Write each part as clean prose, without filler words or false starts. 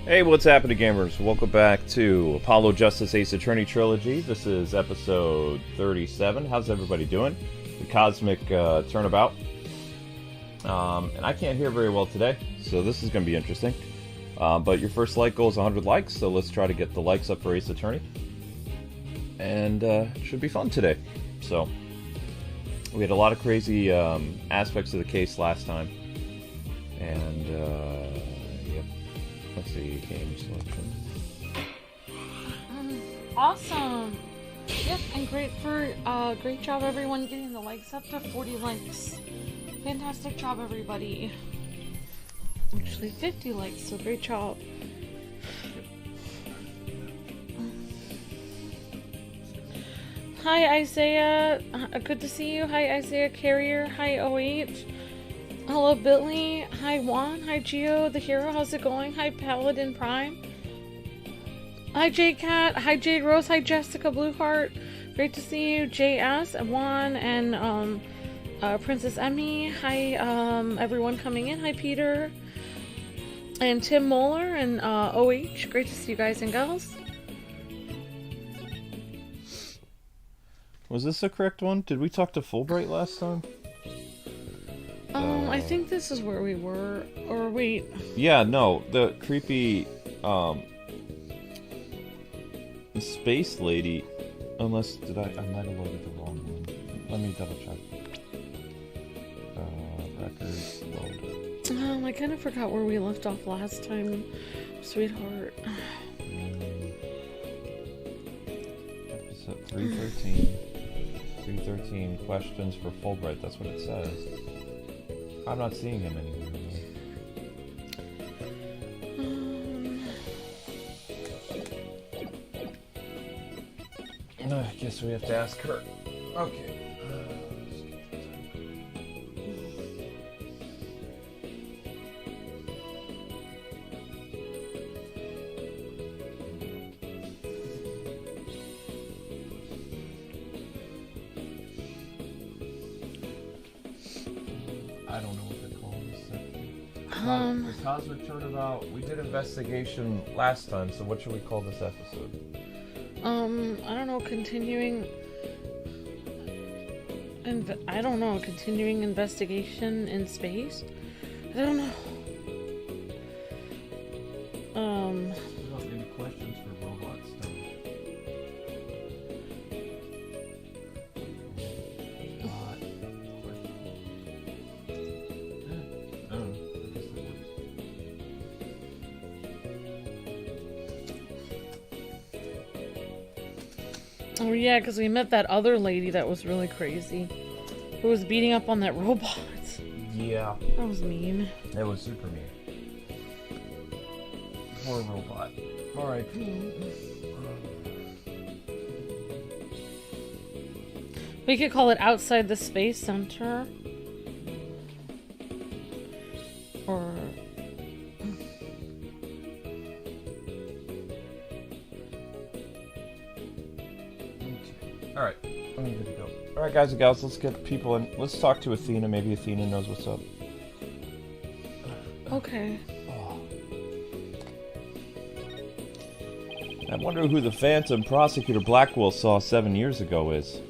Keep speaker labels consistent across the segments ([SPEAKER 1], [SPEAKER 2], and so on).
[SPEAKER 1] Hey, what's happening, gamers? Welcome back to Apollo Justice Ace Attorney Trilogy. This is episode 37. How's everybody doing? The Cosmic Turnabout. And I can't hear very well today, so this is going to be interesting. But your first like goal is 100 likes, so let's try to get the likes up for Ace Attorney. And it should be fun today. So, we had a lot of crazy aspects of the case last time. And, yep. Let's see, game selection.
[SPEAKER 2] Awesome! Yep, and great job everyone getting the likes up to 40 likes. Fantastic job, everybody. Actually 50 likes, so great job. Hi Isaiah, good to see you. Hi Isaiah Carrier, hi OH. Hello Billy, hi Juan, hi Gio the Hero, how's it going? Hi Paladin Prime. Hi J-Cat, hi Jade Rose, hi Jessica Blueheart. Great to see you. JS, Juan, and Princess Emmy. Hi everyone coming in. Hi Peter. And Tim Moeller and OH. Great to see you guys and gals.
[SPEAKER 1] Was this the correct one? Did we talk to Fulbright last time?
[SPEAKER 2] I think this is where we were. Or wait.
[SPEAKER 1] Yeah, no. The creepy space lady. Unless, I might have loaded the wrong one. Let me double check. Records load.
[SPEAKER 2] I kind of forgot where we left off last time, sweetheart.
[SPEAKER 1] Episode 313. 313 questions for Fulbright. That's what it says. I'm not seeing him anymore. I guess we have to ask her. Okay. I don't know what they're calling this section. The Cosmic Turnabout. We did investigation last time, so what should we call this episode?
[SPEAKER 2] I don't know, continuing investigation in space? I don't know.
[SPEAKER 1] Maybe questions for robots, though.
[SPEAKER 2] Oh yeah, because we met that other lady that was really crazy. Who was beating up on that robot.
[SPEAKER 1] Yeah.
[SPEAKER 2] That was mean.
[SPEAKER 1] That was super mean. Poor robot. Alright.
[SPEAKER 2] We could call it Outside the Space Center. Or...
[SPEAKER 1] Alright, I'm good to go. Alright, guys and gals, let's get people in. Let's talk to Athena. Maybe Athena knows what's up.
[SPEAKER 2] Okay.
[SPEAKER 1] Oh. I wonder who the phantom Prosecutor Blackwell saw 7 years ago is.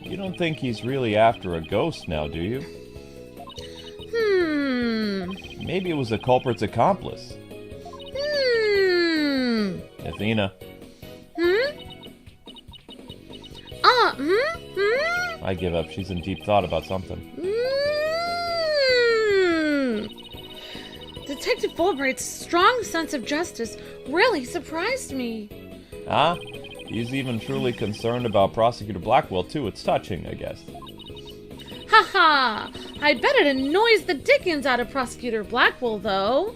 [SPEAKER 1] You don't think he's really after a ghost now, do you? Maybe it was the culprit's accomplice. Athena. I give up. She's in deep thought about something.
[SPEAKER 2] Detective Fulbright's strong sense of justice really surprised me.
[SPEAKER 1] Huh? He's even truly concerned about Prosecutor Blackwell, too. It's touching, I guess.
[SPEAKER 2] Haha! I bet it annoys the dickens out of Prosecutor Blackwell, though.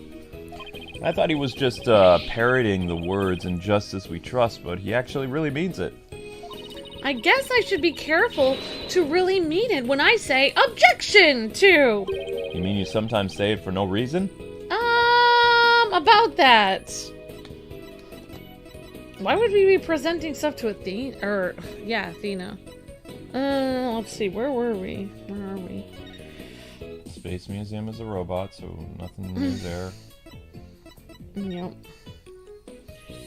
[SPEAKER 1] I thought he was just parroting the words "in justice we trust," but he actually really means it.
[SPEAKER 2] I guess I should be careful to really mean it when I say objection to.
[SPEAKER 1] You mean you sometimes say it for no reason?
[SPEAKER 2] About that. Why would we be presenting stuff to Athena? Athena. Let's see, where were we? Where are we?
[SPEAKER 1] Space Museum is a robot, so nothing new there.
[SPEAKER 2] Yep.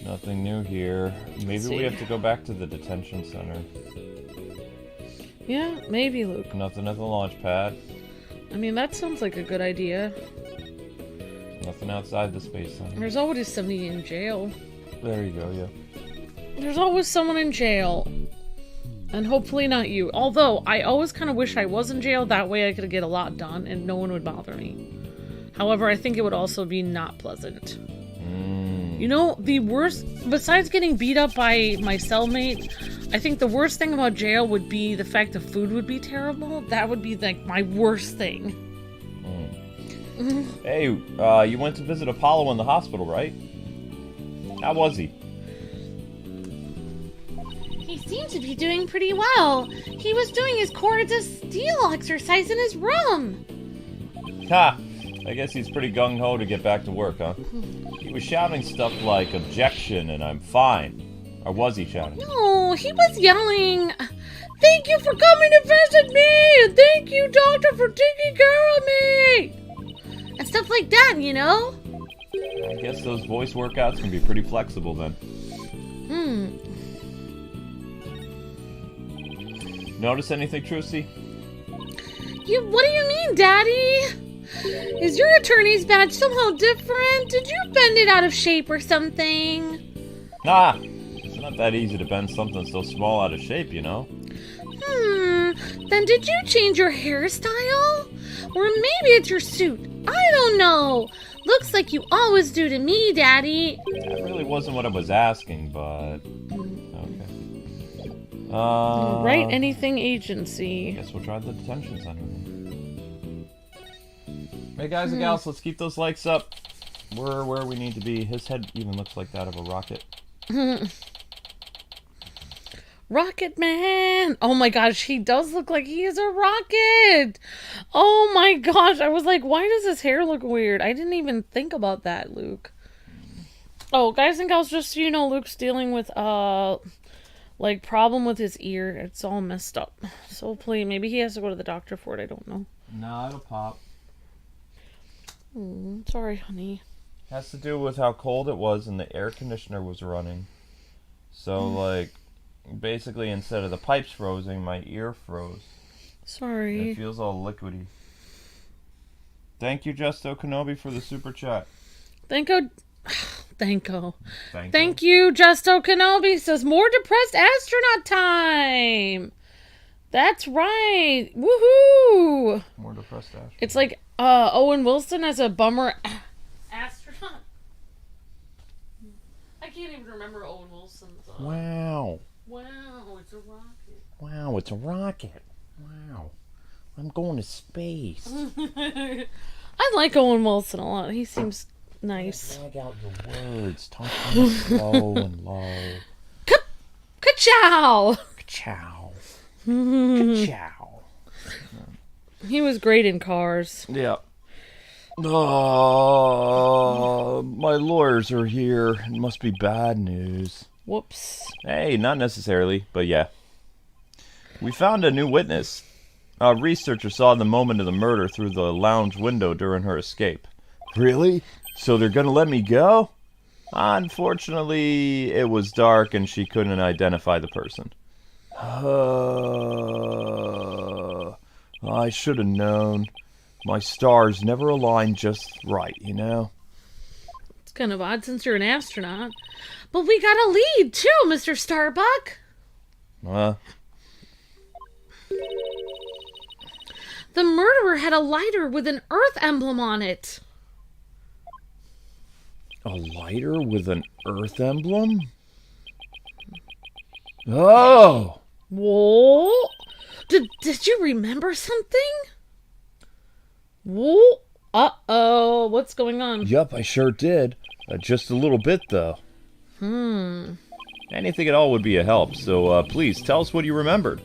[SPEAKER 1] Nothing new here. Maybe we have to go back to the detention center.
[SPEAKER 2] Yeah, maybe, Luke.
[SPEAKER 1] Nothing at the launch pad.
[SPEAKER 2] I mean, that sounds like a good idea.
[SPEAKER 1] Nothing outside the space center.
[SPEAKER 2] There's always somebody in jail.
[SPEAKER 1] There you go, yeah.
[SPEAKER 2] There's always someone in jail. And hopefully not you. Although, I always kind of wish I was in jail. That way I could get a lot done and no one would bother me. However, I think it would also be not pleasant. You know, the worst, besides getting beat up by my cellmate, I think the worst thing about jail would be the fact the food would be terrible. That would be, like, my worst thing.
[SPEAKER 1] Hey, you went to visit Apollo in the hospital, right? How was he?
[SPEAKER 3] He seemed to be doing pretty well. He was doing his cords of steel exercise in his room.
[SPEAKER 1] Ha! I guess he's pretty gung-ho to get back to work, huh? He was shouting stuff like, objection, and I'm fine. Or was he shouting?
[SPEAKER 3] No, he was yelling, "Thank you for coming to visit me! And thank you, doctor, for taking care of me!" And stuff like that, you know?
[SPEAKER 1] I guess those voice workouts can be pretty flexible then. Notice anything, Trucy?
[SPEAKER 3] What do you mean, Daddy? Is your attorney's badge somehow different? Did you bend it out of shape or something?
[SPEAKER 1] Nah, it's not that easy to bend something so small out of shape, you know?
[SPEAKER 3] Then did you change your hairstyle? Or maybe it's your suit. I don't know. Looks like you always do to me, Daddy.
[SPEAKER 1] That really wasn't what I was asking, but... Okay.
[SPEAKER 2] Write anything agency.
[SPEAKER 1] Guess we'll try the detention center. Hey guys and gals, let's keep those likes up. We're where we need to be. His head even looks like that of a rocket.
[SPEAKER 2] Rocket Man! Oh my gosh, he does look like he is a rocket! Oh my gosh, I was like, why does his hair look weird? I didn't even think about that, Luke. Oh, guys and gals, just so you know, Luke's dealing with, like, problem with his ear. It's all messed up. So hopefully, maybe he has to go to the doctor for it, I don't know.
[SPEAKER 1] Nah, it'll pop.
[SPEAKER 2] Sorry, honey.
[SPEAKER 1] Has to do with how cold it was and the air conditioner was running. So, like, basically instead of the pipes frozen, my ear froze.
[SPEAKER 2] Sorry.
[SPEAKER 1] It feels all liquidy. Thank you, Justo Kenobi, for the super chat.
[SPEAKER 2] Thank you, Justo Kenobi. Says, more depressed astronaut time. That's right. Woohoo!
[SPEAKER 1] More depressed astronaut.
[SPEAKER 2] It's like Owen Wilson as a bummer astronaut. I can't even remember Owen Wilson's.
[SPEAKER 1] Wow.
[SPEAKER 2] Wow, it's a rocket.
[SPEAKER 1] Wow, it's a rocket. Wow. I'm going to space.
[SPEAKER 2] I like Owen Wilson a lot. He seems nice.
[SPEAKER 1] Drag out your words. Talk kind of slow and low.
[SPEAKER 2] Ka-chow!
[SPEAKER 1] Ka-chow. Ka-chow.
[SPEAKER 2] He was great in Cars.
[SPEAKER 1] Yeah. My lawyers are here. It must be bad news.
[SPEAKER 2] Whoops.
[SPEAKER 1] Hey, not necessarily, but yeah. We found a new witness. A researcher saw the moment of the murder through the lounge window during her escape. Really? So they're gonna let me go? Unfortunately, it was dark and she couldn't identify the person. I should have known. My stars never align just right, you know?
[SPEAKER 2] It's kind of odd since you're an astronaut. But we got a lead, too, Mr. Starbuck. The murderer had a lighter with an Earth emblem on it.
[SPEAKER 1] A lighter with an Earth emblem? Oh!
[SPEAKER 2] Whoa! Did you remember something? Whoa! Uh-oh, what's going on?
[SPEAKER 1] Yup, I sure did. Just a little bit, though. Anything at all would be a help, so please, tell us what you remembered.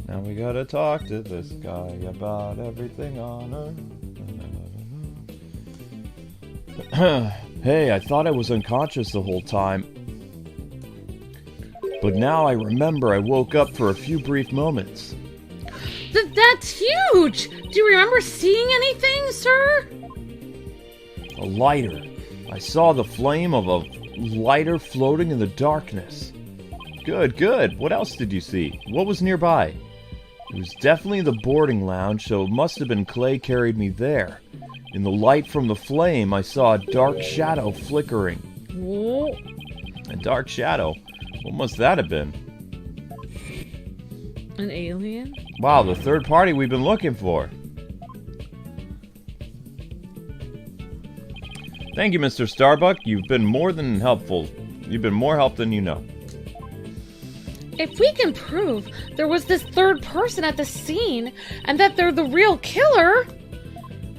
[SPEAKER 1] Now we gotta talk to this guy about everything on Earth. Hey, I thought I was unconscious the whole time. But now I remember I woke up for a few brief moments.
[SPEAKER 3] That's huge! Do you remember seeing anything, sir?
[SPEAKER 1] A lighter. I saw the flame of a lighter floating in the darkness. Good, good. What else did you see? What was nearby? It was definitely the boarding lounge, so it must have been Clay carried me there. In the light from the flame, I saw a dark shadow flickering.
[SPEAKER 2] Whoa.
[SPEAKER 1] A dark shadow? What must that have been?
[SPEAKER 2] An alien?
[SPEAKER 1] Wow, the third party we've been looking for. Thank you, Mr. Starbuck. You've been more than helpful. You've been more help than you know.
[SPEAKER 3] If we can prove there was this third person at the scene and that they're the real killer,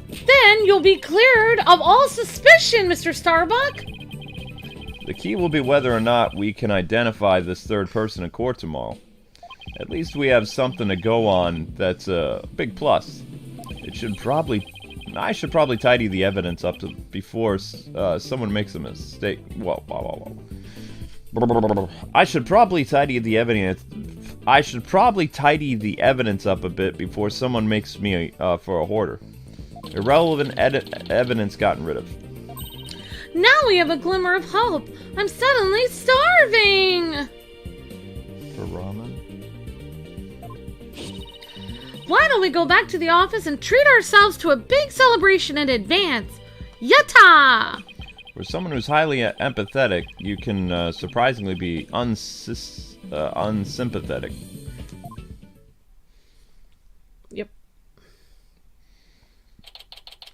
[SPEAKER 3] then you'll be cleared of all suspicion, Mr. Starbuck.
[SPEAKER 1] The key will be whether or not we can identify this third person in court tomorrow. At least we have something to go on that's a big plus. I should probably tidy the evidence up before someone makes a mistake. Whoa. I should probably tidy the evidence up a bit before someone makes me for a hoarder. Irrelevant evidence gotten rid of.
[SPEAKER 3] Now we have a glimmer of hope. I'm suddenly starving.
[SPEAKER 1] For ramen?
[SPEAKER 3] Why don't we go back to the office and treat ourselves to a big celebration in advance? Yatta!
[SPEAKER 1] For someone who's highly empathetic, you can surprisingly be unsympathetic.
[SPEAKER 2] Yep.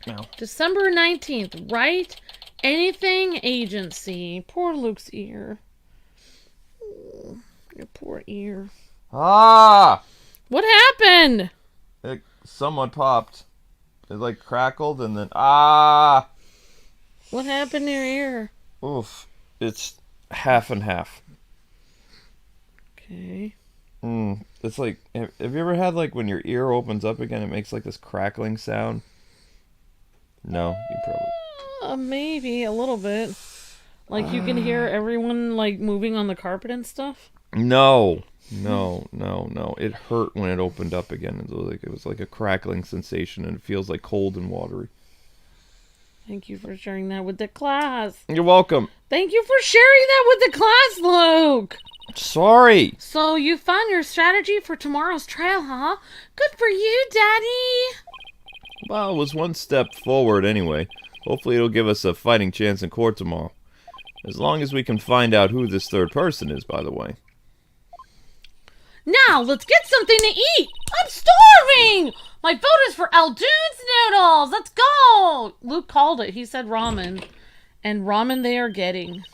[SPEAKER 1] Now.
[SPEAKER 2] December 19th, Wright Anything Agency. Poor Luke's ear. Oh, your poor ear.
[SPEAKER 1] Ah!
[SPEAKER 2] What happened?
[SPEAKER 1] It somewhat popped. It like crackled and then ah!
[SPEAKER 2] What happened to your ear?
[SPEAKER 1] Oof. It's half and half.
[SPEAKER 2] Okay.
[SPEAKER 1] It's like, have you ever had like when your ear opens up again, it makes like this crackling sound? No, you probably...
[SPEAKER 2] Maybe a little bit. Like you can hear everyone like moving on the carpet and stuff?
[SPEAKER 1] No. It hurt when it opened up again. It was like a crackling sensation and it feels like cold and watery.
[SPEAKER 2] Thank you for sharing that with the class.
[SPEAKER 1] You're welcome.
[SPEAKER 2] Thank you for sharing that with the class, Luke.
[SPEAKER 1] Sorry.
[SPEAKER 3] So you found your strategy for tomorrow's trial, huh? Good for you, Daddy.
[SPEAKER 1] Well, it was one step forward anyway. Hopefully it'll give us a fighting chance in court tomorrow. As long as we can find out who this third person is, by the way.
[SPEAKER 3] Now, let's get something to eat. I'm starving. My vote is for El Dude's noodles. Let's go.
[SPEAKER 2] Luke called it. He said ramen. And ramen they are getting.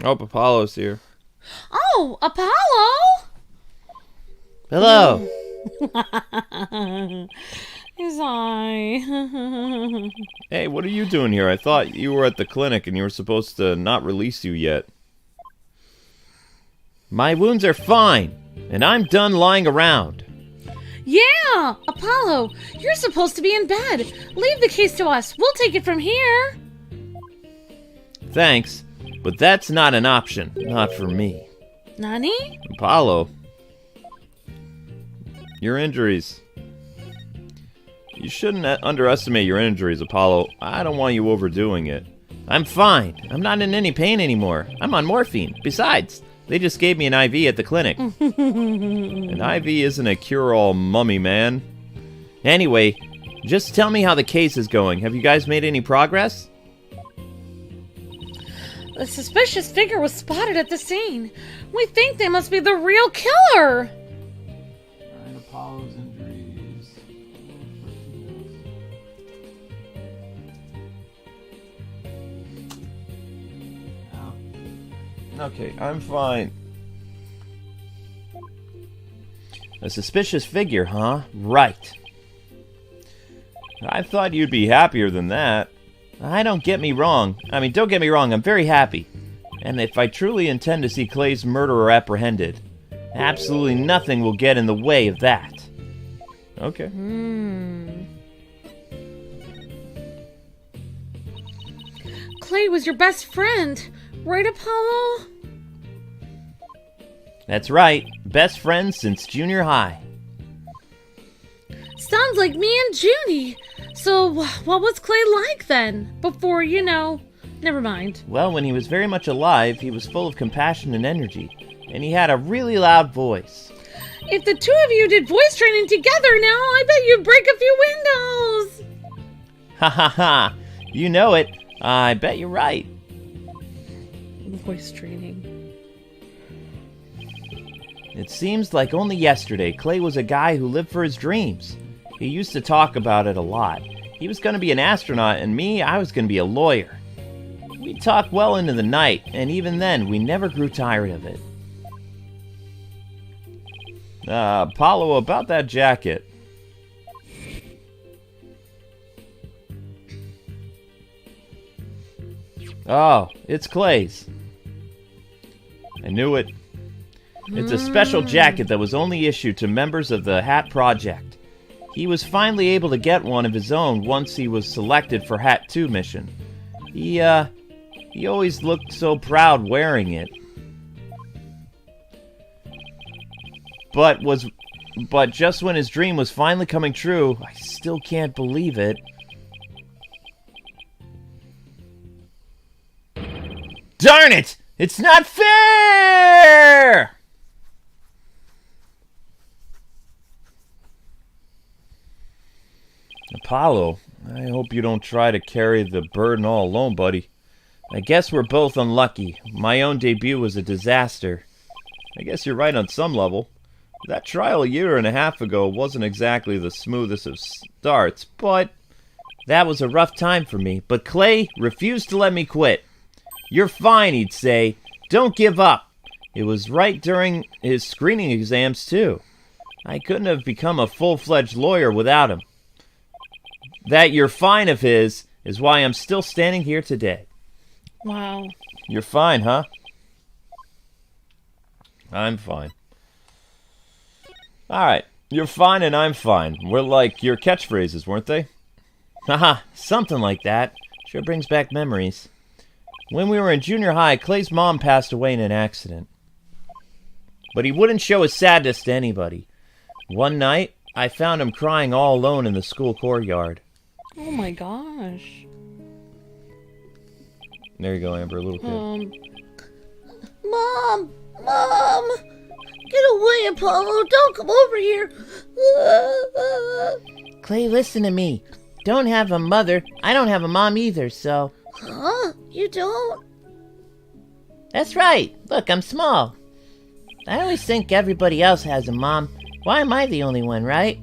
[SPEAKER 1] Oh, Apollo's here.
[SPEAKER 3] Oh, Apollo.
[SPEAKER 1] Hello.
[SPEAKER 2] His eye.
[SPEAKER 1] Hey, what are you doing here? I thought you were at the clinic and you were supposed to not release you yet. My wounds are fine, and I'm done lying around.
[SPEAKER 3] Yeah, Apollo, you're supposed to be in bed. Leave the case to us. We'll take it from here.
[SPEAKER 1] Thanks, but that's not an option. Not for me.
[SPEAKER 3] Nani?
[SPEAKER 1] Apollo. Your injuries. You shouldn't underestimate your injuries, Apollo. I don't want you overdoing it. I'm fine. I'm not in any pain anymore. I'm on morphine. Besides, they just gave me an IV at the clinic. An IV isn't a cure-all, mummy man. Anyway, just tell me how the case is going. Have you guys made any progress?
[SPEAKER 3] The suspicious figure was spotted at the scene. We think they must be the real killer.
[SPEAKER 1] Alright, Apollo's injuries. Okay, I'm fine. A suspicious figure, huh? Right. I thought you'd be happier than that. Don't get me wrong, I'm very happy. And if I truly intend to see Clay's murderer apprehended, absolutely nothing will get in the way of that. Okay.
[SPEAKER 3] Clay was your best friend, right, Apollo?
[SPEAKER 1] That's right. Best friends since junior high.
[SPEAKER 3] Sounds like me and Junie. So, what was Clay like then? Before, never mind.
[SPEAKER 1] Well, when he was very much alive, he was full of compassion and energy, and he had a really loud voice.
[SPEAKER 3] If the two of you did voice training together now, I bet you'd break a few windows.
[SPEAKER 1] Ha ha ha! You know it. I bet you're right.
[SPEAKER 2] Voice training.
[SPEAKER 1] It seems like only yesterday, Clay was a guy who lived for his dreams. He used to talk about it a lot. He was going to be an astronaut, and me, I was going to be a lawyer. We'd talk well into the night, and even then, we never grew tired of it. Apollo, about that jacket. Oh, it's Clay's. I knew it. It's a special jacket that was only issued to members of the Hat Project. He was finally able to get one of his own once he was selected for Hat 2 mission. He always looked so proud wearing it. But just when his dream was finally coming true, I still can't believe it. Darn it! It's not fair! Apollo, I hope you don't try to carry the burden all alone, buddy. I guess we're both unlucky. My own debut was a disaster. I guess you're right on some level. That trial a year and a half ago wasn't exactly the smoothest of starts, but that was a rough time for me. But Clay refused to let me quit. You're fine, he'd say. Don't give up. It was right during his screening exams, too. I couldn't have become a full-fledged lawyer without him. That you're fine of his is why I'm still standing here today.
[SPEAKER 2] Wow.
[SPEAKER 1] You're fine, huh? I'm fine. Alright, you're fine and I'm fine. We're like your catchphrases, weren't they? Haha, something like that. Sure brings back memories. When we were in junior high, Clay's mom passed away in an accident. But he wouldn't show his sadness to anybody. One night, I found him crying all alone in the school courtyard.
[SPEAKER 2] Oh my gosh.
[SPEAKER 1] There you go, Amber, a little kid.
[SPEAKER 3] Mom! Get away, Apollo! Don't come over here!
[SPEAKER 4] Clay, listen to me. Don't have a mother. I don't have a mom either, so...
[SPEAKER 3] Huh? You don't?
[SPEAKER 4] That's right. Look, I'm small. I always think everybody else has a mom. Why am I the only one, right?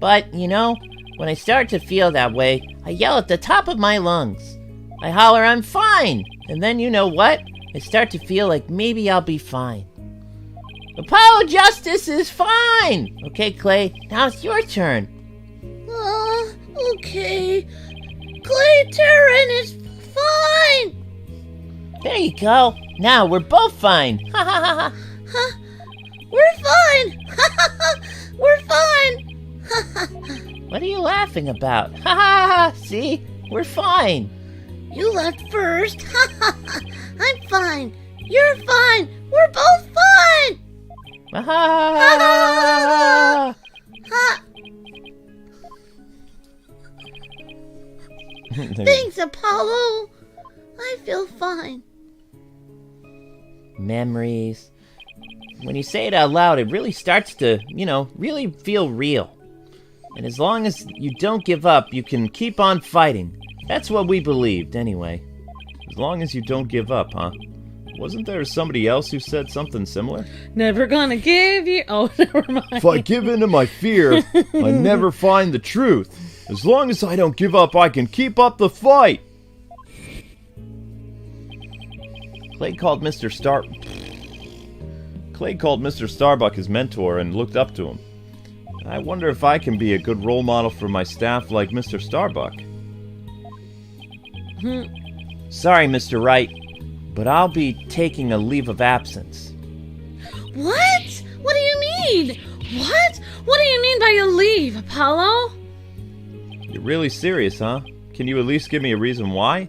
[SPEAKER 4] But, when I start to feel that way, I yell at the top of my lungs. I holler, I'm fine! And then you know what? I start to feel like maybe I'll be fine. Apollo Justice is fine! Okay, Clay, now it's your turn.
[SPEAKER 3] Okay. Clay Terran is fine!
[SPEAKER 4] There you go. Now we're both fine. Ha ha ha ha.
[SPEAKER 3] Huh? We're fine! Ha ha ha! We're fine! Ha ha!
[SPEAKER 4] What are you laughing about? Ha ha ha! See? We're fine.
[SPEAKER 3] You left first. Ha ha ha! I'm fine. You're fine. We're both fine.
[SPEAKER 4] Ha ha ha!
[SPEAKER 3] Ha! Thanks, Apollo. I feel fine.
[SPEAKER 4] Memories. When you say it out loud, it really starts to, really feel real. And as long as you don't give up, you can keep on fighting. That's what we believed, anyway. As long as you don't give up, huh? Wasn't there somebody else who said something similar?
[SPEAKER 2] Never gonna give you... Oh, never mind.
[SPEAKER 1] If I give in to my fear, I never find the truth. As long as I don't give up, I can keep up the fight. Clay called Mr. Starbuck his mentor and looked up to him. I wonder if I can be a good role model for my staff like Mr. Starbuck. Sorry, Mr. Wright, but I'll be taking a leave of absence.
[SPEAKER 3] What? What do you mean? What? What do you mean by a leave, Apollo?
[SPEAKER 1] You're really serious, huh? Can you at least give me a reason why?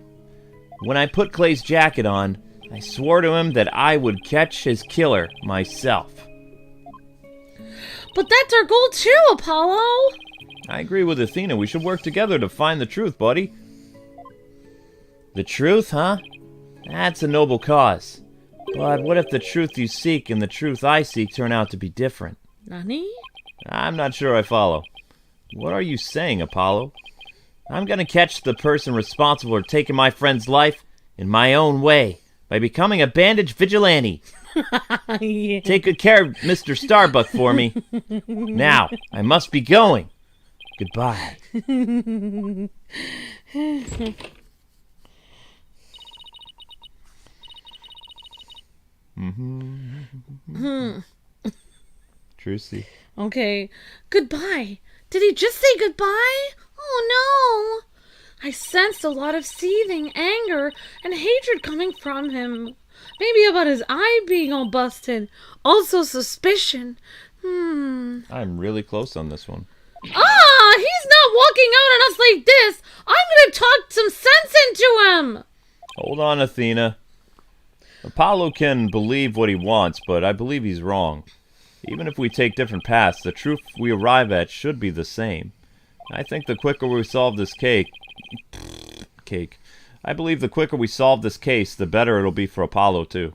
[SPEAKER 1] When I put Clay's jacket on, I swore to him that I would catch his killer myself.
[SPEAKER 3] But that's our goal too, Apollo!
[SPEAKER 1] I agree with Athena. We should work together to find the truth, buddy.
[SPEAKER 4] The truth, huh? That's a noble cause. But what if the truth you seek and the truth I seek turn out to be different?
[SPEAKER 2] Nani?
[SPEAKER 1] I'm not sure I follow. What are you saying, Apollo?
[SPEAKER 4] I'm gonna catch the person responsible for taking my friend's life in my own way by becoming a bandage vigilante.
[SPEAKER 2] Yeah.
[SPEAKER 4] Take good care of Mr. Starbuck for me. Now, I must be going. Goodbye.
[SPEAKER 1] Trucy.
[SPEAKER 2] Okay. Goodbye. Did he just say goodbye? Oh no! I sensed a lot of seething anger and hatred coming from him. Maybe about his eye being all busted. Also suspicion.
[SPEAKER 1] I'm really close on this one.
[SPEAKER 2] He's not walking out on us like this. I'm gonna talk some sense into him.
[SPEAKER 1] Hold on, Athena. Apollo can believe what he wants, but I believe he's wrong. Even if we take different paths, the truth we arrive at should be the same. I think the quicker we solve this I believe the quicker we solve this case, the better it'll be for Apollo, too.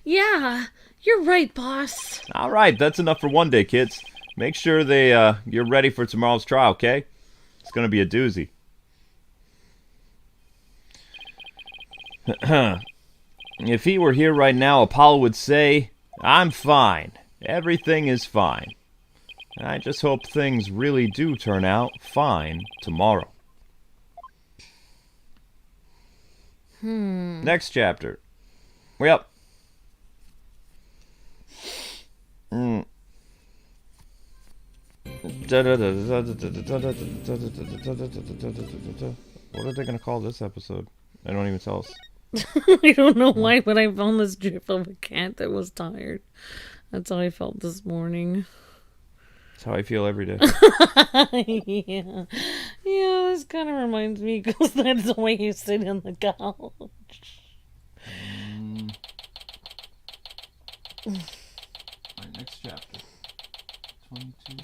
[SPEAKER 2] Yeah, you're right, boss.
[SPEAKER 1] All right, that's enough for one day, kids. Make sure you're ready for tomorrow's trial, okay? It's gonna be a doozy. If he were here right now, Apollo would say, "I'm fine. Everything is fine." I just hope things really do turn out fine tomorrow. Next chapter. Yep. What are they going to call this episode? They don't even tell us.
[SPEAKER 2] I don't know why, but I found this gif of a cat that was tired. That's how I felt this morning.
[SPEAKER 1] That's how I feel every day.
[SPEAKER 2] Yeah. Yeah, this kind of reminds me because that's the way you sit on the couch.
[SPEAKER 1] Alright, next chapter. 22.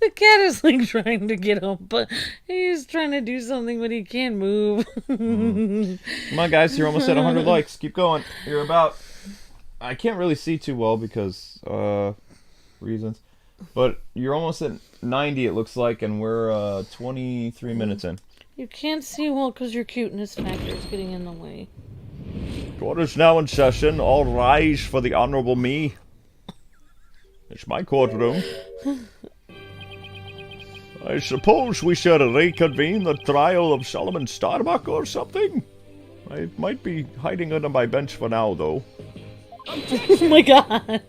[SPEAKER 2] The cat is like trying to get up, but he's trying to do something, but he can't move.
[SPEAKER 1] Come on, guys, you're almost at 100 likes. Keep going. You're about... I can't really see too well because reasons, but you're almost at 90, it looks like, and we're 23 minutes in.
[SPEAKER 2] You can't see well because your cuteness factor is getting in the way.
[SPEAKER 1] Court is now in session. All rise for the Honorable Me. It's my courtroom. I suppose we should reconvene the trial of Solomon Starbuck or something. I might be hiding under my bench for now, though.
[SPEAKER 2] Oh my god.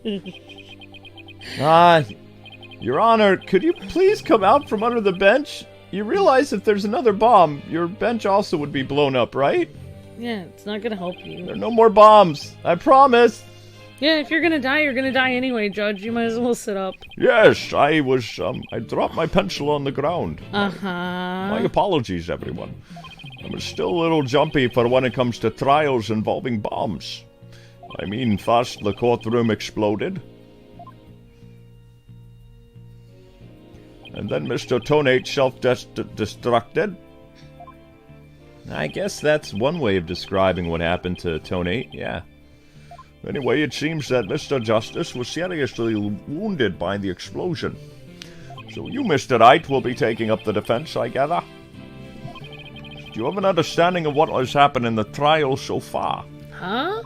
[SPEAKER 1] Your Honor, could you please come out from under the bench? You realize if there's another bomb, your bench also would be blown up, right?
[SPEAKER 2] Yeah, it's not gonna help you.
[SPEAKER 1] There are no more bombs. I promise.
[SPEAKER 2] Yeah, if you're gonna die, you're gonna die anyway, Judge. You might as well sit up.
[SPEAKER 1] Yes, I dropped my pencil on the ground.
[SPEAKER 2] Uh-huh.
[SPEAKER 1] My apologies, everyone. I'm still a little jumpy for when it comes to trials involving bombs. I mean, first the courtroom exploded. And then Mr. Tonate self-destructed. I guess that's one way of describing what happened to Tonate, yeah. Anyway, it seems that Mr. Justice was seriously wounded by the explosion. So you, Mr. Wright, will be taking up the defense, I gather. Do you have an understanding of what has happened in the trial so far?
[SPEAKER 2] Huh?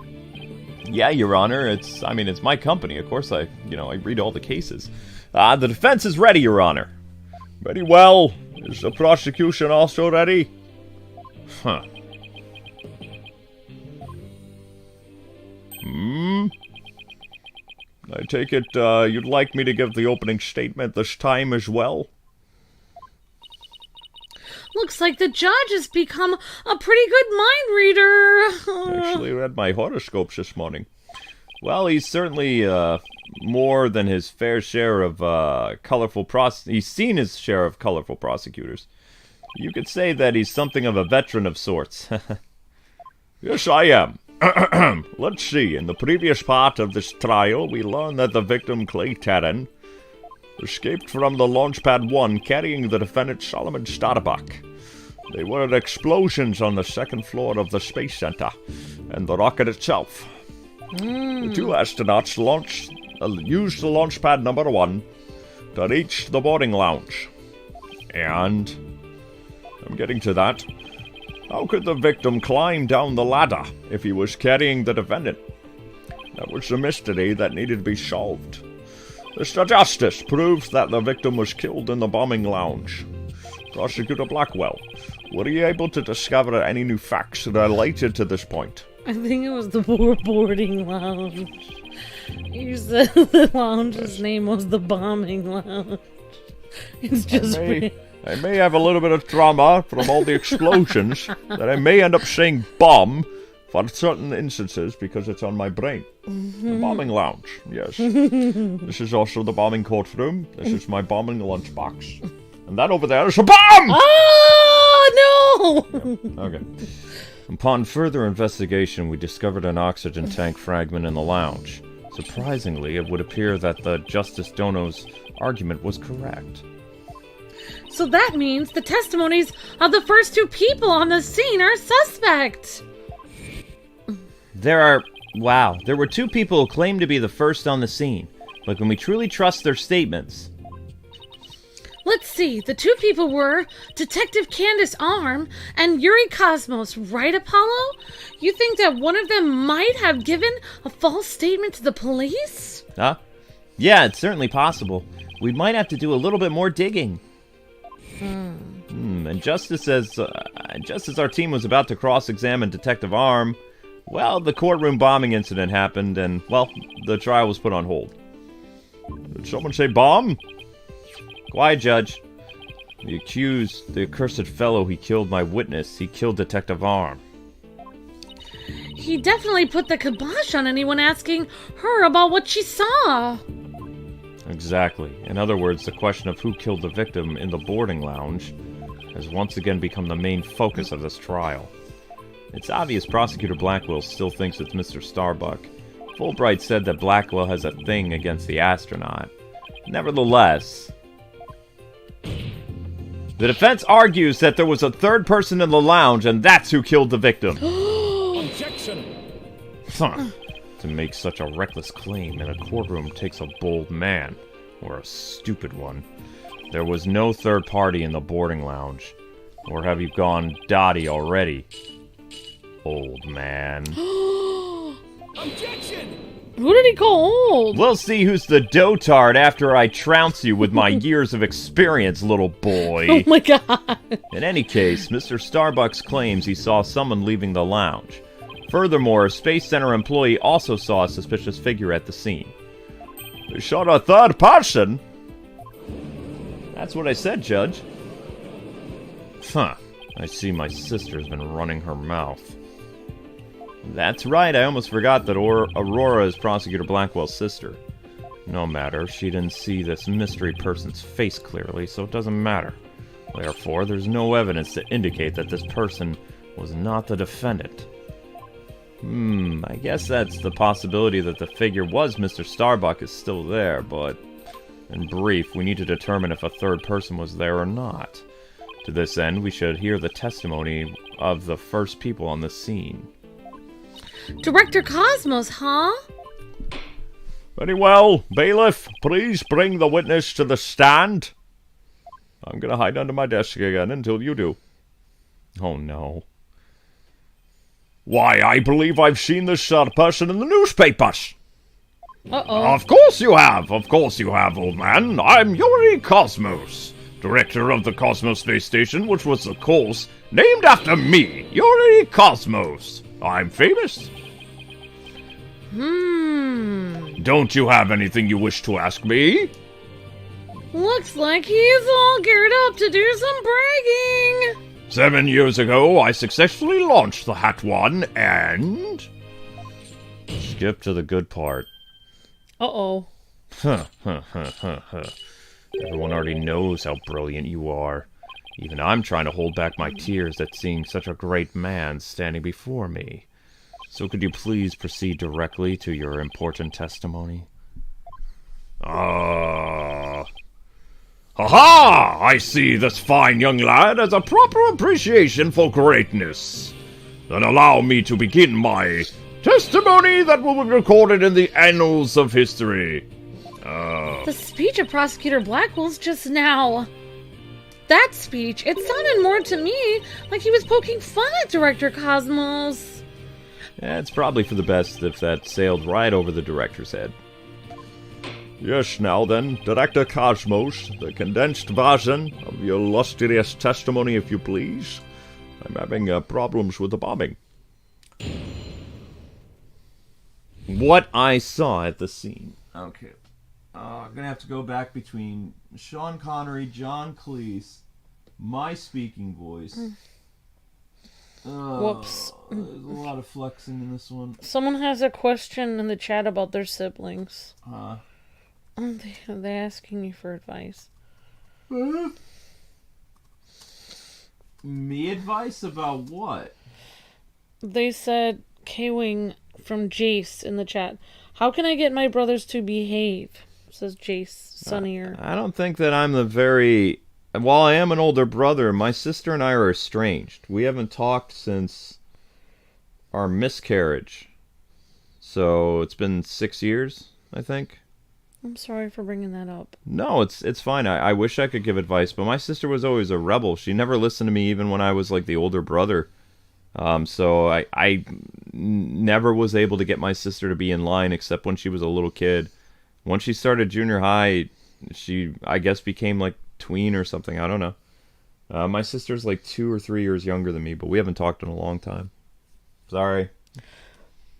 [SPEAKER 1] Yeah, Your Honor. It's my company. Of course, I read all the cases. The defense is ready, Your Honor. Very well. Is the prosecution also ready? Huh. I take it you'd like me to give the opening statement this time as well?
[SPEAKER 2] Looks like the judge has become a pretty good mind reader.
[SPEAKER 1] Actually read my horoscopes this morning. Well, he's certainly more than his fair share of he's seen his share of colorful prosecutors. You could say that he's something of a veteran of sorts. Yes, I am. Let's see. In the previous part of this trial, we learned that the victim, Clay Terran, escaped from the Launchpad 1 carrying the defendant, Solomon Starbuck. They were at explosions on the second floor of the Space Center and the rocket itself. The two astronauts used the Launchpad number 1 to reach the boarding lounge. And I'm getting to that. How could the victim climb down the ladder if he was carrying the defendant? That was the mystery that needed to be solved. Mr. Justice proves that the victim was killed in the bombing lounge. Prosecutor Blackwell, were you able to discover any new facts related to this point?
[SPEAKER 3] I think it was the boarding lounge. You said the lounge's name was the bombing lounge. It's just
[SPEAKER 1] I may have a little bit of trauma from all the explosions that I may end up saying bomb for certain instances because it's on my brain. The bombing lounge, yes. This is also the bombing courtroom. This is my bombing lunchbox. And that over there is a bomb!
[SPEAKER 3] Oh, no!
[SPEAKER 1] Okay. Upon further investigation, we discovered an oxygen tank fragment in the lounge. Surprisingly, it would appear that the Justice Dono's argument was correct.
[SPEAKER 3] So that means the testimonies of the first 2 people on the scene are suspect.
[SPEAKER 4] There were 2 people who claimed to be the first on the scene, but can we truly trust their statements?
[SPEAKER 3] Let's see, the 2 people were Detective Candace Arm and Yuri Cosmos, right, Apollo? You think that one of them might have given a false statement to the police?
[SPEAKER 4] Huh? Yeah, it's certainly possible. We might have to do a little bit more digging. And just as our team was about to cross-examine Detective Arm, well, the courtroom bombing incident happened and, well, the trial was put on hold.
[SPEAKER 1] Did someone say bomb?
[SPEAKER 4] Quiet, Judge. The accused, the accursed fellow, he killed my witness. He killed Detective Arm.
[SPEAKER 3] He definitely put the kibosh on anyone asking her about what she saw.
[SPEAKER 1] Exactly. In other words, the question of who killed the victim in the boarding lounge has once again become the main focus of this trial. It's obvious Prosecutor Blackwell still thinks it's Mr. Starbuck. Fulbright said that Blackwell has a thing against the astronaut. Nevertheless, the defense argues that there was a third person in the lounge and that's who killed the victim.
[SPEAKER 5] Objection!
[SPEAKER 1] To make such a reckless claim in a courtroom takes a bold man, or a stupid one. There was no third party in the boarding lounge. Or have you gone dotty already, old man?
[SPEAKER 5] Objection!
[SPEAKER 3] Who did he call old?
[SPEAKER 1] We'll see who's the dotard after I trounce you with my years of experience, little boy.
[SPEAKER 3] Oh my god.
[SPEAKER 1] In any case, Mr. Starbucks claims he saw someone leaving the lounge. Furthermore, a Space Center employee also saw a suspicious figure at the scene. They shot a third person? That's what I said, Judge. Huh. I see my sister's been running her mouth. That's right, I almost forgot that Aurora is Prosecutor Blackwell's sister. No matter, she didn't see this mystery person's face clearly, so it doesn't matter. Therefore, there's no evidence to indicate that this person was not the defendant. I guess that's the possibility that the figure was Mr. Starbuck is still there, but in brief, we need to determine if a third person was there or not. To this end, we should hear the testimony of the first people on the scene.
[SPEAKER 3] Director Cosmos, huh?
[SPEAKER 1] Very well. Bailiff, please bring the witness to the stand. I'm gonna hide under my desk again until you do. Oh no. Why, I believe I've seen this person in the newspapers.
[SPEAKER 3] Uh-oh.
[SPEAKER 1] Of course you have, old man. I'm Yuri Cosmos, director of the Cosmos Space Station, which was, of course, named after me, Yuri Cosmos. I'm famous. Don't you have anything you wish to ask me?
[SPEAKER 3] Looks like he's all geared up to do some bragging.
[SPEAKER 1] 7 years ago, I successfully launched the Hat One, and... Skip to the good part.
[SPEAKER 3] Uh-oh.
[SPEAKER 1] Everyone already knows how brilliant you are. Even I'm trying to hold back my tears at seeing such a great man standing before me. So could you please proceed directly to your important testimony? Ha-ha! I see this fine young lad has a proper appreciation for greatness. Then allow me to begin my testimony that will be recorded in the annals of history.
[SPEAKER 3] The speech of Prosecutor Blackwell's just now. That speech, it sounded more to me like he was poking fun at Director Cosmos.
[SPEAKER 1] Yeah, it's probably for the best if that sailed right over the director's head. Yes, now then, Director Cosmos, the condensed version of your illustrious testimony, if you please. I'm having problems with the bombing. What I saw at the scene. Okay. I'm gonna have to go back between Sean Connery, John Cleese, my speaking voice.
[SPEAKER 3] Whoops.
[SPEAKER 1] There's a lot of flexing in this one.
[SPEAKER 3] Someone has a question in the chat about their siblings. They're asking you for advice.
[SPEAKER 1] Me advice about what?
[SPEAKER 3] They said, Kwing from Jace in the chat. How can I get my brothers to behave? Says Jace Sunnier.
[SPEAKER 1] I don't think that I'm the very... While I am an older brother, my sister and I are estranged. We haven't talked since our miscarriage. So it's been 6 years, I think.
[SPEAKER 3] I'm sorry for bringing that up.
[SPEAKER 1] No, it's fine. I wish I could give advice, but my sister was always a rebel. She never listened to me even when I was like the older brother. So I never was able to get my sister to be in line except when she was a little kid. Once she started junior high, she, I guess, became like tween or something. I don't know. My sister's like 2 or 3 years younger than me, but we haven't talked in a long time. Sorry.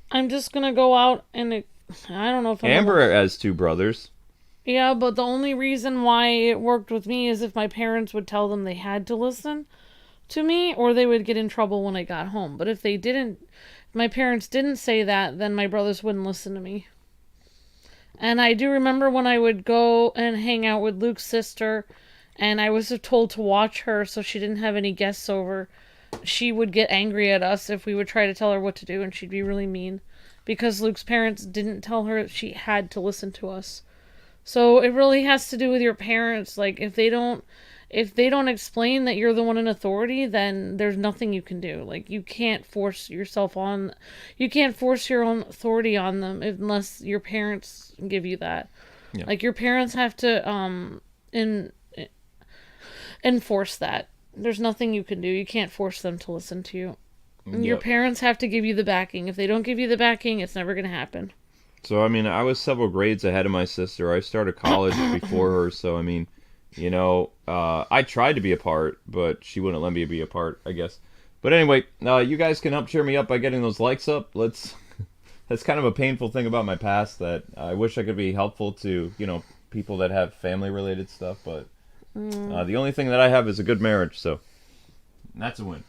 [SPEAKER 3] I'm just gonna go out and... I don't know if
[SPEAKER 1] Amber has 2 brothers.
[SPEAKER 3] Yeah, but the only reason why it worked with me is if my parents would tell them they had to listen to me, or they would get in trouble when I got home. But if they didn't, if my parents didn't say that, then my brothers wouldn't listen to me. And I do remember when I would go and hang out with Luke's sister, and I was told to watch her so she didn't have any guests over. She would get angry at us if we would try to tell her what to do, and she'd be really mean. Because Luke's parents didn't tell her she had to listen to us. So it really has to do with your parents. Like, if they don't explain that you're the one in authority, then there's nothing you can do. Like, you can't force your own authority on them unless your parents give you that. Yeah. Like, your parents have to enforce that. There's nothing you can do. You can't force them to listen to you. Yep. Your parents have to give you the backing. If they don't give you the backing, it's never going to happen.
[SPEAKER 1] So, I mean, I was several grades ahead of my sister. I started college before her, so, I mean, you know, I tried to be a part, but she wouldn't let me be a part, I guess. But anyway, you guys can help cheer me up by getting those likes up. That's kind of a painful thing about my past that I wish I could be helpful to, you know, people that have family-related stuff, but the only thing that I have is a good marriage, so that's a win.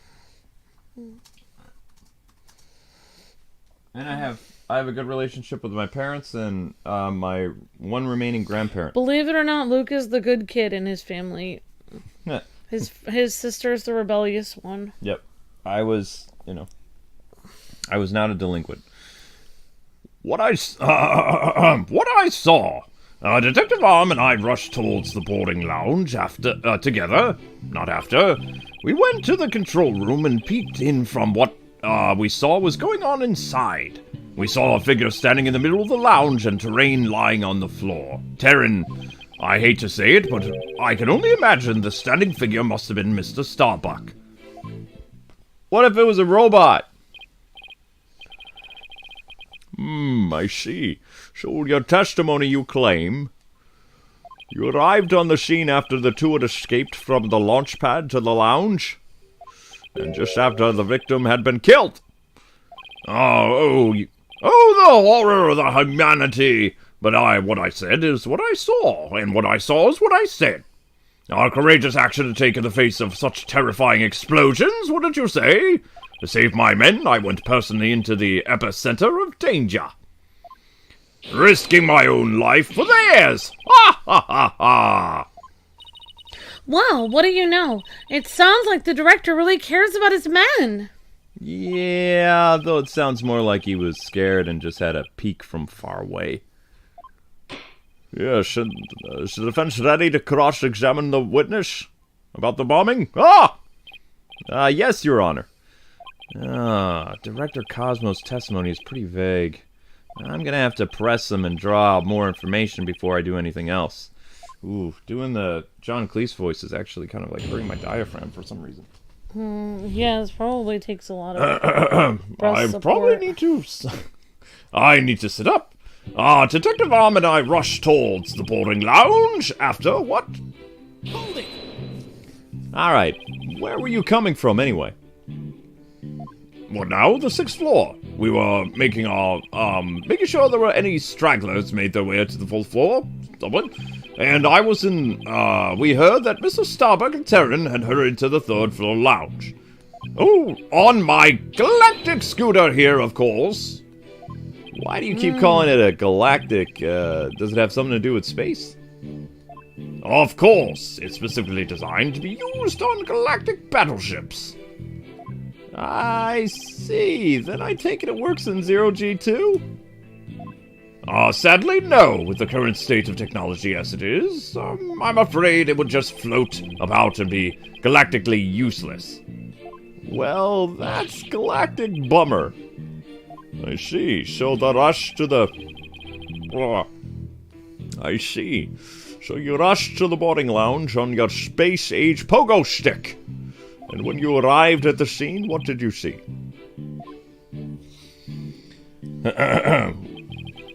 [SPEAKER 1] And I have a good relationship with my parents and my one remaining grandparent.
[SPEAKER 3] Believe it or not, Luke is the good kid in his family.
[SPEAKER 1] Yeah.
[SPEAKER 3] His sister's the rebellious one.
[SPEAKER 1] Yep. I was not a delinquent. What I saw, Detective Arm and I rushed towards the boarding lounge together. Not after. We went to the control room and peeked in from what we saw was going on inside. We saw a figure standing in the middle of the lounge and Terrain lying on the floor. Terran, I hate to say it, but I can only imagine the standing figure must have been Mr. Starbuck. What if it was a robot? I see. So your testimony you claim. You arrived on the scene after the two had escaped from the launch pad to the lounge? And just after the victim had been killed. Oh, the horror of the humanity! But what I said is what I saw, and what I saw is what I said. A courageous action to take in the face of such terrifying explosions, wouldn't you say? To save my men, I went personally into the epicenter of danger. Risking my own life for theirs! Ha ha ha ha!
[SPEAKER 3] Wow, what do you know? It sounds like the director really cares about his men.
[SPEAKER 1] Yeah, though it sounds more like he was scared and just had a peek from far away. Yeah, is the defense ready to cross-examine the witness about the bombing? Yes, Your Honor. Director Cosmo's testimony is pretty vague. I'm gonna have to press him and draw out more information before I do anything else. Ooh, doing the John Cleese voice is actually kind of like hurting my diaphragm for some reason.
[SPEAKER 2] Yeah, it probably takes a lot of breast support.
[SPEAKER 1] Probably need to... I need to sit up. Detective Arm and I rushed towards the boarding lounge after what?
[SPEAKER 5] Hold it!
[SPEAKER 1] Alright, where were you coming from anyway? Well, now, the 6th floor. We were making sure there were any stragglers made their way to the 4th floor. And I was in, we heard that Mr. Starbuck and Terran had hurried to the 3rd floor lounge. Oh, on my galactic scooter here, of course. Why do you keep calling it a galactic? Does it have something to do with space? Of course, it's specifically designed to be used on galactic battleships. I see. Then I take it works in 0G too? Sadly, no. With the current state of technology as it is, I'm afraid it would just float about and be galactically useless. Well, that's galactic bummer. I see. So the rush to the... I see. So you rushed to the boarding lounge on your space-age pogo stick. And when you arrived at the scene, what did you see?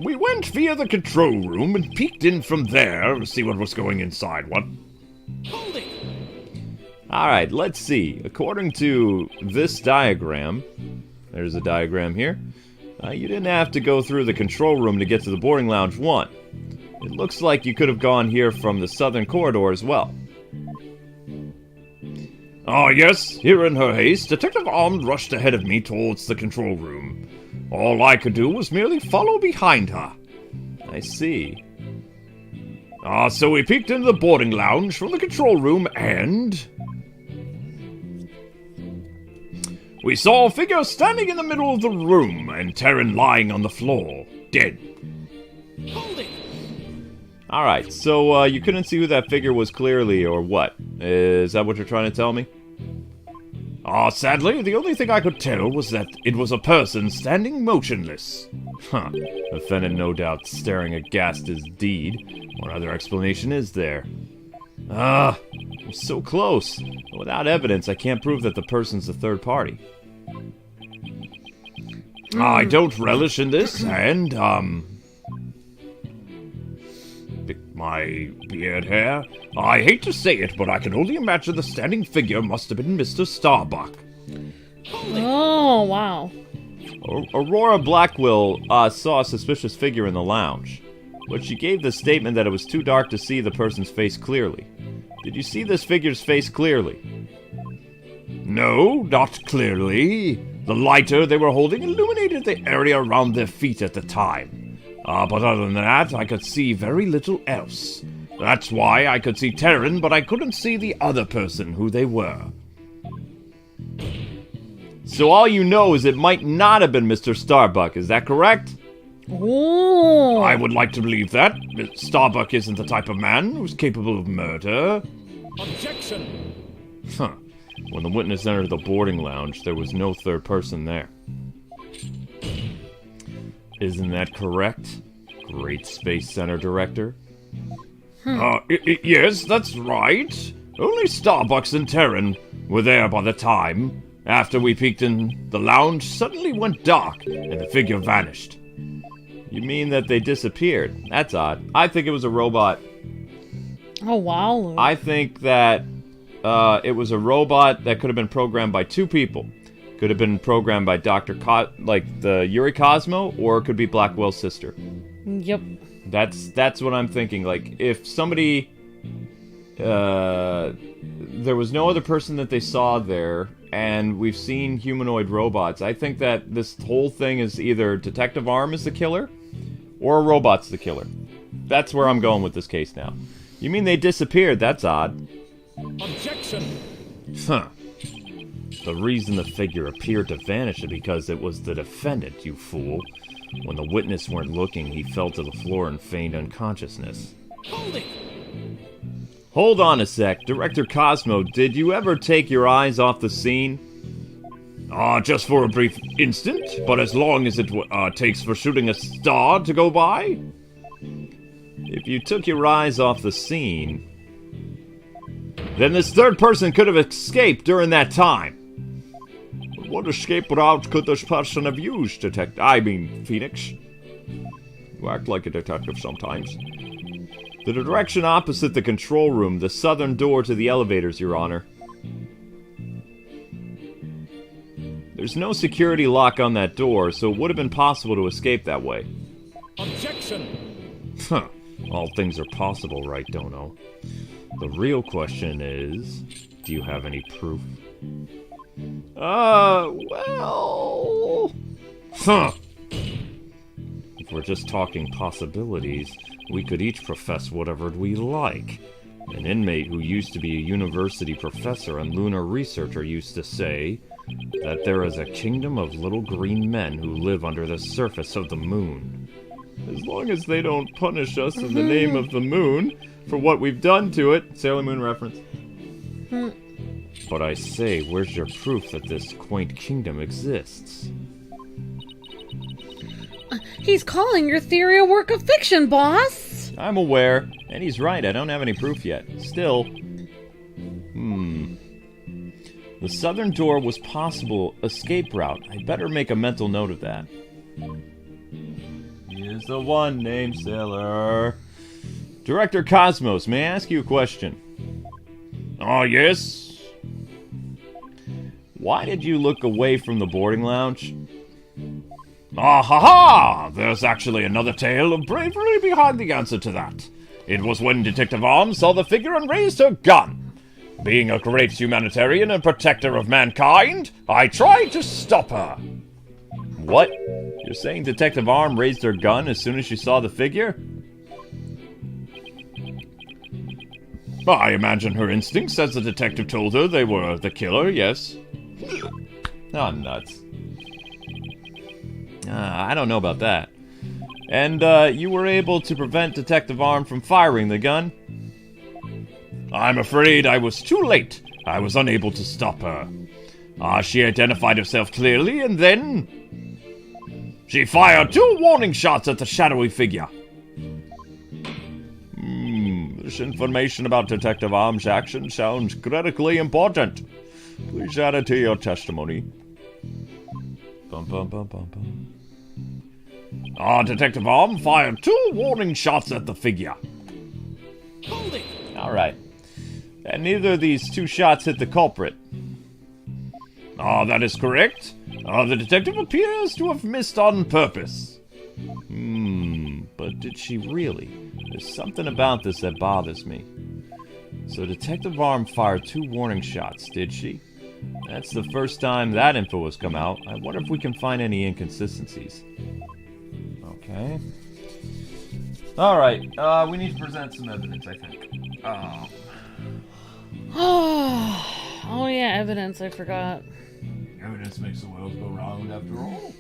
[SPEAKER 1] We went via the control room and peeked in from there to see what was going inside. What?
[SPEAKER 5] Hold it!
[SPEAKER 1] Alright, let's see. According to this diagram, there's a diagram here, you didn't have to go through the control room to get to the boarding lounge 1. It looks like you could have gone here from the southern corridor as well. Yes, here in her haste, Detective Armed rushed ahead of me towards the control room. All I could do was merely follow behind her. I see. So we peeked into the boarding lounge from the control room and... we saw a figure standing in the middle of the room and Terran lying on the floor, dead.
[SPEAKER 5] Hold it!
[SPEAKER 1] Alright, so you couldn't see who that figure was clearly, or what? Is that what you're trying to tell me? Sadly, the only thing I could tell was that it was a person standing motionless. Defendant no doubt staring aghast his deed. What other explanation is there? I'm so close. But without evidence, I can't prove that the person's a third party. I don't relish in this, and, my beard hair. I hate to say it, but I can only imagine the standing figure must have been Mr. Starbuck.
[SPEAKER 2] Oh, wow.
[SPEAKER 1] Aurora Blackwell saw a suspicious figure in the lounge, but she gave the statement that it was too dark to see the person's face clearly. Did you see this figure's face clearly? No, not clearly. The lighter they were holding illuminated the area around their feet at the time. But other than that, I could see very little else. That's why I could see Terran, but I couldn't see the other person, who they were. So all you know is it might not have been Mr. Starbuck, is that correct?
[SPEAKER 2] Ooh.
[SPEAKER 1] I would like to believe that. Starbuck isn't the type of man who's capable of murder.
[SPEAKER 5] Objection!
[SPEAKER 1] When the witness entered the boarding lounge, there was no third person there. Isn't that correct, Great Space Center Director? Yes, that's right. Only Starbucks and Terran were there by the time. After we peeked in, the lounge suddenly went dark, and the figure vanished. You mean that they disappeared? That's odd. I think it was a robot.
[SPEAKER 2] Oh, wow.
[SPEAKER 1] I think that it was a robot that could have been programmed by two people. Could have been programmed by like the Yuri Cosmo, or it could be Blackwell's sister.
[SPEAKER 2] Yep.
[SPEAKER 1] That's what I'm thinking. Like, if somebody... there was no other person that they saw there, and we've seen humanoid robots. I think that this whole thing is either Detective Arm is the killer, or a robot's the killer. That's where I'm going with this case now. You mean they disappeared? That's odd.
[SPEAKER 5] Objection!
[SPEAKER 1] Huh. The reason the figure appeared to vanish is because it was the defendant, you fool. When the witness weren't looking, he fell to the floor and feigned unconsciousness.
[SPEAKER 5] Hold it!
[SPEAKER 1] Hold on a sec. Director Cosmo, did you ever take your eyes off the scene? Just for a brief instant, but as long as it takes for shooting a star to go by? If you took your eyes off the scene, then this third person could have escaped during that time. But what escape route could this person have used, Phoenix? You act like a detective sometimes. The direction opposite the control room, the southern door to the elevators, Your Honor. There's no security lock on that door, so it would have been possible to escape that way.
[SPEAKER 5] Objection!
[SPEAKER 1] Huh. All things are possible, right, Dono? The real question is, do you have any proof? Well... Huh. If we're just talking possibilities, we could each profess whatever we like. An inmate who used to be a university professor and lunar researcher used to say that there is a kingdom of little green men who live under the surface of the moon. As long as they don't punish us in the name of the moon for what we've done to it. Sailor Moon reference. But I say, where's your proof that this quaint kingdom exists?
[SPEAKER 3] He's calling your theory a work of fiction, boss!
[SPEAKER 1] I'm aware, and he's right, I don't have any proof yet. Still, the southern door was possible escape route. I'd better make a mental note of that. Here's the one named Sailor. Director Cosmos, may I ask you a question? Yes? Why did you look away from the boarding lounge? Ha! There's actually another tale of bravery behind the answer to that. It was when Detective Arms saw the figure and raised her gun. Being a great humanitarian and protector of mankind, I tried to stop her. What? You're saying Detective Arm raised her gun as soon as she saw the figure? I imagine her instincts, as the detective told her they were the killer, yes. Oh, nuts. I don't know about that. And, you were able to prevent Detective Arm from firing the gun? I'm afraid I was too late. I was unable to stop her. She identified herself clearly, and then... she fired 2 warning shots at the shadowy figure. This information about Detective Arm's action sounds critically important. Please add it to your testimony. Detective Arm fired 2 warning shots at the figure.
[SPEAKER 5] Hold it!
[SPEAKER 1] Alright. And neither of these 2 shots hit the culprit. That is correct. The detective appears to have missed on purpose. But did she really? There's something about this that bothers me. So Detective Arm fired 2 warning shots, did she? That's the first time that info has come out. I wonder if we can find any inconsistencies. Okay. Alright, we need to present some evidence, I think.
[SPEAKER 3] Oh yeah, evidence, I forgot.
[SPEAKER 1] Evidence makes the world go round after all.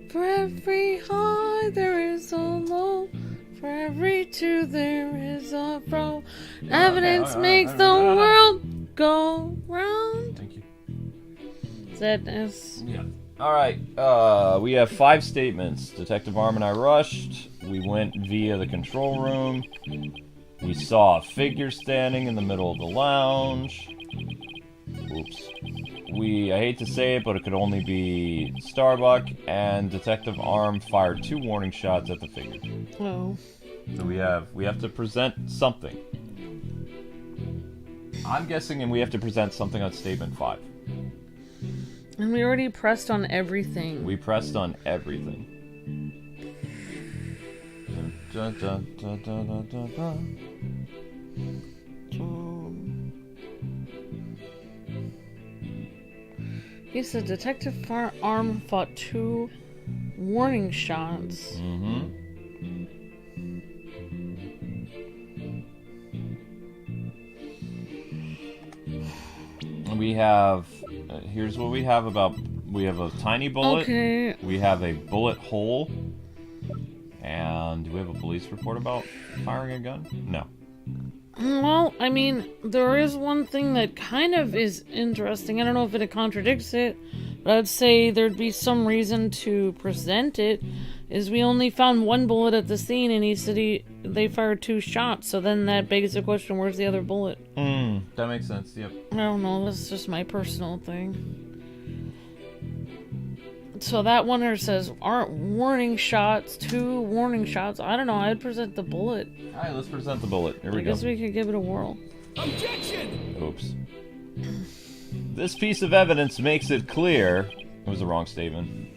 [SPEAKER 3] For every high there is a low. For every two there is a fro. Evidence makes the world go round.
[SPEAKER 1] Thank you.
[SPEAKER 3] Sadness.
[SPEAKER 1] Yeah. Alright, we have 5 statements. Detective Arm and I rushed. We went via the control room. We saw a figure standing in the middle of the lounge. Oops. I hate to say it, but it could only be Starbuck, and Detective Arm fired 2 warning shots at the figure.
[SPEAKER 3] Oh.
[SPEAKER 1] So we have to present something. I'm guessing, and we have to present something on statement 5.
[SPEAKER 3] And we already pressed on everything.
[SPEAKER 1] We pressed on everything. Dun, dun, dun, dun, dun, dun, dun.
[SPEAKER 3] He said Detective Arm fought 2 warning shots.
[SPEAKER 1] We have here's what we have about... We have a tiny bullet.
[SPEAKER 2] Okay.
[SPEAKER 1] We have a bullet hole. And do we have a police report about firing a gun? No.
[SPEAKER 2] Well, I mean, there is one thing that kind of is interesting. I don't know if it contradicts it, but I'd say there'd be some reason to present it. Is we only found one bullet at the scene, and he said they fired 2 shots. So then that begs the question: where's the other bullet?
[SPEAKER 1] That makes sense. Yep.
[SPEAKER 2] I don't know. That's just my personal thing. So that one there says aren't warning shots, 2 warning shots. I don't know. I'd present the bullet.
[SPEAKER 1] All right, let's present the bullet. Here we go.
[SPEAKER 2] I guess we could give it a whirl.
[SPEAKER 5] Objection!
[SPEAKER 1] Oops. This piece of evidence makes it clear, it was the wrong statement,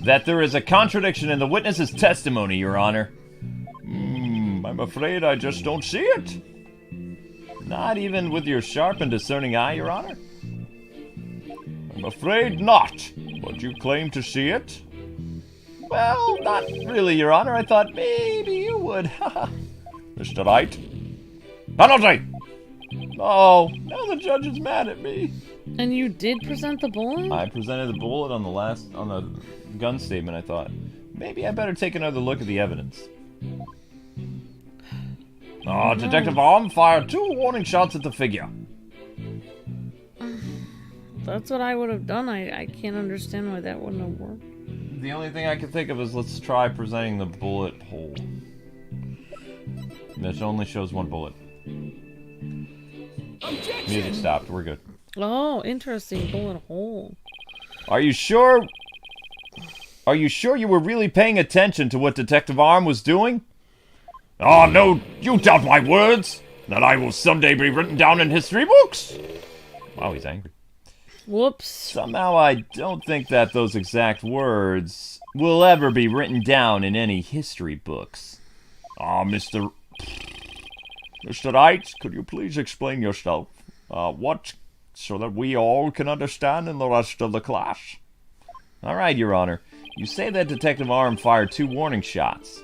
[SPEAKER 1] that there is a contradiction in the witness's testimony, Your Honor. I'm afraid I just don't see it. Not even with your sharp and discerning eye, Your Honor? I'm afraid not. But you claim to see it? Well, not really, Your Honor. I thought maybe you would. Mr. Wright? Penalty! Oh, now the judge is mad at me.
[SPEAKER 2] And you did present the bullet?
[SPEAKER 1] I presented the bullet on the gun statement, I thought. Maybe I better take another look at the evidence. Oh, Detective Arm fired 2 warning shots at the figure.
[SPEAKER 2] That's what I would have done. I can't understand why that wouldn't have worked.
[SPEAKER 1] The only thing I can think of is let's try presenting the bullet hole. That only shows 1 bullet.
[SPEAKER 5] Objection!
[SPEAKER 1] Music stopped. We're good.
[SPEAKER 2] Oh, interesting. Bullet hole.
[SPEAKER 1] Are you sure? Are you sure you were really paying attention to what Detective Arm was doing? Oh, no, you doubt my words, that I will someday be written down in history books. Wow, he's angry.
[SPEAKER 2] Whoops.
[SPEAKER 1] Somehow I don't think that those exact words will ever be written down in any history books. Ah, Mr. Wright, could you please explain yourself? What? So that we all can understand and the rest of the class. All right, Your Honor. You say that Detective Arm fired 2 warning shots,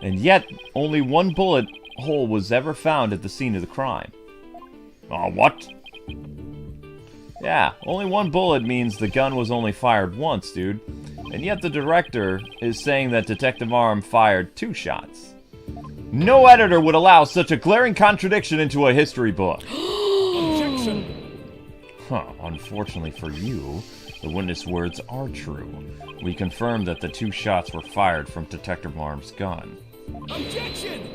[SPEAKER 1] and yet only 1 bullet hole was ever found at the scene of the crime. What? Yeah, only 1 bullet means the gun was only fired once, dude. And yet the director is saying that Detective Arm fired 2 shots. No editor would allow such a glaring contradiction into a history book.
[SPEAKER 5] Objection!
[SPEAKER 1] Unfortunately for you, the witness words are true. We confirm that the 2 shots were fired from Detective Arm's gun.
[SPEAKER 5] Objection!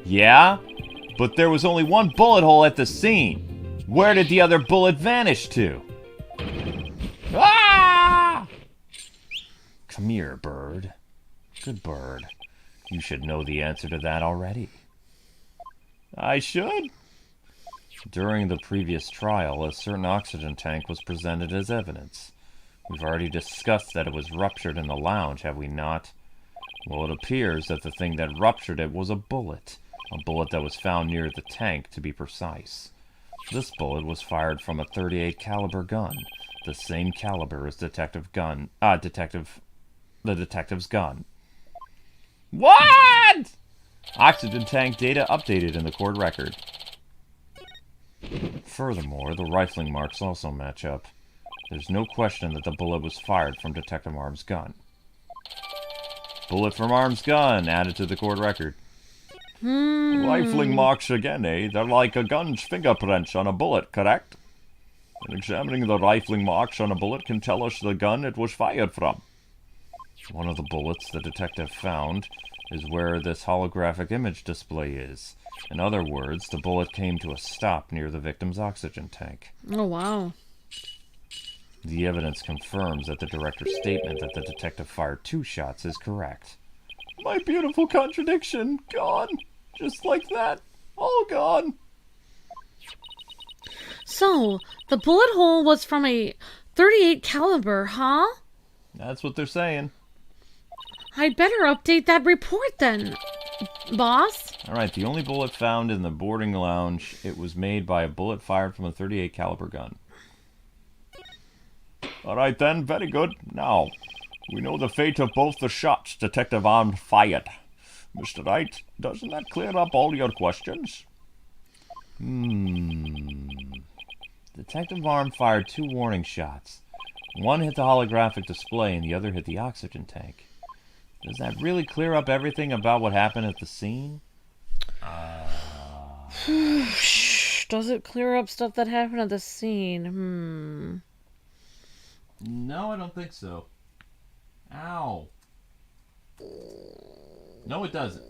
[SPEAKER 1] Yeah? But there was only 1 bullet hole at the scene. Where did the other bullet vanish to? Ah! Come here, bird. Good bird. You should know the answer to that already. I should? During the previous trial, a certain oxygen tank was presented as evidence. We've already discussed that it was ruptured in the lounge, have we not? Well, it appears that the thing that ruptured it was a bullet that was found near the tank, to be precise. This bullet was fired from a .38 caliber gun, the same caliber as the detective's gun. What? Oxygen tank data updated in the court record. Furthermore, the rifling marks also match up. There's no question that the bullet was fired from Detective Arm's gun. Bullet from Arm's gun added to the court record. Rifling marks again, eh? They're like a gun's fingerprints on a bullet, correct? And examining the rifling marks on a bullet can tell us the gun it was fired from. One of the bullets the detective found is where this holographic image display is. In other words, the bullet came to a stop near the victim's oxygen tank.
[SPEAKER 2] Oh, wow.
[SPEAKER 1] The evidence confirms that the director's statement that the detective fired 2 shots is correct. My beautiful contradiction, gone. Just like that. All gone.
[SPEAKER 2] So, the bullet hole was from a .38 caliber, huh?
[SPEAKER 1] That's what they're saying.
[SPEAKER 2] I'd better update that report then, boss.
[SPEAKER 1] Alright, the only bullet found in the boarding lounge, it was made by a bullet fired from a .38 caliber gun. Alright then, very good. Now, we know the fate of both the shots Detective Arm fired. Mr. Wright, doesn't that clear up all your questions? The Detective Arm fired 2 warning shots. One hit the holographic display and the other hit the oxygen tank. Does that really clear up everything about what happened at the scene?
[SPEAKER 2] Does it clear up stuff that happened at the scene?
[SPEAKER 1] No, I don't think so. Ow. No, it doesn't.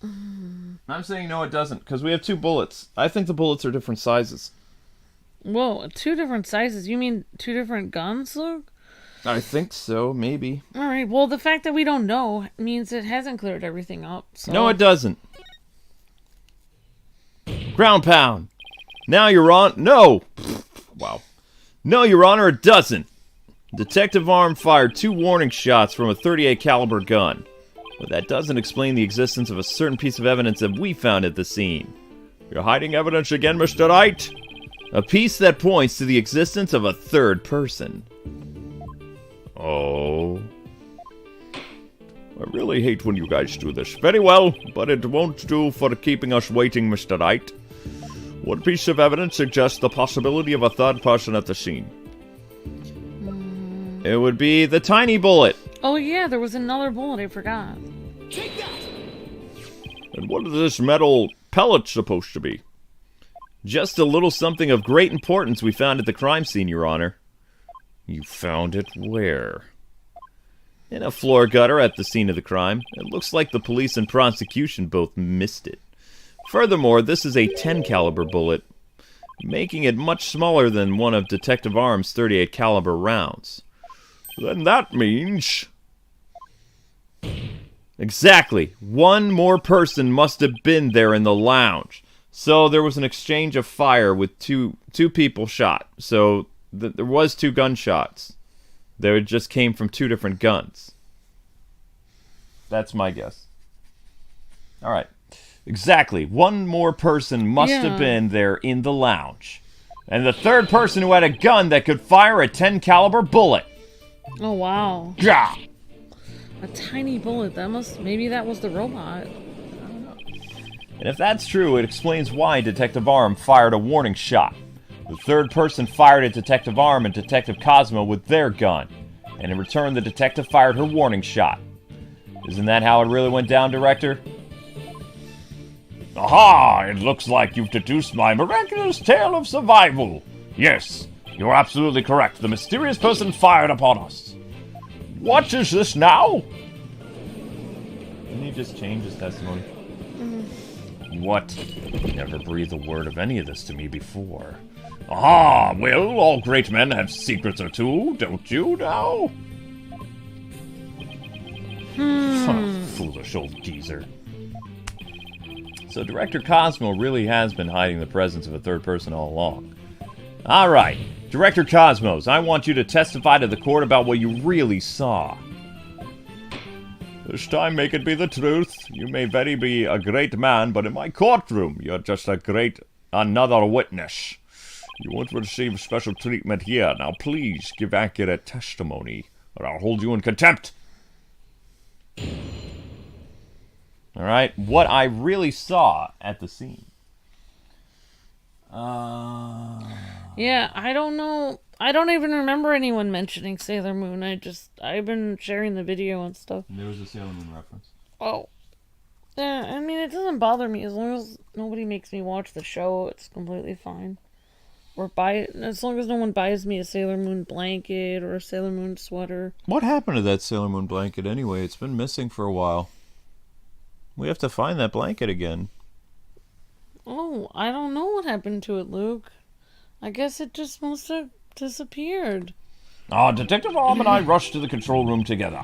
[SPEAKER 1] I'm saying no, it doesn't, because we have 2 bullets. I think the bullets are different sizes.
[SPEAKER 2] Whoa, 2 different sizes? You mean 2 different guns, Luke?
[SPEAKER 1] I think so, maybe.
[SPEAKER 2] Alright, well, the fact that we don't know means it hasn't cleared everything up, so...
[SPEAKER 1] No, it doesn't. Ground pound. Now, Your Honor... No! Wow. No, Your Honor, it doesn't. Detective Arm fired 2 warning shots from a .38 caliber gun. But that doesn't explain the existence of a certain piece of evidence that we found at the scene. You're hiding evidence again, Mr. Wright? A piece that points to the existence of a third person. Oh. I really hate when you guys do this. Very well, but it won't do for keeping us waiting, Mr. Wright. What piece of evidence suggests the possibility of a third person at the scene? It would be the tiny bullet.
[SPEAKER 2] Oh yeah, there was another bullet, I forgot.
[SPEAKER 5] Take that!
[SPEAKER 1] And what is this metal pellet supposed to be? Just a little something of great importance we found at the crime scene, Your Honor. You found it where? In a floor gutter at the scene of the crime. It looks like the police and prosecution both missed it. Furthermore, this is a 10 caliber bullet, making it much smaller than one of Detective Arm's .38 caliber rounds. Then that means... Exactly. One more person must have been there in the lounge. So there was an exchange of fire with two people shot. So there was 2 gunshots. They just came from 2 different guns. That's my guess. All right. Exactly. One more person must have been there in the lounge. And the third person who had a gun that could fire a 10 caliber bullet.
[SPEAKER 2] Oh wow.
[SPEAKER 1] Yeah.
[SPEAKER 2] A tiny bullet. Maybe that was the robot.
[SPEAKER 1] And if that's true, it explains why Detective Arm fired a warning shot. The third person fired at Detective Arm and Detective Cosmo with their gun. And in return, the detective fired her warning shot. Isn't that how it really went down, Director? Aha! It looks like you've deduced my miraculous tale of survival. Yes, you're absolutely correct. The mysterious person fired upon us. What is this now? Didn't he just change his testimony? What? You never breathed a word of any of this to me before. Aha! Well, all great men have secrets or two, don't you now? Foolish old geezer. So Director Cosmo really has been hiding the presence of a third person all along. Alright, Director Cosmos, I want you to testify to the court about what you really saw. This time make it be the truth. You may very be a great man, but in my courtroom, you're just another witness. You won't receive special treatment here. Now please give accurate testimony, or I'll hold you in contempt. Alright, what I really saw at the scene.
[SPEAKER 2] Yeah, I don't know. I don't even remember anyone mentioning Sailor Moon. I've been sharing the video and stuff.
[SPEAKER 1] There was a Sailor Moon reference.
[SPEAKER 2] Oh. Yeah, I mean, it doesn't bother me. As long as nobody makes me watch the show, it's completely fine. Or as long as no one buys me a Sailor Moon blanket or a Sailor Moon sweater.
[SPEAKER 1] What happened to that Sailor Moon blanket anyway? It's been missing for a while. We have to find that blanket again.
[SPEAKER 2] Oh, I don't know what happened to it, Luke. I guess it just must have disappeared.
[SPEAKER 1] Detective Arm and I rushed to the control room together.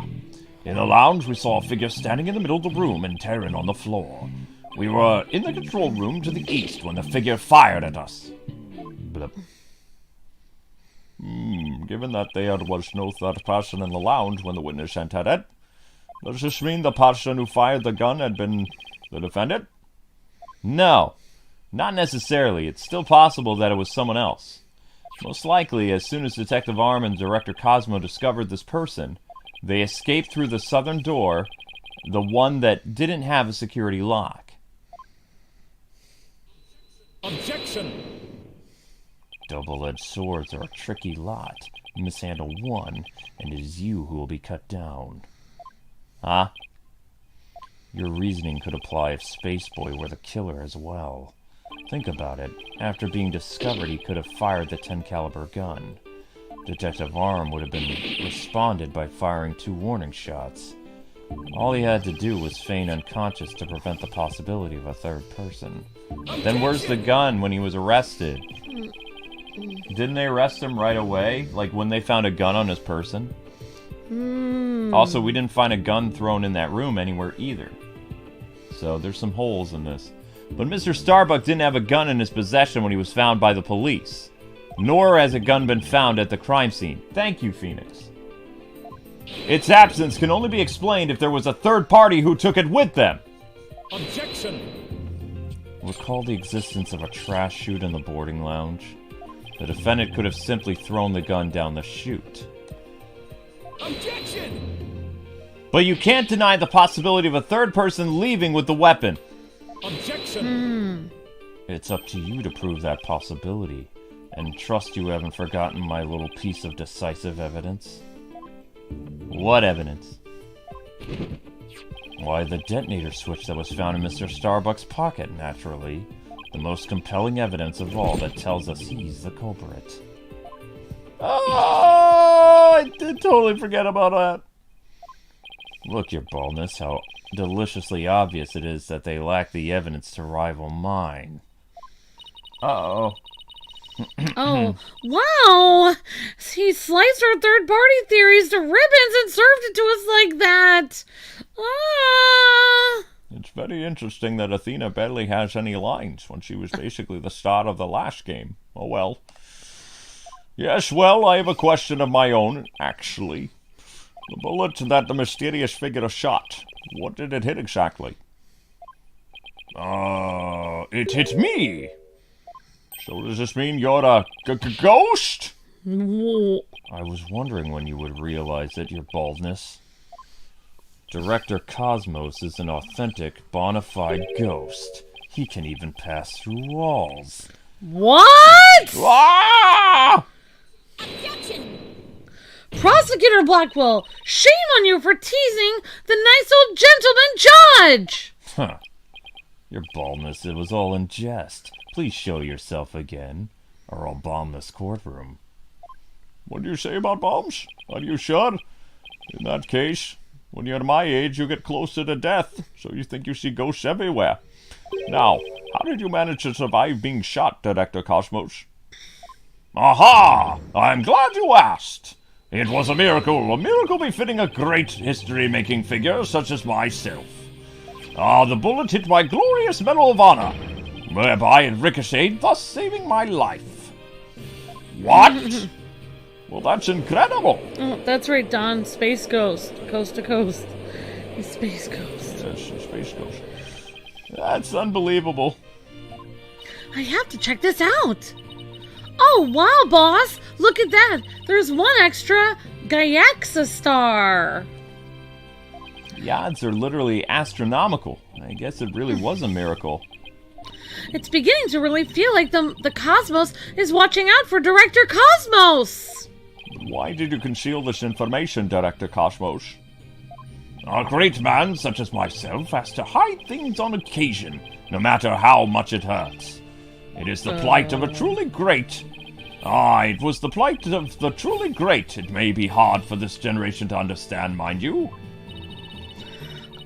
[SPEAKER 1] In the lounge, we saw a figure standing in the middle of the room and tearing on the floor. We were in the control room to the east when the figure fired at us. Blip. Given that there was no third person in the lounge when the witness entered it, does this mean the person who fired the gun had been the defendant? No, not necessarily. It's still possible that it was someone else. Most likely, as soon as Detective Arm and Director Cosmo discovered this person, they escaped through the southern door, the one that didn't have a security lock.
[SPEAKER 5] Objection!
[SPEAKER 1] Double-edged swords are a tricky lot. Mishandle one, and it is you who will be cut down. Huh? Your reasoning could apply if Spaceboy were the killer as well. Think about it. After being discovered, he could have fired the 10 caliber gun. Detective Arm would have been responded by firing 2 warning shots. All he had to do was feign unconscious to prevent the possibility of a third person. Then where's the gun when he was arrested? Didn't they arrest him right away? Like when they found a gun on his person? Also, we didn't find a gun thrown in that room anywhere either. So there's some holes in this. But Mr. Starbuck didn't have a gun in his possession when he was found by the police. Nor has a gun been found at the crime scene. Thank you, Phoenix. Its absence can only be explained if there was a third party who took it with them.
[SPEAKER 5] Objection!
[SPEAKER 1] Recall the existence of a trash chute in the boarding lounge. The defendant could have simply thrown the gun down the chute.
[SPEAKER 5] Objection!
[SPEAKER 1] But you can't deny the possibility of a third person leaving with the weapon.
[SPEAKER 5] Objection!
[SPEAKER 1] It's up to you to prove that possibility. And trust you haven't forgotten my little piece of decisive evidence. What evidence? Why, the detonator switch that was found in Mr. Starbuck's pocket, naturally. The most compelling evidence of all that tells us he's the culprit. Oh, I did totally forget about that. Look, your baldness, how deliciously obvious it is that they lack the evidence to rival mine. Uh-oh.
[SPEAKER 3] Oh, wow! He sliced our third-party theories to ribbons and served it to us like that! Ah!
[SPEAKER 1] It's very interesting that Athena barely has any lines when she was basically the star of the last game. Oh well. Yes, well, I have a question of my own, actually. The bullet that the mysterious figure shot, what did it hit exactly? It hit me! So does this mean you're a ghost?
[SPEAKER 3] Whoa.
[SPEAKER 1] I was wondering when you would realize it, your baldness. Director Cosmos is an authentic, bona fide ghost. He can even pass through walls.
[SPEAKER 3] What?
[SPEAKER 1] Ah!
[SPEAKER 3] Prosecutor Blackwell, shame on you for teasing the nice old gentleman judge!
[SPEAKER 1] Huh. Your baldness, it was all in jest. Please show yourself again, or I'll bomb this courtroom. What do you say about bombs? Are you sure? In that case, when you're my age, you get closer to death, so you think you see ghosts everywhere. Now, how did you manage to survive being shot, Director Cosmos? Aha! I'm glad you asked. It was a miracle befitting a great history-making figure such as myself. The bullet hit my glorious Medal of Honor, whereby it ricocheted, thus saving my life. What? Well, that's incredible.
[SPEAKER 3] Oh, that's right, Don. Space Ghost. Coast to coast. He's Space Ghost.
[SPEAKER 1] Yes, a space ghost. That's unbelievable.
[SPEAKER 3] I have to check this out. Oh, wow, boss. Look at that. There's one extra Gaiaxa star.
[SPEAKER 1] The odds are literally astronomical. I guess it really was a miracle.
[SPEAKER 3] It's beginning to really feel like the Cosmos is watching out for Director Cosmos.
[SPEAKER 1] Why did you conceal this information, Director Cosmos? A great man such as myself has to hide things on occasion, no matter how much it hurts. It is the plight of a truly great. It was the plight of the truly great. It may be hard for this generation to understand, mind you.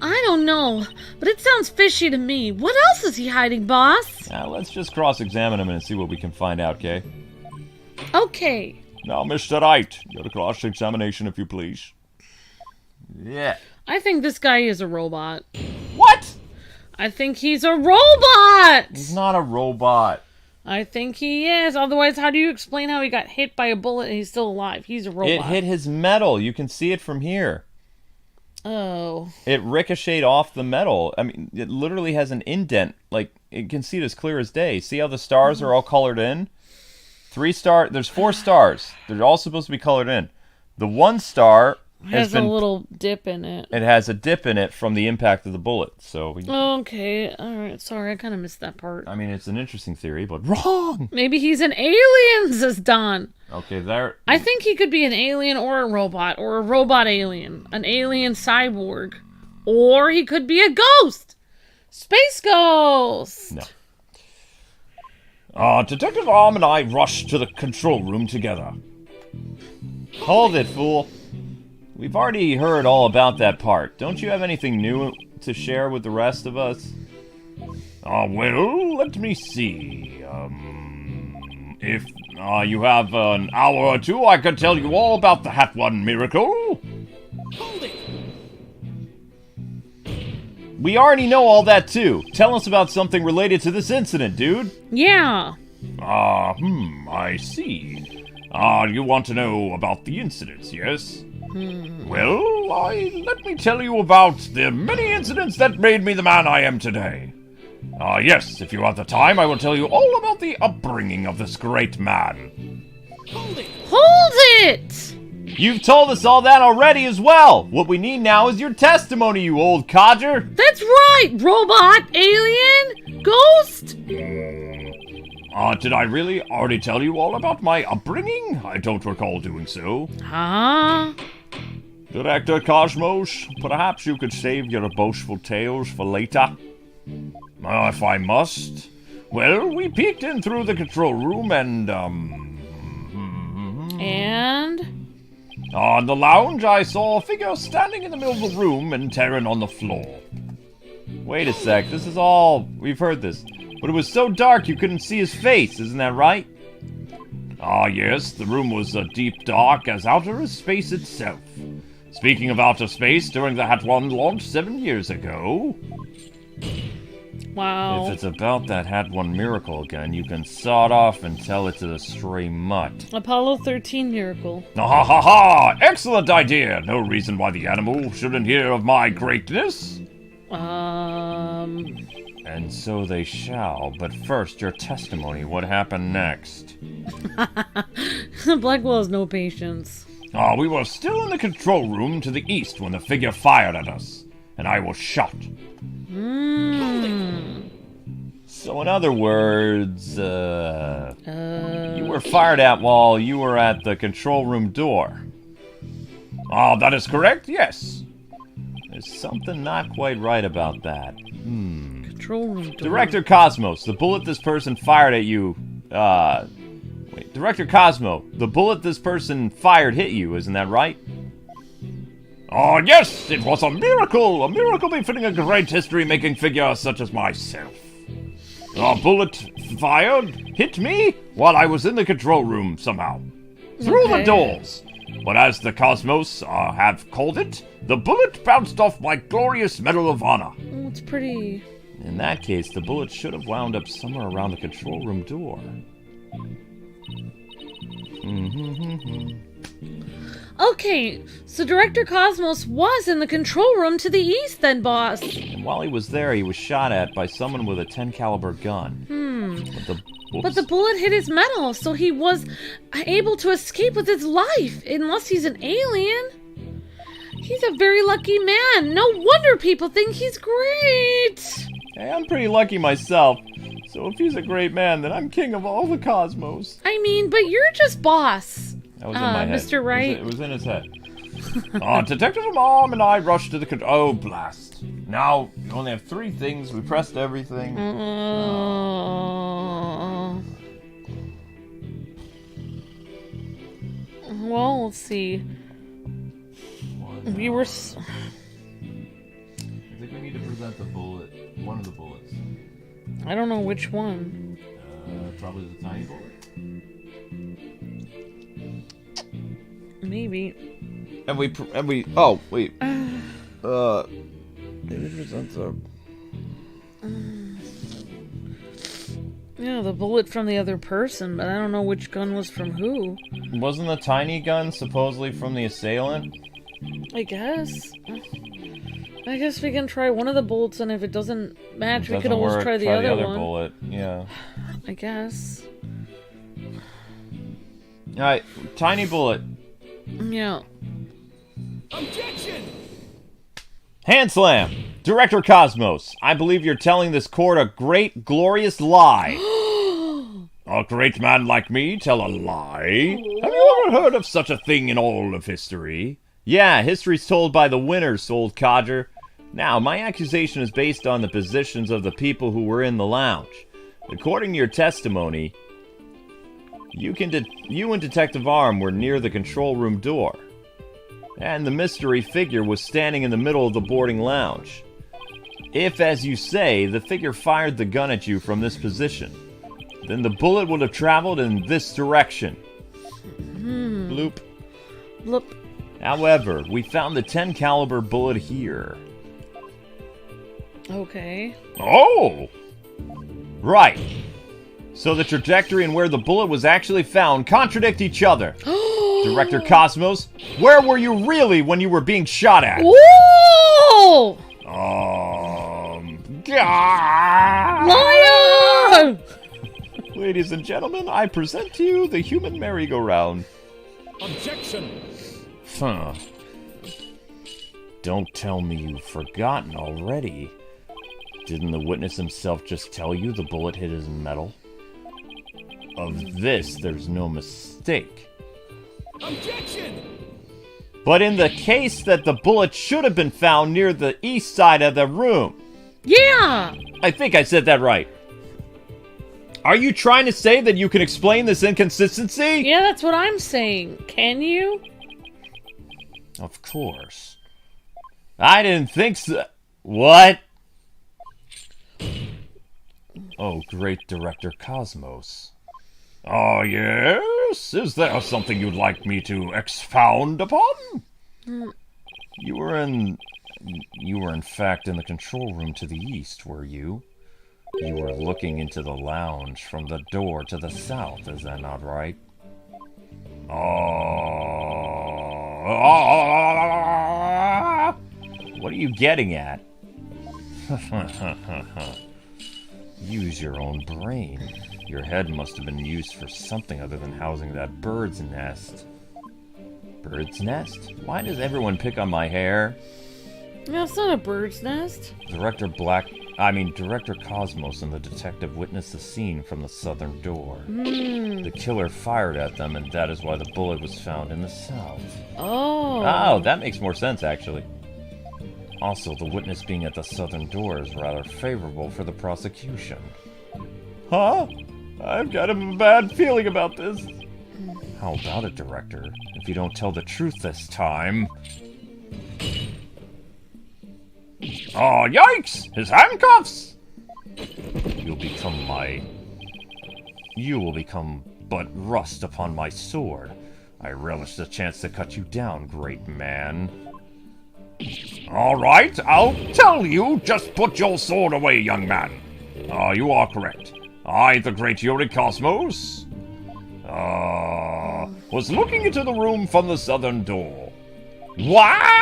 [SPEAKER 3] I don't know, but it sounds fishy to me. What else is he hiding, boss?
[SPEAKER 1] Now, let's just cross-examine him and see what we can find out, Kay?
[SPEAKER 3] Okay.
[SPEAKER 1] Now, Mr. Wright, your cross-examination, if you please. Yeah.
[SPEAKER 3] I think this guy is a robot.
[SPEAKER 1] What?
[SPEAKER 3] I think he's a robot!
[SPEAKER 1] He's not a robot.
[SPEAKER 3] I think he is. Otherwise, how do you explain how he got hit by a bullet and he's still alive? He's a robot.
[SPEAKER 1] It hit his metal. You can see it from here.
[SPEAKER 3] Oh.
[SPEAKER 1] It ricocheted off the metal. I mean, it literally has an indent. Like, you can see it as clear as day. See how the stars are all colored in? 3 star. There's 4 stars. They're all supposed to be colored in. The 1 star
[SPEAKER 2] has a little dip in it.
[SPEAKER 1] It has a dip in it from the impact of the bullet. So
[SPEAKER 2] Okay, alright, sorry, I kind of missed that part.
[SPEAKER 1] I mean, it's an interesting theory, but wrong!
[SPEAKER 2] Maybe he's an alien, says Don.
[SPEAKER 1] Okay, there...
[SPEAKER 2] I think he could be an alien or a robot alien. An alien cyborg. Or he could be a ghost! Space ghost!
[SPEAKER 1] No. Detective Arm and I rushed to the control room together. Hold it, fool. We've already heard all about that part. Don't you have anything new to share with the rest of us? Well, let me see. If you have an hour or two, I could tell you all about the Hat One miracle.
[SPEAKER 5] Hold it!
[SPEAKER 1] We already know all that, too. Tell us about something related to this incident, dude.
[SPEAKER 2] Yeah.
[SPEAKER 1] I see. You want to know about the incidents, yes? Well, let me tell you about the many incidents that made me the man I am today. Yes, if you have the time, I will tell you all about the upbringing of this great man.
[SPEAKER 5] Hold it!
[SPEAKER 2] Hold it!
[SPEAKER 1] You've told us all that already as well. What we need now is your testimony, you old codger.
[SPEAKER 2] That's right! Robot, alien, ghost!
[SPEAKER 1] Did I really already tell you all about my upbringing? I don't recall doing so.
[SPEAKER 2] Huh?
[SPEAKER 1] Director Cosmos, perhaps you could save your boastful tales for later. If I must. Well, we peeked in through the control room and,
[SPEAKER 2] And?
[SPEAKER 1] On the lounge, I saw a figure standing in the middle of the room and tearing on the floor. Wait a sec, this is all... We've heard this. But it was so dark you couldn't see his face, isn't that right? Yes, the room was deep dark as outer as space itself. Speaking of outer space, during the Hat One launch 7 years ago...
[SPEAKER 2] Wow.
[SPEAKER 1] If it's about that Hat One miracle again, you can saw it off and tell it to the stray mutt.
[SPEAKER 2] Apollo 13 miracle.
[SPEAKER 1] Ha ha ha! Excellent idea! No reason why the animal shouldn't hear of my greatness. And so they shall, but first, your testimony. What happened next?
[SPEAKER 2] Blackwell has no patience.
[SPEAKER 1] We were still in the control room to the east when the figure fired at us, and I was shot. So in other words, you were fired at while you were at the control room door. That is correct, yes. There's something not quite right about that.
[SPEAKER 2] Control room door.
[SPEAKER 1] Director Cosmos, the bullet this person fired at you, Director Cosmo, the bullet this person fired hit you, isn't that right? Yes, it was a miracle befitting a great history-making figure such as myself. A bullet fired hit me while I was in the control room somehow. Through the doors. But as the Cosmos have called it, the bullet bounced off my glorious Medal of Honor.
[SPEAKER 2] Oh, it's pretty...
[SPEAKER 1] In that case, the bullet should have wound up somewhere around the control room door.
[SPEAKER 2] Okay, so Director Cosmos was in the control room to the east then, boss.
[SPEAKER 1] And while he was there, he was shot at by someone with a 10 caliber gun.
[SPEAKER 2] But the bullet hit his metal, so he was able to escape with his life, unless he's an alien. He's a very lucky man. No wonder people think he's great.
[SPEAKER 1] Hey, I'm pretty lucky myself. So if he's a great man, then I'm king of all the cosmos.
[SPEAKER 2] I mean, but you're just boss.
[SPEAKER 1] That was in my head.
[SPEAKER 2] Mr. Wright.
[SPEAKER 1] It was in his head. Detective Mom and I rushed to the Oh, blast. Now, you only have 3 things. We pressed everything.
[SPEAKER 2] Well, let's see. We were...
[SPEAKER 1] I think we need to present the bullet. One of the bullets.
[SPEAKER 2] I don't know which one.
[SPEAKER 1] Probably the tiny bullet.
[SPEAKER 2] Maybe.
[SPEAKER 1] And we oh, wait. Maybe present the...
[SPEAKER 2] Yeah, the bullet from the other person, but I don't know which gun was from who.
[SPEAKER 1] Wasn't the tiny gun supposedly from the assailant?
[SPEAKER 2] I guess. I guess we can try one of the bullets, and if it doesn't match, we could always try the other one.
[SPEAKER 1] Bullet, yeah.
[SPEAKER 2] I guess.
[SPEAKER 1] Alright, tiny bullet.
[SPEAKER 2] Yeah.
[SPEAKER 5] Objection!
[SPEAKER 1] Hand slam! Director Cosmos, I believe you're telling this court a great, glorious lie. A great man like me tell a lie? Have you ever heard of such a thing in all of history? Yeah, history's told by the winners, old codger. Now, my accusation is based on the positions of the people who were in the lounge. According to your testimony, you and Detective Arm were near the control room door. And the mystery figure was standing in the middle of the boarding lounge. If, as you say, the figure fired the gun at you from this position, then the bullet would have traveled in this direction. Bloop.
[SPEAKER 2] Bloop.
[SPEAKER 1] However, we found the 10 caliber bullet here.
[SPEAKER 2] Okay.
[SPEAKER 1] Oh! Right. So the trajectory and where the bullet was actually found contradict each other. Director Cosmos, where were you really when you were being shot at?
[SPEAKER 2] Whoa!
[SPEAKER 1] Liar!
[SPEAKER 2] Liar!
[SPEAKER 1] Ladies and gentlemen, I present to you the human merry-go-round.
[SPEAKER 5] Objection!
[SPEAKER 1] Huh. Don't tell me you've forgotten already. Didn't the witness himself just tell you the bullet hit his metal? Of this, there's no mistake.
[SPEAKER 5] Objection!
[SPEAKER 1] But in the case that the bullet should have been found near the east side of the room.
[SPEAKER 2] Yeah!
[SPEAKER 1] I think I said that right. Are you trying to say that you can explain this inconsistency?
[SPEAKER 2] Yeah, that's what I'm saying. Can you?
[SPEAKER 1] Of course. I didn't think so. What? Oh, great Director Cosmos. Oh, yes? Is there something you'd like me to expound upon? You were in fact in the control room to the east, were you? You were looking into the lounge from the door to the south, is that not right? What are you getting at? Use your own brain. Your head must have been used for something other than housing that bird's nest. Bird's nest? Why does everyone pick on my hair?
[SPEAKER 2] No, it's not a bird's nest.
[SPEAKER 1] Director Cosmos and the detective witnessed the scene from the southern door. The killer fired at them, and that is why the bullet was found in the south. Oh, that makes more sense, actually. Also, the witness being at the southern door is rather favorable for the prosecution. Huh? I've got a bad feeling about this. How about it, Director? If you don't tell the truth this time... Oh, yikes! His handcuffs! You will become but rust upon my sword. I relish the chance to cut you down, great man. All right, I'll tell you. Just put your sword away, young man. You are correct. I, the great Yuri Cosmos, was looking into the room from the southern door. What?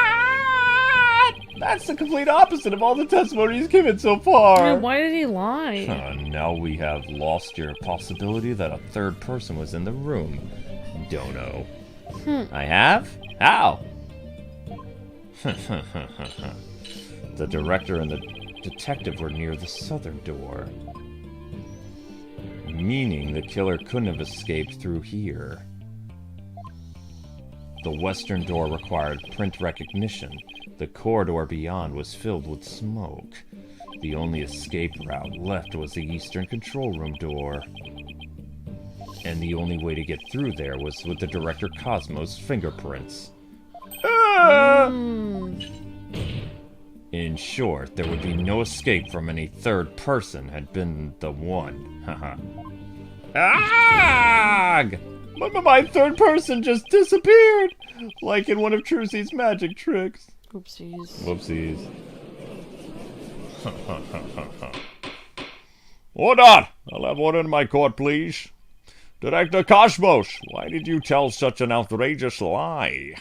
[SPEAKER 1] That's the complete opposite of all the testimony he's given so far.
[SPEAKER 2] Dude, why did he lie?
[SPEAKER 1] Now we have lost your possibility that a third person was in the room. Dono. I have? How? The director and the detective were near the southern door. Meaning the killer couldn't have escaped through here. The western door required print recognition. The corridor beyond was filled with smoke. The only escape route left was the eastern control room door. And the only way to get through there was with the Director Cosmos' fingerprints. In short, there would be no escape from any third person had been the one. Haha. My third person just disappeared! Like in one of Trucy's magic tricks.
[SPEAKER 2] Oopsies.
[SPEAKER 1] Whoopsies. Order! I'll have order in my court, please. Director Cosmos, why did you tell such an outrageous lie?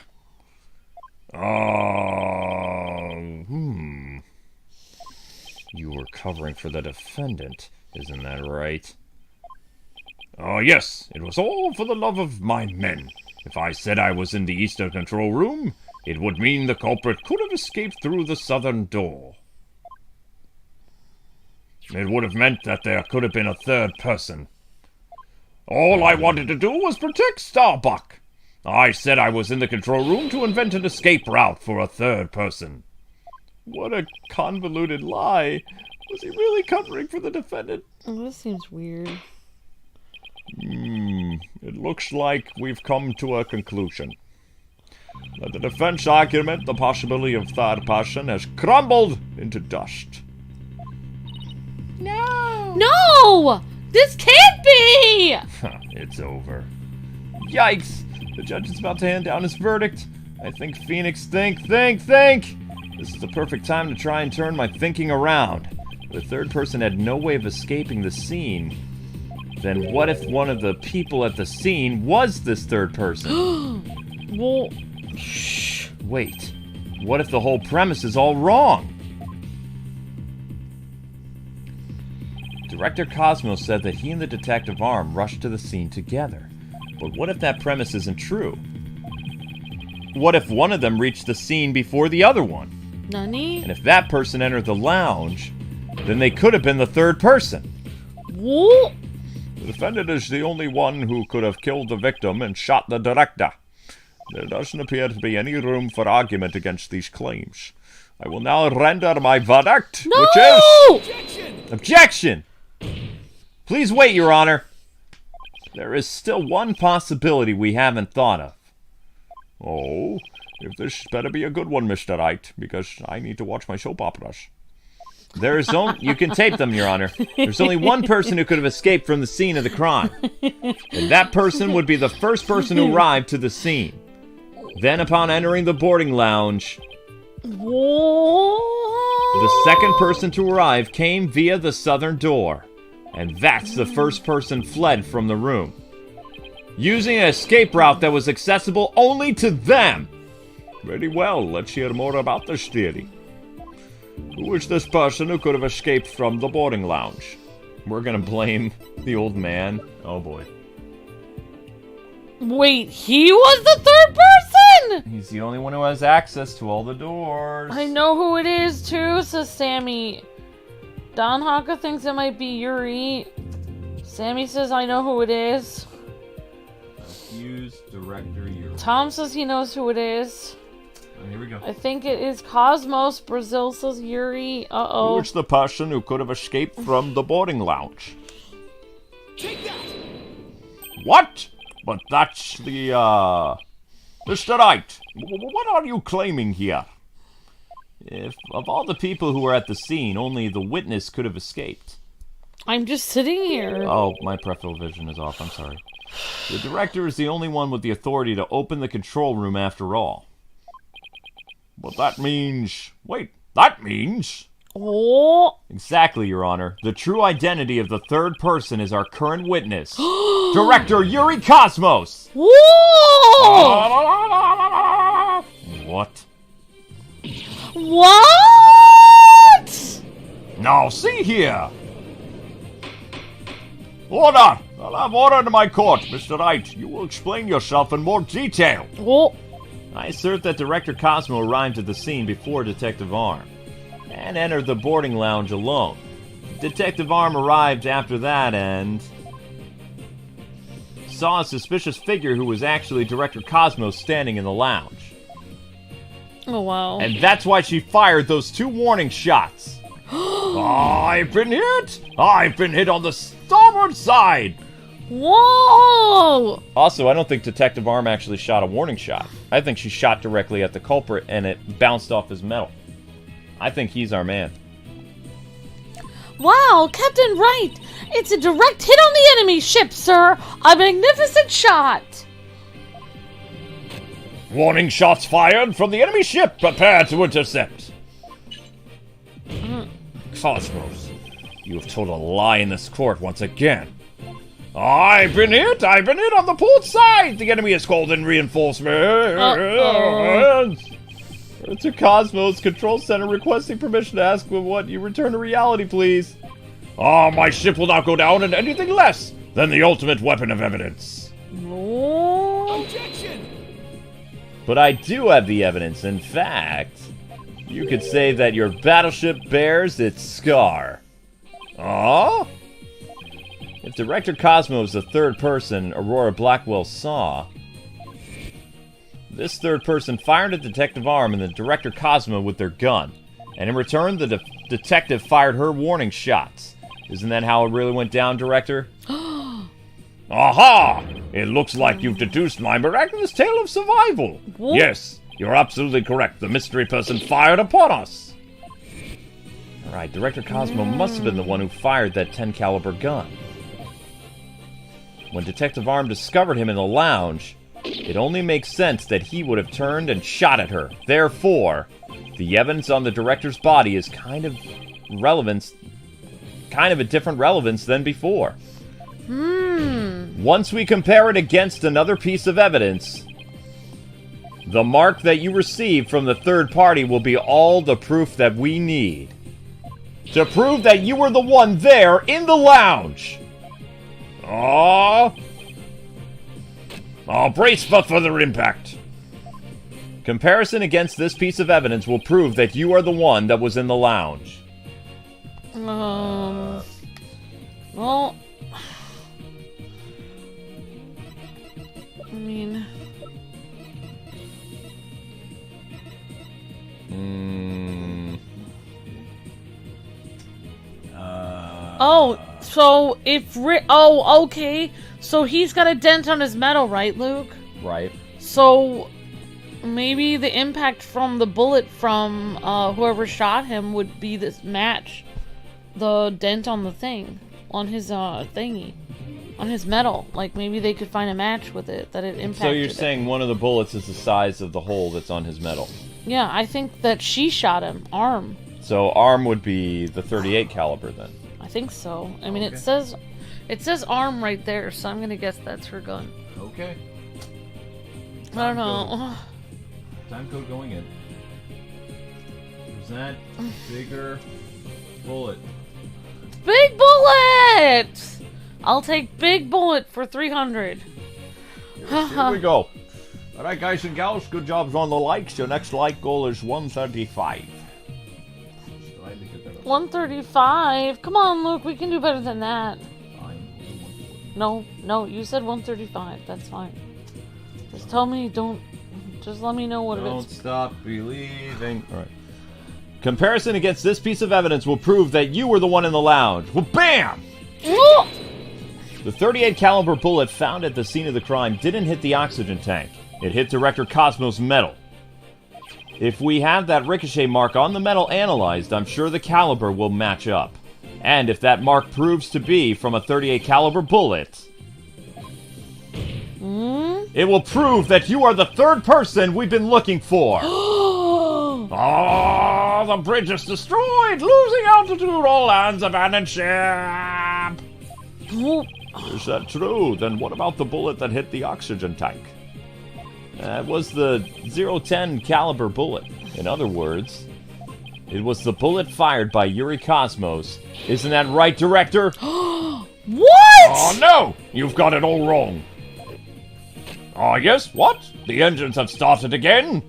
[SPEAKER 1] You were covering for the defendant, isn't that right? Yes, it was all for the love of my men. If I said I was in the Eastern Control Room, It would mean the culprit could have escaped through the southern door. It would have meant that there could have been a third person. All I wanted to do was protect Starbuck. I said I was in the control room to invent an escape route for a third person. What a convoluted lie. Was he really covering for the defendant?
[SPEAKER 2] Oh, this seems weird.
[SPEAKER 1] It looks like we've come to a conclusion. That the defense argument, the possibility of third person, has crumbled into dust.
[SPEAKER 3] No! This can't be!
[SPEAKER 1] It's over. Yikes! The judge is about to hand down his verdict. I think Phoenix, think! This is the perfect time to try and turn my thinking around. The third person had no way of escaping the scene. Then what if one of the people at the scene was this third person?
[SPEAKER 2] Well, shh.
[SPEAKER 1] Wait, what if the whole premise is all wrong? Director Cosmos said that he and the detective Arm rushed to the scene together. But what if that premise isn't true? What if one of them reached the scene before the other one?
[SPEAKER 2] Nani?
[SPEAKER 1] And if that person entered the lounge, then they could have been the third person.
[SPEAKER 2] What?
[SPEAKER 1] The defendant is the only one who could have killed the victim and shot the director. There doesn't appear to be any room for argument against these claims. I will now render my verdict,
[SPEAKER 3] No!
[SPEAKER 1] which is...
[SPEAKER 5] Objection!
[SPEAKER 1] Objection! Please wait, Your Honor. There is still one possibility we haven't thought of. Oh, if this better be a good one, Mr. Wright, because I need to watch my soap operas. There is only... You can tape them, Your Honor. There's only one person who could have escaped from the scene of the crime. And that person would be the first person who arrived to the scene. Then, upon entering the boarding lounge...
[SPEAKER 2] What?
[SPEAKER 1] The second person to arrive came via the southern door, and that's the first person fled from the room, using an escape route that was accessible only to them. Very well, let's hear more about this theory. Who is this person who could have escaped from the boarding lounge? We're gonna blame the old man. Oh boy.
[SPEAKER 2] Wait, he was the third person?
[SPEAKER 1] He's the only one who has access to all the doors.
[SPEAKER 2] I know who it is too, says Sammy. Don Haka thinks it might be Yuri. Sammy says I know who it is.
[SPEAKER 1] Accuse Director Yuri.
[SPEAKER 2] Tom says he knows who it is.
[SPEAKER 1] Oh, here we go.
[SPEAKER 2] I think it is Cosmos. Brazil says Yuri. Uh-oh.
[SPEAKER 1] Who is the person who could have escaped from the boarding lounge?
[SPEAKER 5] Take that!
[SPEAKER 1] What? But that's the, Mr. Wright, what are you claiming here? If, of all the people who were at the scene, only the witness could have escaped.
[SPEAKER 2] I'm just sitting here.
[SPEAKER 1] Oh, my peripheral vision is off, I'm sorry. The director is the only one with the authority to open the control room after all. But that means... Wait, that means...
[SPEAKER 2] Oh.
[SPEAKER 1] Exactly, Your Honor. The true identity of the third person is our current witness, Director Yuri Cosmos!
[SPEAKER 2] Whoa!
[SPEAKER 1] What?
[SPEAKER 2] What?
[SPEAKER 1] Now, see here! Order! I'll have order in my court, Mr. Wright. You will explain yourself in more detail.
[SPEAKER 2] Oh.
[SPEAKER 1] I assert that Director Cosmo arrived at the scene before Detective Arm, and entered the boarding lounge alone. Detective Arm arrived after that and... saw a suspicious figure who was actually Director Cosmos standing in the lounge.
[SPEAKER 2] Oh, wow.
[SPEAKER 1] And that's why she fired those 2 warning shots. I've been hit! I've been hit on the starboard side!
[SPEAKER 2] Whoa!
[SPEAKER 1] Also, I don't think Detective Arm actually shot a warning shot. I think she shot directly at the culprit and it bounced off his metal. I think he's our man.
[SPEAKER 2] Wow, Captain Wright! It's a direct hit on the enemy ship, sir! A magnificent shot!
[SPEAKER 1] Warning shots fired from the enemy ship. Prepare to intercept. Cosmos, you have told a lie in this court once again. I've been hit on the port side! The enemy has called in reinforcements! To Cosmos Control Center requesting permission to ask what you return to reality, please. My ship will not go down in anything less than the ultimate weapon of evidence.
[SPEAKER 2] Oh.
[SPEAKER 5] Objection!
[SPEAKER 1] But I do have the evidence. In fact, you could say that your battleship bears its scar. Oh? If Director Cosmo is the third person Aurora Blackwell saw, this third person fired at Detective Arm and the Director Cosmo with their gun. And in return, the detective fired her warning shots. Isn't that how it really went down, Director? Aha! It looks like you've deduced my miraculous tale of survival. What? Yes, you're absolutely correct. The mystery person fired upon us. Alright, Director Cosmo must have been the one who fired that 10 caliber gun. When Detective Arm discovered him in the lounge, it only makes sense that he would have turned and shot at her. Therefore, the evidence on the director's body is kind of a different relevance than before. Once we compare it against another piece of evidence, the mark that you receive from the third party will be all the proof that we need to prove that you were the one there in the lounge. Oh, brace for further impact. Comparison against this piece of evidence will prove that you are the one that was in the lounge.
[SPEAKER 3] Well, I mean... Oh, so if okay. So he's got a dent on his metal, right, Luke?
[SPEAKER 1] Right.
[SPEAKER 3] So maybe the impact from the bullet from whoever shot him would be this match the dent on the thing, on his thingy, on his metal. Like maybe they could find a match with it that it impacted.
[SPEAKER 1] So you're saying one of the bullets is the size of the hole that's on his metal?
[SPEAKER 3] Yeah, I think that she shot him. Arm.
[SPEAKER 1] So Arm would be the 38 caliber then.
[SPEAKER 3] I think so. I mean, it says Arm right there, so I'm gonna guess that's her gun.
[SPEAKER 1] Okay.
[SPEAKER 3] I don't know.
[SPEAKER 1] Time code going in. Present bigger bullet.
[SPEAKER 3] Big bullet! I'll take big bullet for 300.
[SPEAKER 1] Here we go. Alright, guys and gals, good jobs on the likes. Your next like goal is 135.
[SPEAKER 3] 135? Come on, Luke, we can do better than that. No, you said 135. That's fine. Just tell me, just let me know what it is.
[SPEAKER 1] Don't stop believing. Alright. Comparison against this piece of evidence will prove that you were the one in the lounge. Well, bam! The 38 caliber bullet found at the scene of the crime didn't hit the oxygen tank. It hit Director Cosmo's metal. If we have that ricochet mark on the metal analyzed, I'm sure the caliber will match up. And if that mark proves to be from a 38 caliber bullet, it will prove that you are the third person we've been looking for. Oh, the bridge is destroyed! Losing altitude, all hands abandoned ship! Is that true? Then what about the bullet that hit the oxygen tank? It was the 010 caliber bullet. In other words, it was the bullet fired by Yuri Cosmos. Isn't that right, Director?
[SPEAKER 3] What?
[SPEAKER 1] Oh no! You've got it all wrong. Oh yes? What? The engines have started again?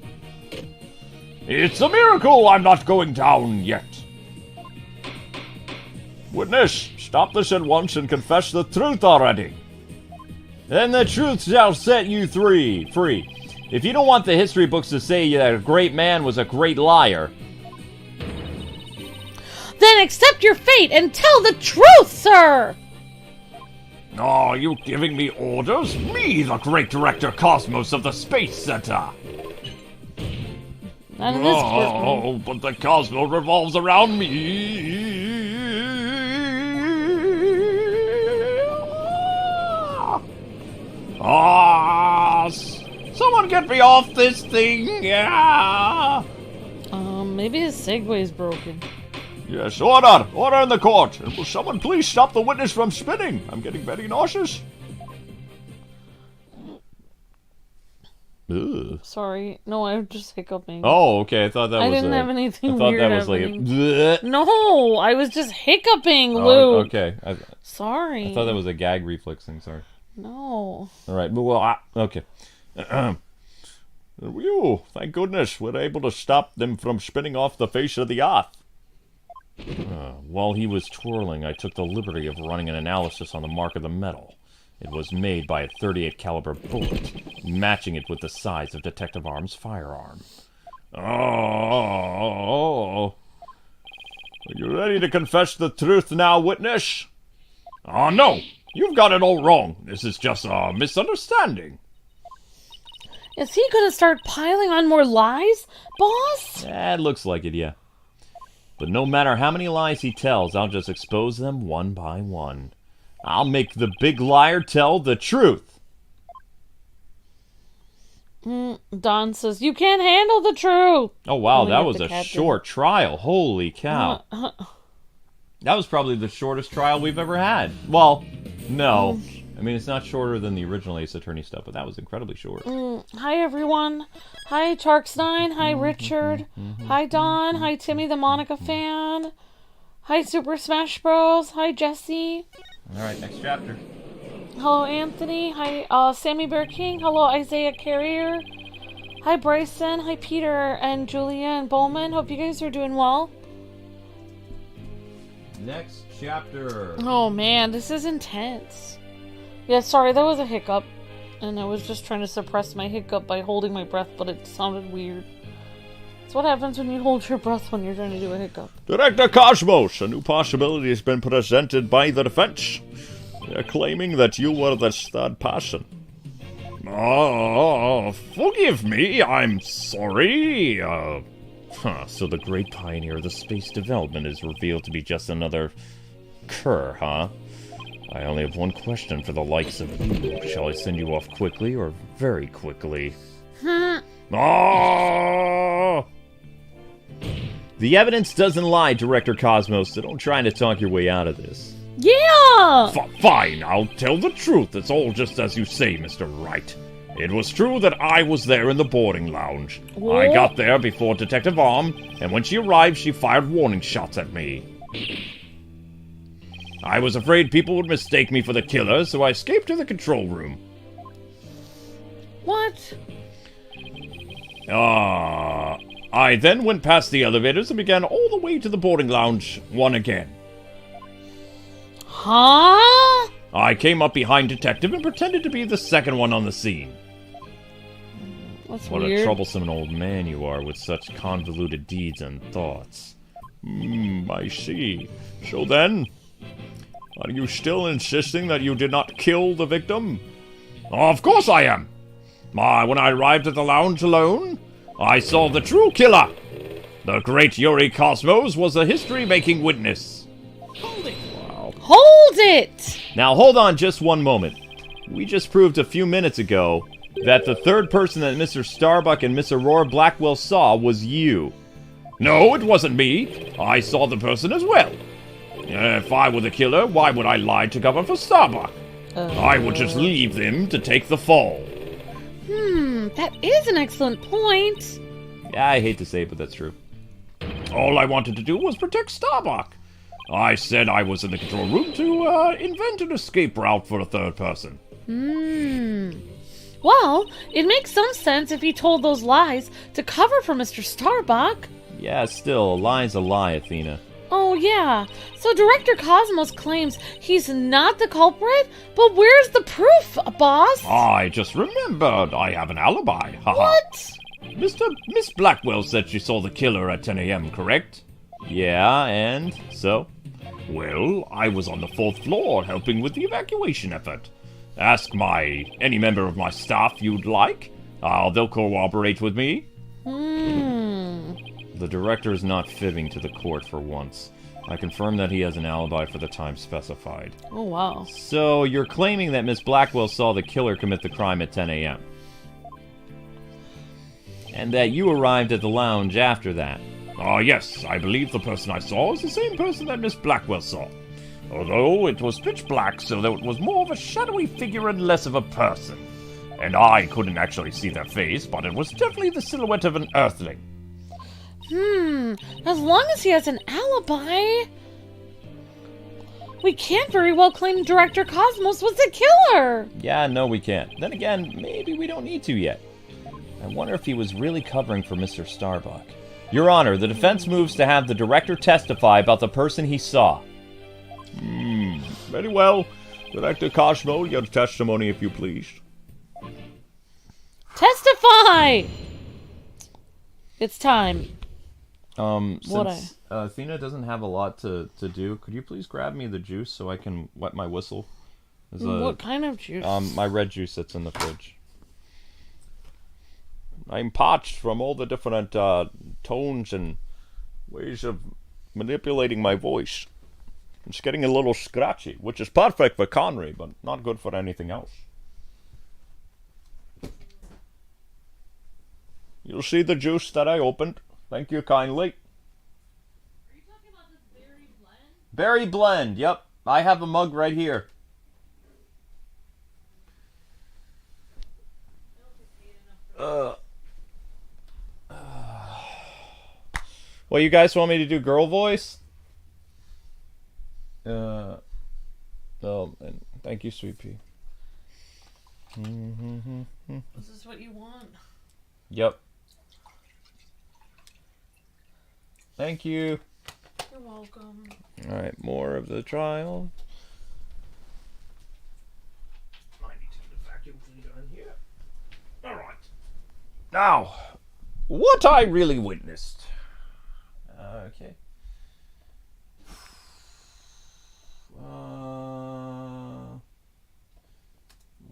[SPEAKER 1] It's a miracle I'm not going down yet. Witness, stop this at once and confess the truth already. Then the truth shall set you free. If you don't want the history books to say that a great man was a great liar,
[SPEAKER 3] then accept your fate and tell the truth, sir!
[SPEAKER 1] are you giving me orders? Me, the great Director Cosmos of the Space Center!
[SPEAKER 3] Not in this courtroom.
[SPEAKER 1] But the cosmos revolves around me. Someone get me off this thing! Yeah.
[SPEAKER 3] Maybe his Segway's broken.
[SPEAKER 1] Yes, order! Order in the court! And will someone please stop the witness from spinning? I'm getting very nauseous. Ugh.
[SPEAKER 3] Sorry. No, I'm just hiccuping.
[SPEAKER 1] Oh, okay. I thought that was
[SPEAKER 3] I didn't have anything
[SPEAKER 1] I thought
[SPEAKER 3] weird
[SPEAKER 1] that was
[SPEAKER 3] happening.
[SPEAKER 1] like a...
[SPEAKER 3] No, I was just hiccuping, Luke.
[SPEAKER 1] Oh, okay.
[SPEAKER 3] Sorry.
[SPEAKER 1] I thought that was a gag reflex thing. Sorry.
[SPEAKER 3] No.
[SPEAKER 1] All right. Well, okay. Whew, thank goodness we're able to stop them from spinning off the face of the earth. While he was twirling, I took the liberty of running an analysis on the mark of the metal. It was made by a .38 caliber bullet, matching it with the size of Detective Arm's firearm. Oh, are you ready to confess the truth now, witness? Oh, no, you've got it all wrong. This is just a misunderstanding.
[SPEAKER 3] Is he gonna start piling on more lies, boss?
[SPEAKER 1] It looks like it, yeah. But no matter how many lies he tells, I'll just expose them one by one. I'll make the big liar tell the truth.
[SPEAKER 3] Don says, you can't handle the truth.
[SPEAKER 1] Oh, wow,
[SPEAKER 3] Only
[SPEAKER 1] that
[SPEAKER 3] with
[SPEAKER 1] was
[SPEAKER 3] the
[SPEAKER 1] a
[SPEAKER 3] captain.
[SPEAKER 1] short trial. Holy cow. That was probably the shortest trial we've ever had. Well, no. I mean, it's not shorter than the original Ace Attorney stuff, but that was incredibly short.
[SPEAKER 3] Hi, everyone. Hi, Charks9. Hi, Richard. Hi, Don. Hi, Timmy, the Monica fan. Hi, Super Smash Bros. Hi, Jesse.
[SPEAKER 1] All right, next chapter.
[SPEAKER 3] Hello, Anthony. Hi, Sammy Bear King. Hello, Isaiah Carrier. Hi, Bryson. Hi, Peter and Julia and Bowman. Hope you guys are doing well.
[SPEAKER 1] Next chapter.
[SPEAKER 3] Oh, man, this is intense. Yeah, sorry, that was a hiccup. And I was just trying to suppress my hiccup by holding my breath, but it sounded weird. It's what happens when you hold your breath when you're trying to do a hiccup.
[SPEAKER 1] Director Cosmos, a new possibility has been presented by the defense. They're claiming that you were the third person. Oh, forgive me, I'm sorry. So the great pioneer of the space development is revealed to be just another cur, huh? I only have one question for the likes of you. Shall I send you off quickly or very quickly? Oh! The evidence doesn't lie, Director Cosmos, so don't try to talk your way out of this.
[SPEAKER 3] Yeah!
[SPEAKER 1] Fine, I'll tell the truth. It's all just as you say, Mr. Wright. It was true that I was there in the boarding lounge.
[SPEAKER 3] What?
[SPEAKER 1] I got there before Detective Arm, and when she arrived, she fired warning shots at me. I was afraid people would mistake me for the killer, so I escaped to the control room.
[SPEAKER 3] What?
[SPEAKER 1] I then went past the elevators and began all the way to the boarding lounge one again.
[SPEAKER 3] Huh?
[SPEAKER 1] I came up behind Detective and pretended to be the second one on the scene.
[SPEAKER 3] That's
[SPEAKER 1] What
[SPEAKER 3] weird.
[SPEAKER 1] a troublesome old man you are with such convoluted deeds and thoughts. I see. So then, are you still insisting that you did not kill the victim? Of course I am. When I arrived at the lounge alone, I saw the true killer. The great Yuri Cosmos was a history-making witness.
[SPEAKER 5] Hold it.
[SPEAKER 3] Hold it!
[SPEAKER 1] Now hold on just one moment. We just proved a few minutes ago that the third person that Mr. Starbuck and Miss Aurora Blackwell saw was you. No, it wasn't me. I saw the person as well. If I were the killer, why would I lie to cover for Starbuck? I would just leave them to take the fall.
[SPEAKER 3] That is an excellent point.
[SPEAKER 1] Yeah, I hate to say it, but that's true. All I wanted to do was protect Starbuck. I said I was in the control room to invent an escape route for a third person.
[SPEAKER 3] Well, it makes some sense if he told those lies to cover for Mr. Starbuck.
[SPEAKER 1] Yeah, still, a lie's a lie, Athena.
[SPEAKER 3] Oh, yeah. So Director Cosmos claims he's not the culprit? But where's the proof, boss?
[SPEAKER 1] I just remembered. I have an alibi. Haha.
[SPEAKER 3] What?
[SPEAKER 1] Miss Blackwell said she saw the killer at 10 a.m., correct? Yeah, and so? Well, I was on the 4th floor helping with the evacuation effort. Ask any member of my staff you'd like. They'll cooperate with me. The director is not fibbing to the court for once. I confirm that he has an alibi for the time specified.
[SPEAKER 3] Oh, wow.
[SPEAKER 1] So, you're claiming that Miss Blackwell saw the killer commit the crime at 10 a.m. And that you arrived at the lounge after that. Yes, I believe the person I saw is the same person that Miss Blackwell saw. Although it was pitch black, so that it was more of a shadowy figure and less of a person. And I couldn't actually see their face, but it was definitely the silhouette of an earthling.
[SPEAKER 3] As long as he has an alibi, we can't very well claim Director Cosmos was the killer.
[SPEAKER 1] Yeah, no, we can't. Then again, maybe we don't need to yet. I wonder if he was really covering for Mr. Starbuck. Your Honor, the defense moves to have the director testify about the person he saw. Very well. Director Cosmo, your testimony, if you please.
[SPEAKER 3] Testify! It's time.
[SPEAKER 1] Since Athena doesn't have a lot to do, could you please grab me the juice so I can wet my whistle?
[SPEAKER 3] What kind of juice?
[SPEAKER 1] My red juice that's in the fridge. I'm parched from all the different tones and ways of manipulating my voice. It's getting a little scratchy, which is perfect for Connery, but not good for anything else. You'll see the juice that I opened. Thank you kindly.
[SPEAKER 3] Are you talking about this berry blend?
[SPEAKER 1] Berry blend, yep. I have a mug right here. Well, you guys want me to do girl voice? Oh, and thank you, Sweet Pea.
[SPEAKER 3] Is this what you want?
[SPEAKER 1] Yep. Thank you.
[SPEAKER 3] You're welcome.
[SPEAKER 1] Alright, more of the trial. I need to get the vacuum cleaner in here. Alright. Now, what I really witnessed. Okay.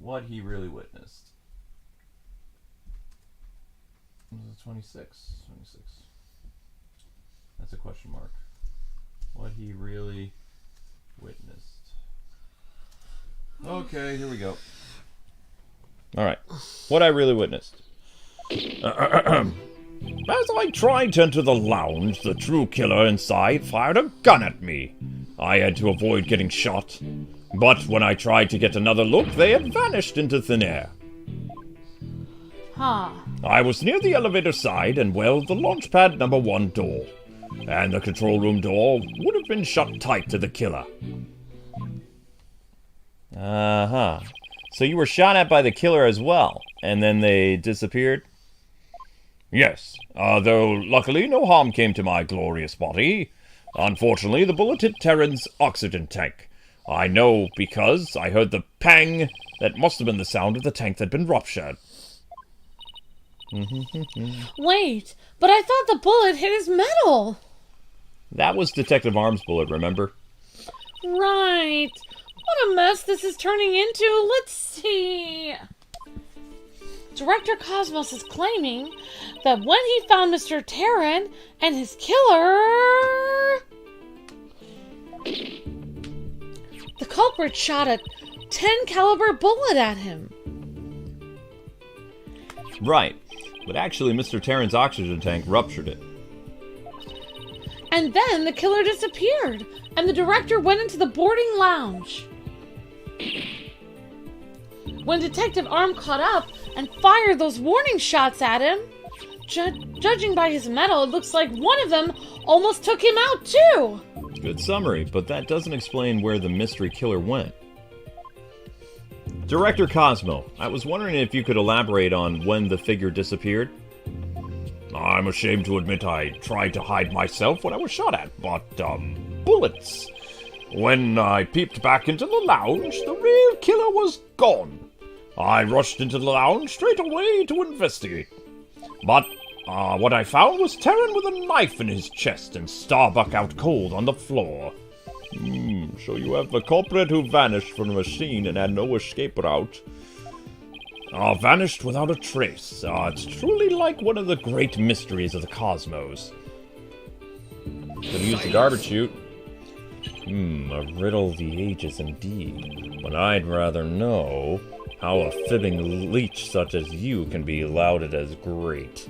[SPEAKER 1] What he really witnessed. Was it 26? 26. That's a question mark. What he really witnessed. Okay, here we go. Alright. What I really witnessed. As I tried to enter the lounge, the true killer inside fired a gun at me. I had to avoid getting shot. But when I tried to get another look, they had vanished into thin air.
[SPEAKER 3] Huh.
[SPEAKER 1] I was near the elevator side and, well, the launchpad number 1 door. And the control room door would have been shut tight to the killer. Uh-huh. So you were shot at by the killer as well, and then they disappeared? Yes, though luckily no harm came to my glorious body. Unfortunately, the bullet hit Terran's oxygen tank. I know because I heard the pang that must have been the sound of the tank that had been ruptured.
[SPEAKER 3] Wait, but I thought the bullet hit his metal.
[SPEAKER 1] That was Detective Arm's bullet, remember?
[SPEAKER 3] Right. What a mess this is turning into. Let's see. Director Cosmos is claiming that when he found Mr. Terran and his killer, the culprit shot a 10 caliber bullet at him.
[SPEAKER 1] Right. But actually, Mr. Terran's oxygen tank ruptured it.
[SPEAKER 3] And then the killer disappeared, and the director went into the boarding lounge. When Detective Arm caught up and fired those warning shots at him, judging by his medal, it looks like one of them almost took him out too.
[SPEAKER 1] Good summary, but that doesn't explain where the mystery killer went. Director Cosmo, I was wondering if you could elaborate on when the figure disappeared. I'm ashamed to admit I tried to hide myself when I was shot at, but, bullets. When I peeped back into the lounge, the real killer was gone. I rushed into the lounge straight away to investigate. But, what I found was Terran with a knife in his chest and Starbuck out cold on the floor. So you have the culprit who vanished from the machine and had no escape route. Vanished without a trace. It's truly like one of the great mysteries of the cosmos. Could use the garbage chute. A riddle of the ages indeed. But I'd rather know how a fibbing leech such as you can be lauded as great.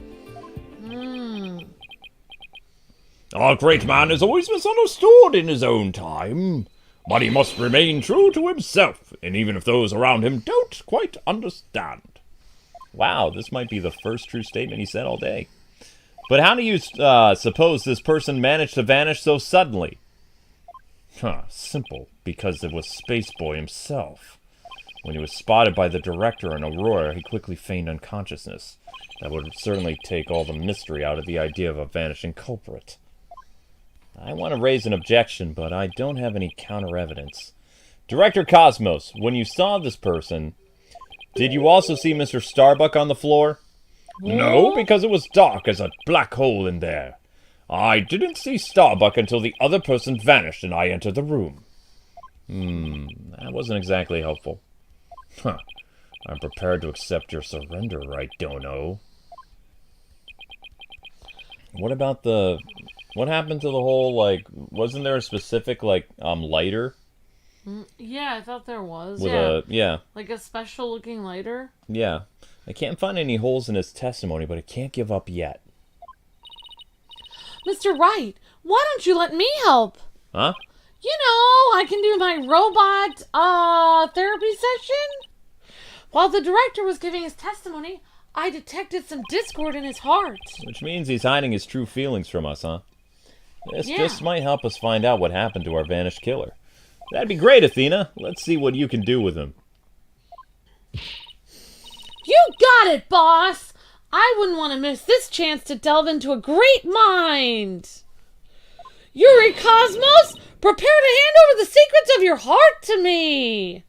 [SPEAKER 1] Our great man is always misunderstood in his own time. But he must remain true to himself, and even if those around him don't quite understand. Wow, this might be the first true statement he said all day. But how do you suppose this person managed to vanish so suddenly? Simple, because it was Spaceboy himself. When he was spotted by the director and Aurora, he quickly feigned unconsciousness. That would certainly take all the mystery out of the idea of a vanishing culprit. I want to raise an objection, but I don't have any counter-evidence. Director Cosmos, when you saw this person, did you also see Mr. Starbuck on the floor? No, because it was dark as a black hole in there. I didn't see Starbuck until the other person vanished and I entered the room. That wasn't exactly helpful. Huh. I'm prepared to accept your surrender, Wright, Dono. What about the... What happened to the whole, like... Wasn't there a specific, like, lighter?
[SPEAKER 2] Yeah, I thought there was.
[SPEAKER 1] With
[SPEAKER 2] yeah. Like a special-looking lighter?
[SPEAKER 1] Yeah. I can't find any holes in his testimony, but I can't give up yet.
[SPEAKER 3] Mr. Wright, why don't you let me help?
[SPEAKER 1] Huh?
[SPEAKER 3] You know, I can do my robot, therapy session. While the director was giving his testimony, I detected some discord in his heart.
[SPEAKER 1] Which means he's hiding his true feelings from us, huh? This just might help us find out what happened to our vanished killer. That'd be great, Athena. Let's see what you can do with him.
[SPEAKER 3] You got it, boss! I wouldn't want to miss this chance to delve into a great mind! Yuri Cosmos, prepare to hand over the secrets of your heart to me!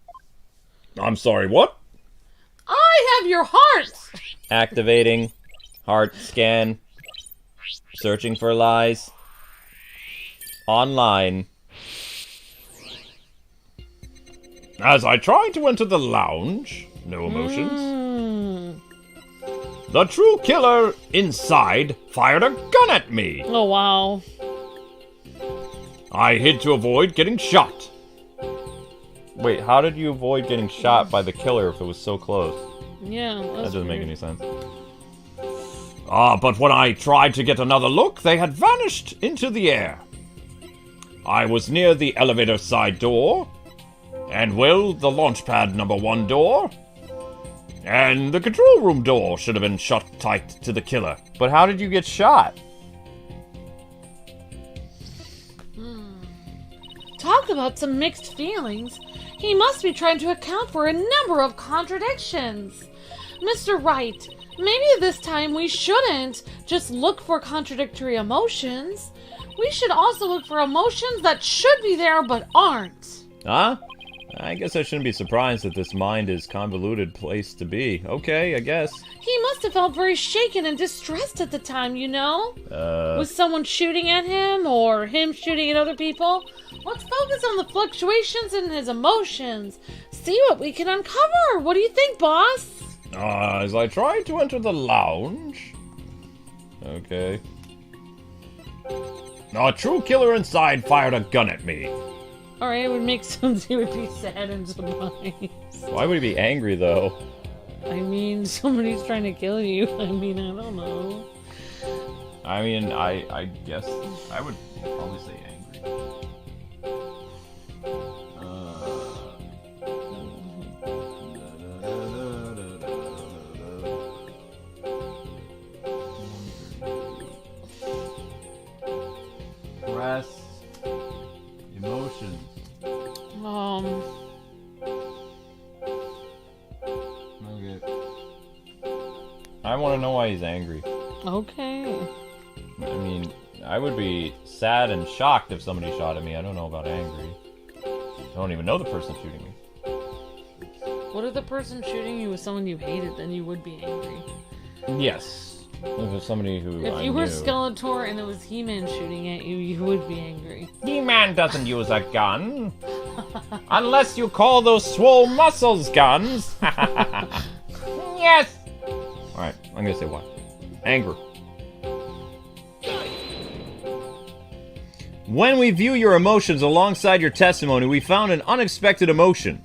[SPEAKER 1] I'm sorry, what?
[SPEAKER 3] I have your heart!
[SPEAKER 1] Activating. Heart scan. Searching for lies. Online. As I try to enter the lounge, no emotions. The true killer inside fired a gun at me.
[SPEAKER 3] Oh, wow.
[SPEAKER 1] I hid to avoid getting shot. Wait, how did you avoid getting shot by the killer if it was so close?
[SPEAKER 3] Yeah,
[SPEAKER 1] that doesn't make any sense. But when I tried to get another look, they had vanished into the air. I was near the elevator side door, and, well, the launchpad number 1 door, and the control room door should have been shut tight to the killer. But how did you get shot?
[SPEAKER 3] Talk about some mixed feelings. He must be trying to account for a number of contradictions. Mr. Wright, maybe this time we shouldn't just look for contradictory emotions. We should also look for emotions that should be there but aren't.
[SPEAKER 1] Huh? I guess I shouldn't be surprised that this mind is a convoluted place to be. Okay, I guess.
[SPEAKER 3] He must have felt very shaken and distressed at the time, you know? Was someone shooting at him, or him shooting at other people? Let's focus on the fluctuations in his emotions. See what we can uncover. What do you think, boss?
[SPEAKER 1] As I tried to enter the lounge... Okay. A true killer inside fired a gun at me.
[SPEAKER 3] Alright, it would make sense he would be sad and surprised.
[SPEAKER 1] Why would he be angry, though?
[SPEAKER 3] I mean, somebody's trying to kill you. I mean, I don't know.
[SPEAKER 1] I mean, I guess I would probably say angry. Press emotions. Okay. I want to know why he's angry.
[SPEAKER 3] Okay.
[SPEAKER 1] I mean, I would be sad and shocked if somebody shot at me. I don't know about angry. I don't even know the person shooting me.
[SPEAKER 3] What if the person shooting you was someone you hated, then you would be angry?
[SPEAKER 1] Yes. If it was somebody who
[SPEAKER 3] If you were Skeletor and it was He-Man shooting at you, you would be angry.
[SPEAKER 1] He-Man doesn't use a gun. Unless you call those swole muscles guns. Yes! Alright, I'm gonna say what? Anger. When we view your emotions alongside your testimony, we found an unexpected emotion.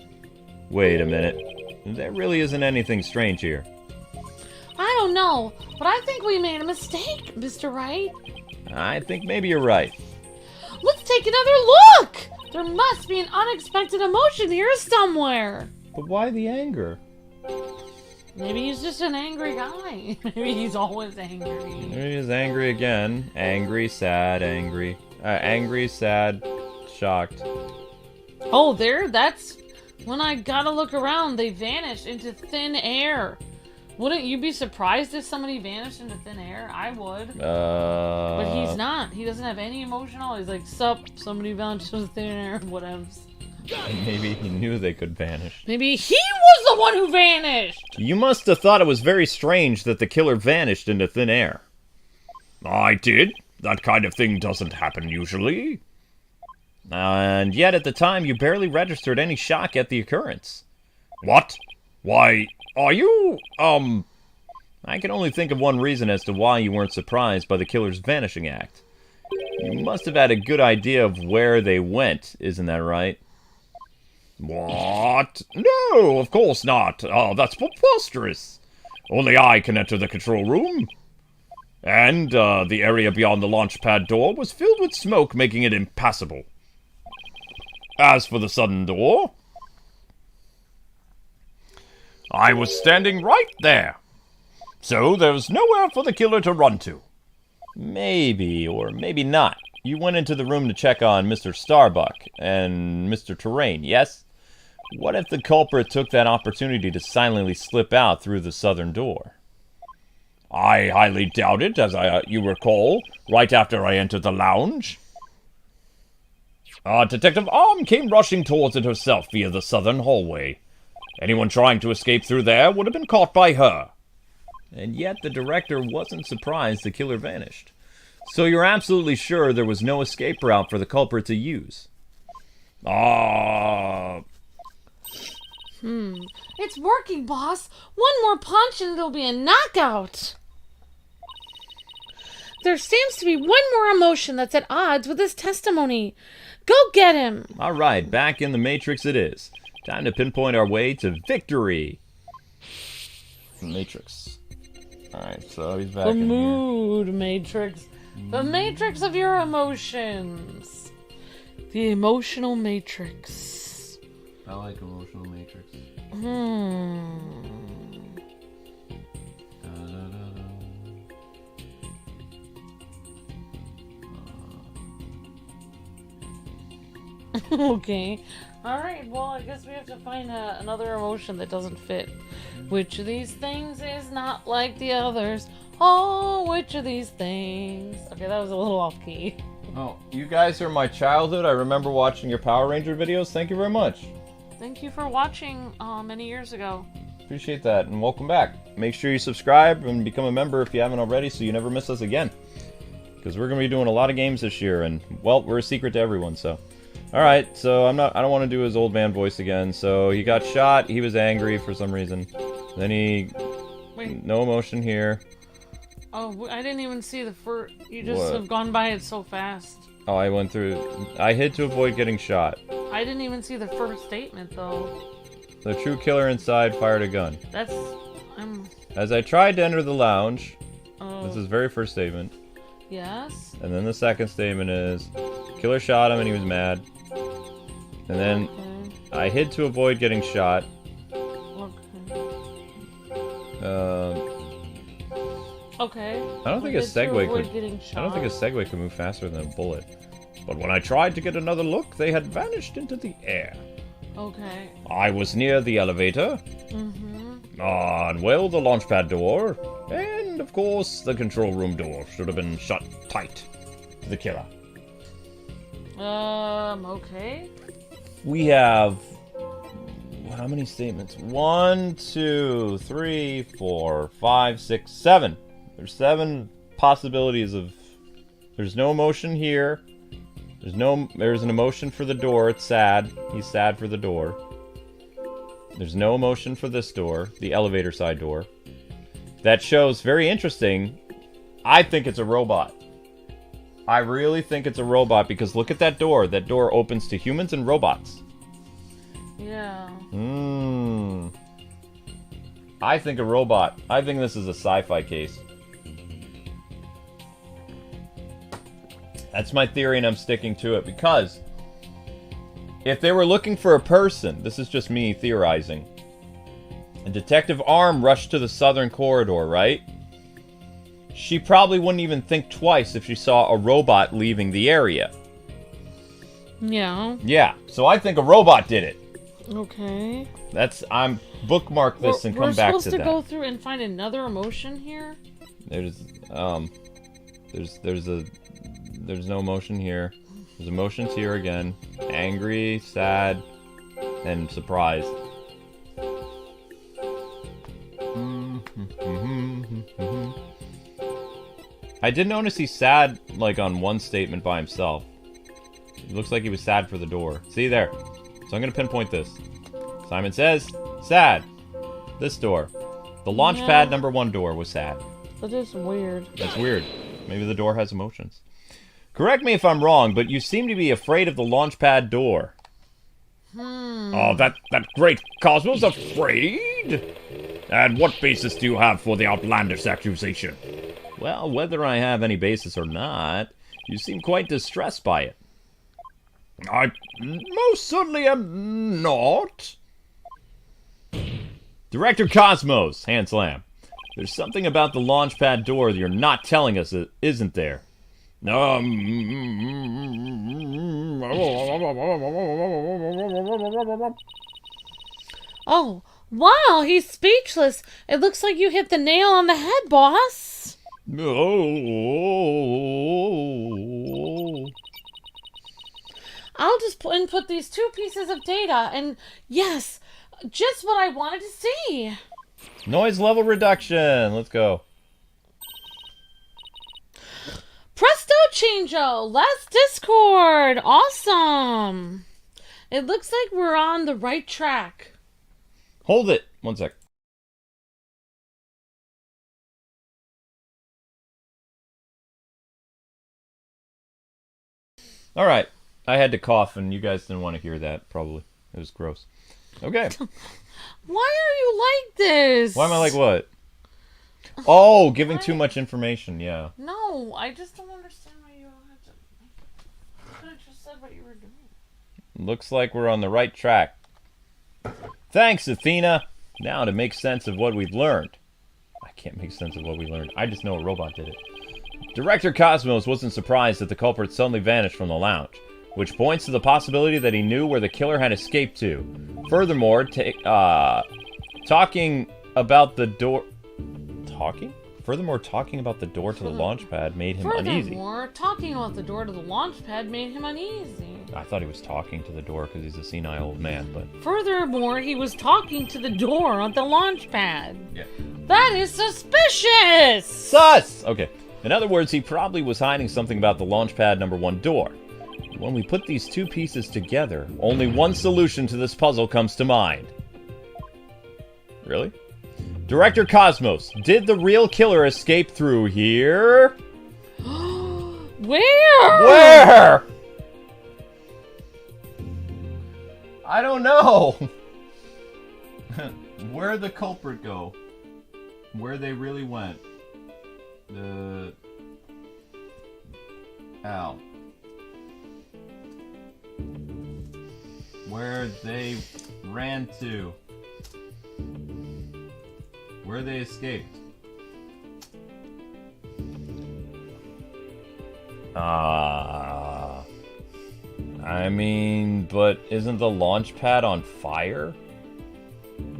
[SPEAKER 1] Wait a minute. There really isn't anything strange here.
[SPEAKER 3] I don't know, but I think we made a mistake, Mr. Wright.
[SPEAKER 1] I think maybe you're right.
[SPEAKER 3] Let's take another look! There must be an unexpected emotion here somewhere.
[SPEAKER 1] But why the anger?
[SPEAKER 3] Maybe he's just an angry guy. Maybe he's always angry.
[SPEAKER 1] Maybe he's angry again. Angry, sad, angry. Angry, sad, shocked.
[SPEAKER 3] Oh, that's
[SPEAKER 2] When I gotta look around, they vanished into thin air. Wouldn't you be surprised if somebody vanished into thin air? I would. But he's not. He doesn't have any emotional. He's like, sup, somebody vanished into thin air, whatevs.
[SPEAKER 1] Maybe he knew they could vanish.
[SPEAKER 2] Maybe he was the one who vanished!
[SPEAKER 1] You must have thought it was very strange that the killer vanished into thin air. I did. That kind of thing doesn't happen usually. And yet at the time you barely registered any shock at the occurrence. What? Why, are you, I can only think of one reason as to why you weren't surprised by the killer's vanishing act. You must have had a good idea of where they went, isn't that right? What? No, of course not. Oh, that's preposterous. Only I can enter the control room. And, the area beyond the launch pad door was filled with smoke, making it impassable. As for the southern door, I was standing right there. So there was nowhere for the killer to run to. Maybe, or maybe not. You went into the room to check on Mr. Starbuck and Mr. Terrain, yes? What if the culprit took that opportunity to silently slip out through the southern door? I highly doubt it, as you recall, right after I entered the lounge. Detective Arm came rushing towards it herself via the southern hallway. Anyone trying to escape through there would have been caught by her. And yet the director wasn't surprised the killer vanished. So you're absolutely sure there was no escape route for the culprit to use?
[SPEAKER 2] It's working, boss! One more punch and it'll be a knockout!
[SPEAKER 3] There seems to be one more emotion that's at odds with his testimony. Go get him!
[SPEAKER 1] Alright, back in the Matrix it is. Time to pinpoint our way to victory. Matrix. Alright, so he's back
[SPEAKER 2] The
[SPEAKER 1] in
[SPEAKER 2] mood matrix. The matrix of your emotions. The emotional matrix.
[SPEAKER 1] I like emotional matrix.
[SPEAKER 2] Okay. Alright, well, I guess we have to find another emotion that doesn't fit. Which of these things is not like the others? Oh, which of these things? Okay, that was a little off key.
[SPEAKER 1] Oh, you guys are my childhood. I remember watching your Power Ranger videos. Thank you very much.
[SPEAKER 2] Thank you for watching many years ago.
[SPEAKER 1] Appreciate that, and welcome back. Make sure you subscribe and become a member if you haven't already so you never miss us again. Because we're going to be doing a lot of games this year, and, well, we're a secret to everyone, so... Alright, so I don't want to do his old man voice again. So he got shot, he was angry for some reason. Then he...
[SPEAKER 2] Wait.
[SPEAKER 1] No emotion here.
[SPEAKER 2] Oh, I didn't even see the first... You just
[SPEAKER 1] What?
[SPEAKER 2] have gone by it so fast.
[SPEAKER 1] Oh, I went through... I hid to avoid getting shot.
[SPEAKER 2] I didn't even see the first statement, though.
[SPEAKER 1] The true killer inside fired a gun.
[SPEAKER 2] That's...
[SPEAKER 1] As I tried to enter the lounge...
[SPEAKER 2] Oh.
[SPEAKER 1] This is his very first statement.
[SPEAKER 2] Yes?
[SPEAKER 1] And then the second statement is... Killer shot him and he was mad. And then...
[SPEAKER 2] Okay.
[SPEAKER 1] I hid to avoid getting shot.
[SPEAKER 2] Okay.
[SPEAKER 1] I don't think a Segway could move faster than a bullet. But when I tried to get another look, they had vanished into the air.
[SPEAKER 2] Okay.
[SPEAKER 1] I was near the elevator. And, well, the launch pad door. And, of course, the control room door should have been shut tight to the killer.
[SPEAKER 2] Okay.
[SPEAKER 1] We have... How many statements? 1, 2, 3, 4, 5, 6, 7. There's 7 possibilities of... There's no emotion here. There's an emotion for the door. It's sad. He's sad for the door. There's no emotion for this door, the elevator side door. That shows, very interesting, I think it's a robot. I really think it's a robot because look at that door. That door opens to humans and robots.
[SPEAKER 2] Yeah.
[SPEAKER 1] I think a robot. I think this is a sci-fi case. That's my theory and I'm sticking to it because if they were looking for a person, this is just me theorizing, and Detective Arm rushed to the southern corridor, right? She probably wouldn't even think twice if she saw a robot leaving the area.
[SPEAKER 2] Yeah.
[SPEAKER 1] Yeah, so I think a robot did it.
[SPEAKER 2] Okay.
[SPEAKER 1] I'm bookmark this and come back to that.
[SPEAKER 2] We're supposed to go through and find another emotion here?
[SPEAKER 1] There's no emotion here. There's emotions here again. Angry, sad, and surprised. I did notice he's sad, like, on one statement by himself. It looks like he was sad for the door. See there. So I'm gonna pinpoint this. Simon says, sad. This door. The Launchpad #1 door was sad.
[SPEAKER 2] That is weird.
[SPEAKER 1] That's weird. Maybe the door has emotions. Correct me if I'm wrong, but you seem to be afraid of the Launchpad door. Oh, that great Cosmo's afraid? And what basis do you have for the outlandish accusation? Well, whether I have any basis or not, you seem quite distressed by it. I most certainly am not. Director Cosmos, hand slam. There's something about the Launchpad door that you're not telling us, isn't there?
[SPEAKER 2] Oh, wow, he's speechless. It looks like you hit the nail on the head, boss. I'll just input these 2 pieces of data, and yes, just what I wanted to see.
[SPEAKER 1] Noise level reduction. Let's go.
[SPEAKER 2] Presto Changeo, less Discord. Awesome. It looks like we're on the right track.
[SPEAKER 1] Hold it. One sec. Alright. I had to cough, and you guys didn't want to hear that, probably. It was gross. Okay.
[SPEAKER 2] Why are you like this?
[SPEAKER 1] Why am I like what? Oh, giving too much information, yeah.
[SPEAKER 2] No, I just don't understand why you had to... You could have just said what you were doing.
[SPEAKER 1] Looks like we're on the right track. Thanks, Athena. Now to make sense of what we've learned. I can't make sense of what we learned. I just know a robot did it. Director Cosmos wasn't surprised that the culprit suddenly vanished from the lounge, which points to the possibility that he knew where the killer had escaped to. Furthermore, talking about the door... Talking? Furthermore, talking about the door to the Launchpad made him uneasy.
[SPEAKER 2] Furthermore, talking about the door to the Launchpad made him uneasy.
[SPEAKER 1] I thought he was talking to the door because he's a senile old man, but...
[SPEAKER 2] Furthermore, he was talking to the door on the Launchpad.
[SPEAKER 1] Yeah.
[SPEAKER 2] That is suspicious!
[SPEAKER 1] Sus! Okay. In other words, he probably was hiding something about the Launchpad #1 door. When we put these 2 pieces together, only one solution to this puzzle comes to mind. Really? Director Cosmos, did the real killer escape through here?
[SPEAKER 2] Where?
[SPEAKER 1] Where? I don't know. Where'd the culprit go? Where they really went? Ow. Where they ran to. Where they escaped. I mean, but isn't the launch pad on fire?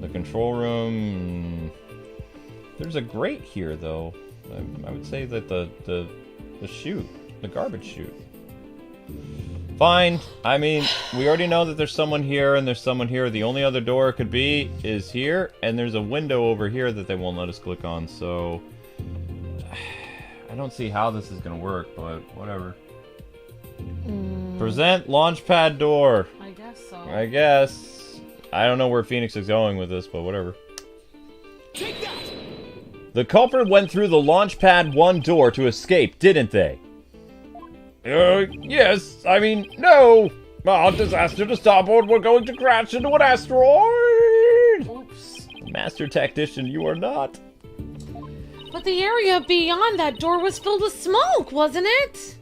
[SPEAKER 1] The control room... There's a grate here, though. I would say that the chute, the garbage chute. Fine. I mean, we already know that there's someone here and there's someone here. The only other door it could be is here, and there's a window over here that they won't let us click on, so... I don't see how this is gonna work, but whatever. Present launchpad door.
[SPEAKER 2] I guess so.
[SPEAKER 1] I guess. I don't know where Phoenix is going with this, but whatever.
[SPEAKER 5] Take that!
[SPEAKER 1] The culprit went through the Launchpad 1 door to escape, didn't they? Yes. I mean, no. Our disaster to starboard, we're going to crash into an asteroid!
[SPEAKER 2] Oops.
[SPEAKER 1] Master Tactician, you are not.
[SPEAKER 2] But the area beyond that door was filled with smoke, wasn't it?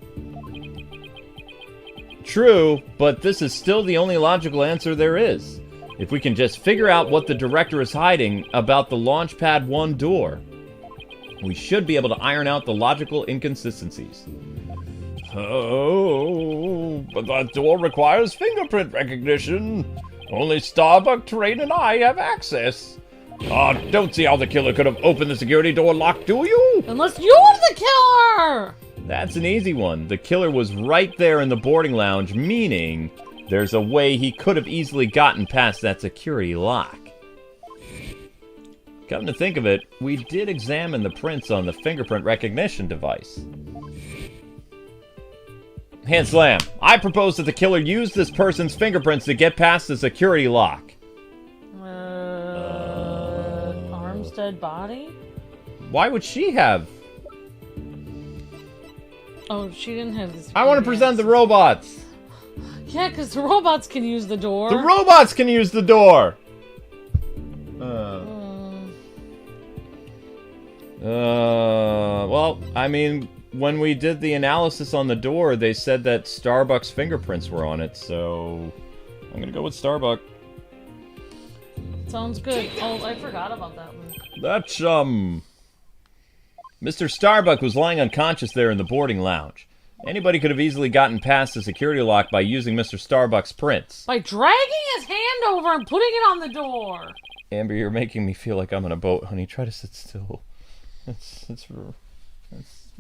[SPEAKER 1] True, but this is still the only logical answer there is. If we can just figure out what the director is hiding about the Launchpad 1 door, we should be able to iron out the logical inconsistencies. Oh, but that door requires fingerprint recognition. Only Starbuck, Train, and I have access. Don't see how the killer could have opened the security door lock, do you?
[SPEAKER 3] Unless you're the killer!
[SPEAKER 1] That's an easy one. The killer was right there in the boarding lounge, meaning there's a way he could have easily gotten past that security lock. Come to think of it, we did examine the prints on the fingerprint recognition device. Hand slam. I propose that the killer used this person's fingerprints to get past the security lock.
[SPEAKER 3] Arms, dead body?
[SPEAKER 1] Why would she have?
[SPEAKER 3] Oh, she didn't have this.
[SPEAKER 1] I want to present the robots.
[SPEAKER 3] Yeah, because the robots can use the door.
[SPEAKER 1] The robots can use the door. Well, I mean, when we did the analysis on the door, they said that Starbuck's fingerprints were on it, so I'm gonna go with Starbuck.
[SPEAKER 3] Sounds good. Oh, I forgot about that one.
[SPEAKER 1] That's, Mr. Starbuck was lying unconscious there in the boarding lounge. Anybody could have easily gotten past the security lock by using Mr. Starbuck's prints.
[SPEAKER 3] By dragging his hand over and putting it on the door.
[SPEAKER 1] Amber, you're making me feel like I'm on a boat, honey. Try to sit still.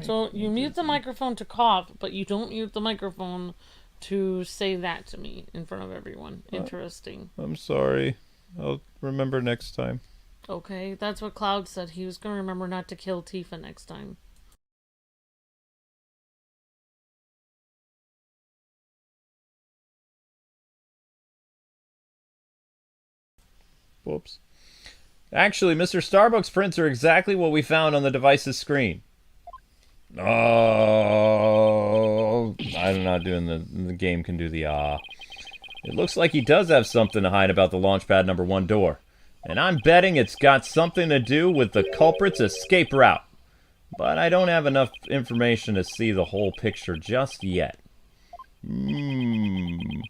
[SPEAKER 3] So you mute the microphone to cough, but you don't mute the microphone to say that to me in front of everyone. Interesting.
[SPEAKER 1] I'm sorry. I'll remember next time.
[SPEAKER 3] Okay, that's what Cloud said. He was going to remember not to kill Tifa next time.
[SPEAKER 1] Whoops. Actually, Mr. Starbuck's prints are exactly what we found on the device's screen. Oh, I'm not doing the game can do the It looks like he does have something to hide about the Launchpad number 1 door. And I'm betting it's got something to do with the culprit's escape route. But I don't have enough information to see the whole picture just yet. You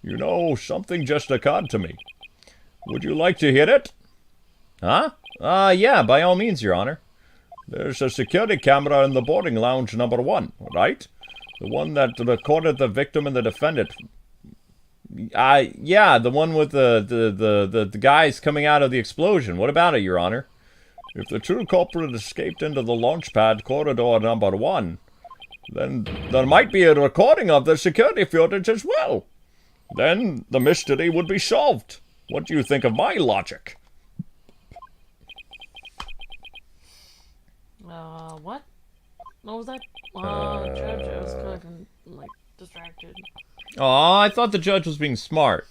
[SPEAKER 1] know, something just occurred to me. Would you like to hit it? Huh? Yeah, by all means, Your Honor. There's a security camera in the boarding lounge number 1, right? The one that recorded the victim and the defendant. Yeah, the one with the guys coming out of the explosion. What about it, Your Honor? If the true culprit escaped into the launchpad corridor number 1, then there might be a recording of the security footage as well. Then the mystery would be solved. What do you think of my logic?
[SPEAKER 3] What? What was that? Judge, I was kind of, distracted.
[SPEAKER 1] Aw, I thought the judge was being smart.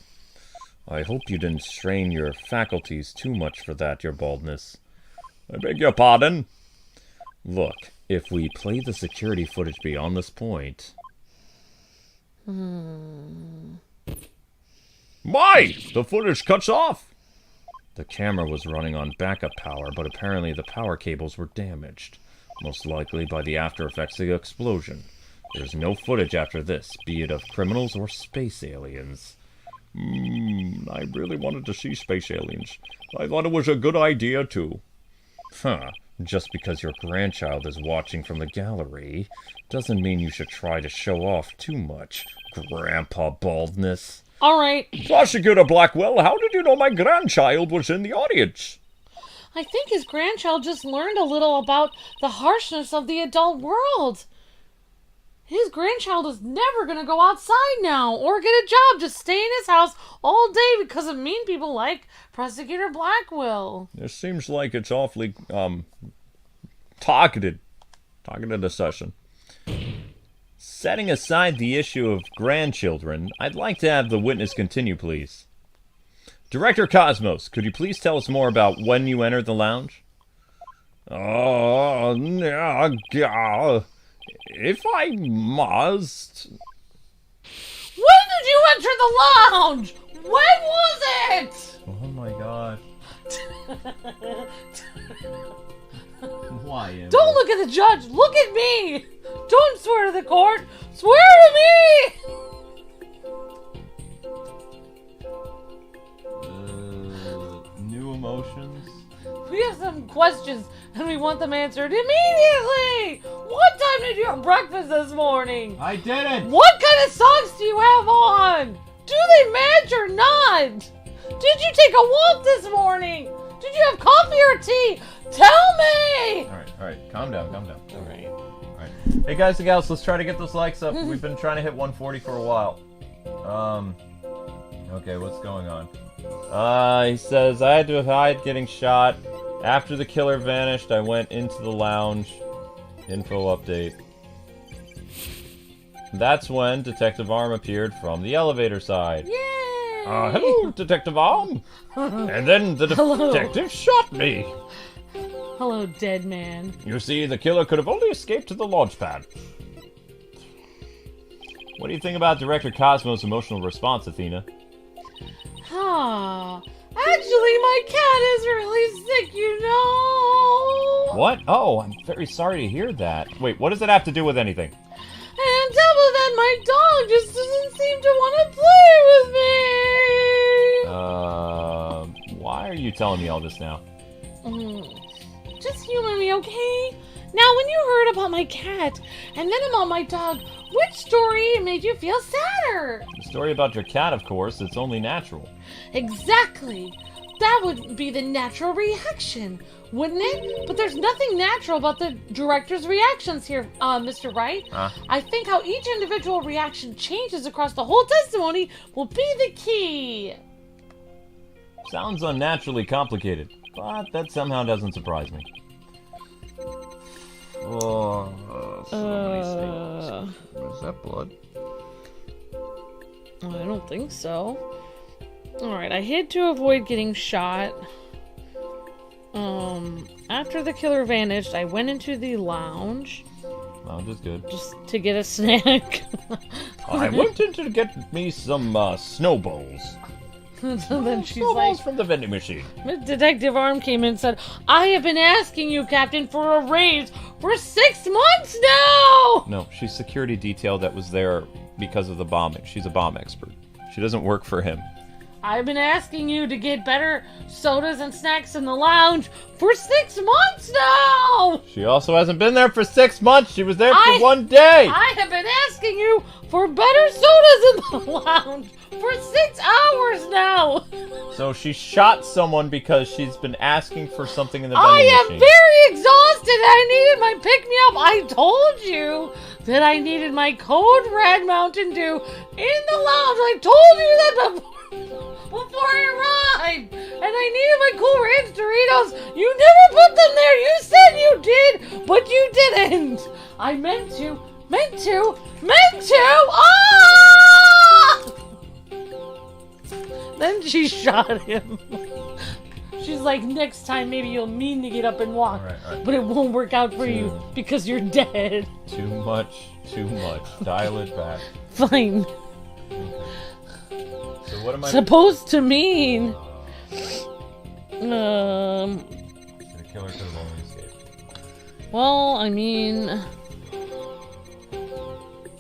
[SPEAKER 1] I hope you didn't strain your faculties too much for that, your baldness. I beg your pardon? Look, if we play the security footage beyond this point... Why? The footage cuts off! The camera was running on backup power, but apparently the power cables were damaged. Most likely by the after effects of the explosion. There's no footage after this, be it of criminals or space aliens. I really wanted to see space aliens. I thought it was a good idea, too. Just because your grandchild is watching from the gallery, doesn't mean you should try to show off too much, Grandpa Baldness.
[SPEAKER 3] Alright.
[SPEAKER 1] Prosecutor Blackwell, how did you know my grandchild was in the audience?
[SPEAKER 3] I think his grandchild just learned a little about the harshness of the adult world. His grandchild is never going to go outside now or get a job. Just stay in his house all day because of mean people like Prosecutor Blackwell.
[SPEAKER 1] It seems like it's awfully, targeted assassin. Setting aside the issue of grandchildren, I'd like to have the witness continue, please. Director Cosmos, could you please tell us more about when you entered the lounge? If I must...
[SPEAKER 3] When did you enter the lounge? When was it?
[SPEAKER 1] Oh my god. Why, Amber?
[SPEAKER 3] Don't look at the judge. Look at me. Don't swear to the court. Swear to me.
[SPEAKER 1] New emotions?
[SPEAKER 3] We have some questions and we want them answered immediately. What time did you have breakfast this morning?
[SPEAKER 1] I didn't.
[SPEAKER 3] What kind of socks do you have on? Do they match or not? Did you take a walk this morning? Did you have coffee or tea? Tell me!
[SPEAKER 1] Alright, calm down.
[SPEAKER 3] Alright.
[SPEAKER 1] Alright. Hey guys and gals, let's try to get those likes up. We've been trying to hit 140 for a while. Okay, what's going on? He says, I had to hide getting shot. After the killer vanished, I went into the lounge. Info update. That's when Detective Arm appeared from the elevator side.
[SPEAKER 3] Yay!
[SPEAKER 1] Hello, Detective Arm! And then the detective shot me!
[SPEAKER 3] Hello, dead man.
[SPEAKER 1] You see, the killer could have only escaped to the launch pad. What do you think about Director Cosmo's emotional response, Athena?
[SPEAKER 3] Actually, my cat is really sick, you know.
[SPEAKER 1] What? Oh, I'm very sorry to hear that. Wait, what does it have to do with anything?
[SPEAKER 3] And on top of that, my dog just doesn't seem to want to play with me.
[SPEAKER 1] Why are you telling me all this now?
[SPEAKER 3] Just humor me, okay? Now, when you heard about my cat and then about my dog, which story made you feel sadder?
[SPEAKER 1] The story about your cat, of course, it's only natural.
[SPEAKER 3] Exactly. That would be the natural reaction, wouldn't it? But there's nothing natural about the director's reactions here, Mr. Wright. I think how each individual reaction changes across the whole testimony will be the key.
[SPEAKER 1] Sounds unnaturally complicated, but that somehow doesn't surprise me. So many staples. Is that blood?
[SPEAKER 3] I don't think so. Alright, I hid to avoid getting shot. After the killer vanished, I went into the lounge.
[SPEAKER 1] Lounge is good.
[SPEAKER 3] Just to get a snack.
[SPEAKER 1] I went in to get me some snowballs.
[SPEAKER 3] So then she's
[SPEAKER 1] Snowballs
[SPEAKER 3] like,
[SPEAKER 1] from the vending machine.
[SPEAKER 3] Detective Arm came in and said, I have been asking you, Captain, for a raise for 6 months now!
[SPEAKER 1] No, she's security detail that was there because of the bombing. She's a bomb expert. She doesn't work for him.
[SPEAKER 3] I've been asking you to get better sodas and snacks in the lounge for 6 months now!
[SPEAKER 1] She also hasn't been there for 6 months. She was there for 1 day.
[SPEAKER 3] I have been asking you for better sodas in the lounge for 6 hours now!
[SPEAKER 1] So she shot someone because she's been asking for something in the
[SPEAKER 3] I
[SPEAKER 1] vending
[SPEAKER 3] am
[SPEAKER 1] machine.
[SPEAKER 3] very exhausted. I needed my pick-me-up. I told you that I needed my Code Red Mountain Dew in the lounge. I told you that before I arrived. And I needed my Cool Ranch Doritos. You never put them there. You said you did, but you didn't. I meant to. Ah! Then she shot him. She's like, next time maybe you'll mean to get up and walk,
[SPEAKER 1] All right.
[SPEAKER 3] but it won't work out for you because you're dead.
[SPEAKER 1] Too much. Dial it back.
[SPEAKER 3] Fine.
[SPEAKER 1] So what am I
[SPEAKER 3] Supposed to mean.
[SPEAKER 1] The killer could have only escaped.
[SPEAKER 3] Well, I mean,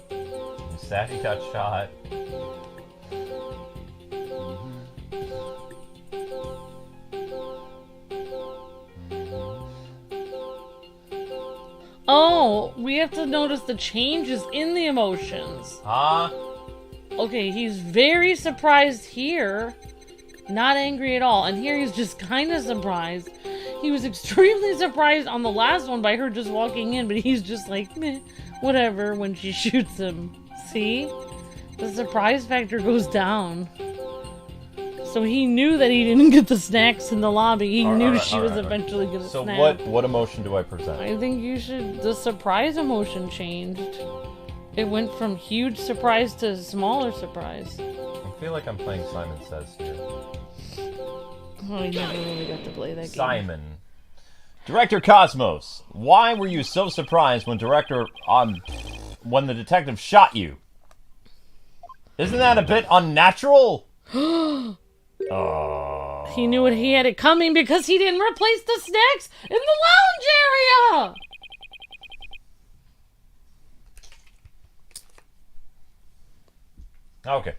[SPEAKER 1] He said he got shot.
[SPEAKER 3] oh, we have to notice the changes in the emotions.
[SPEAKER 1] Huh?
[SPEAKER 3] Okay, he's very surprised here. Not angry at all. And here he's just kind of surprised. He was extremely surprised on the last one by her just walking in, but he's just like, meh, whatever, when she shoots him. See? The surprise factor goes down. So he knew that he didn't get the snacks in the lobby. He knew she was eventually gonna
[SPEAKER 1] So
[SPEAKER 3] snap.
[SPEAKER 1] what emotion do I present?
[SPEAKER 3] I think you should... The surprise emotion changed. It went from huge surprise to smaller surprise.
[SPEAKER 1] I feel like I'm playing Simon Says here.
[SPEAKER 3] Oh, I never really got to play that game.
[SPEAKER 1] Simon. Director Cosmos, why were you so surprised when when the detective shot you? Isn't that a bit unnatural?
[SPEAKER 3] He knew he had it coming because he didn't replace the snacks in the lounge area!
[SPEAKER 1] Okay.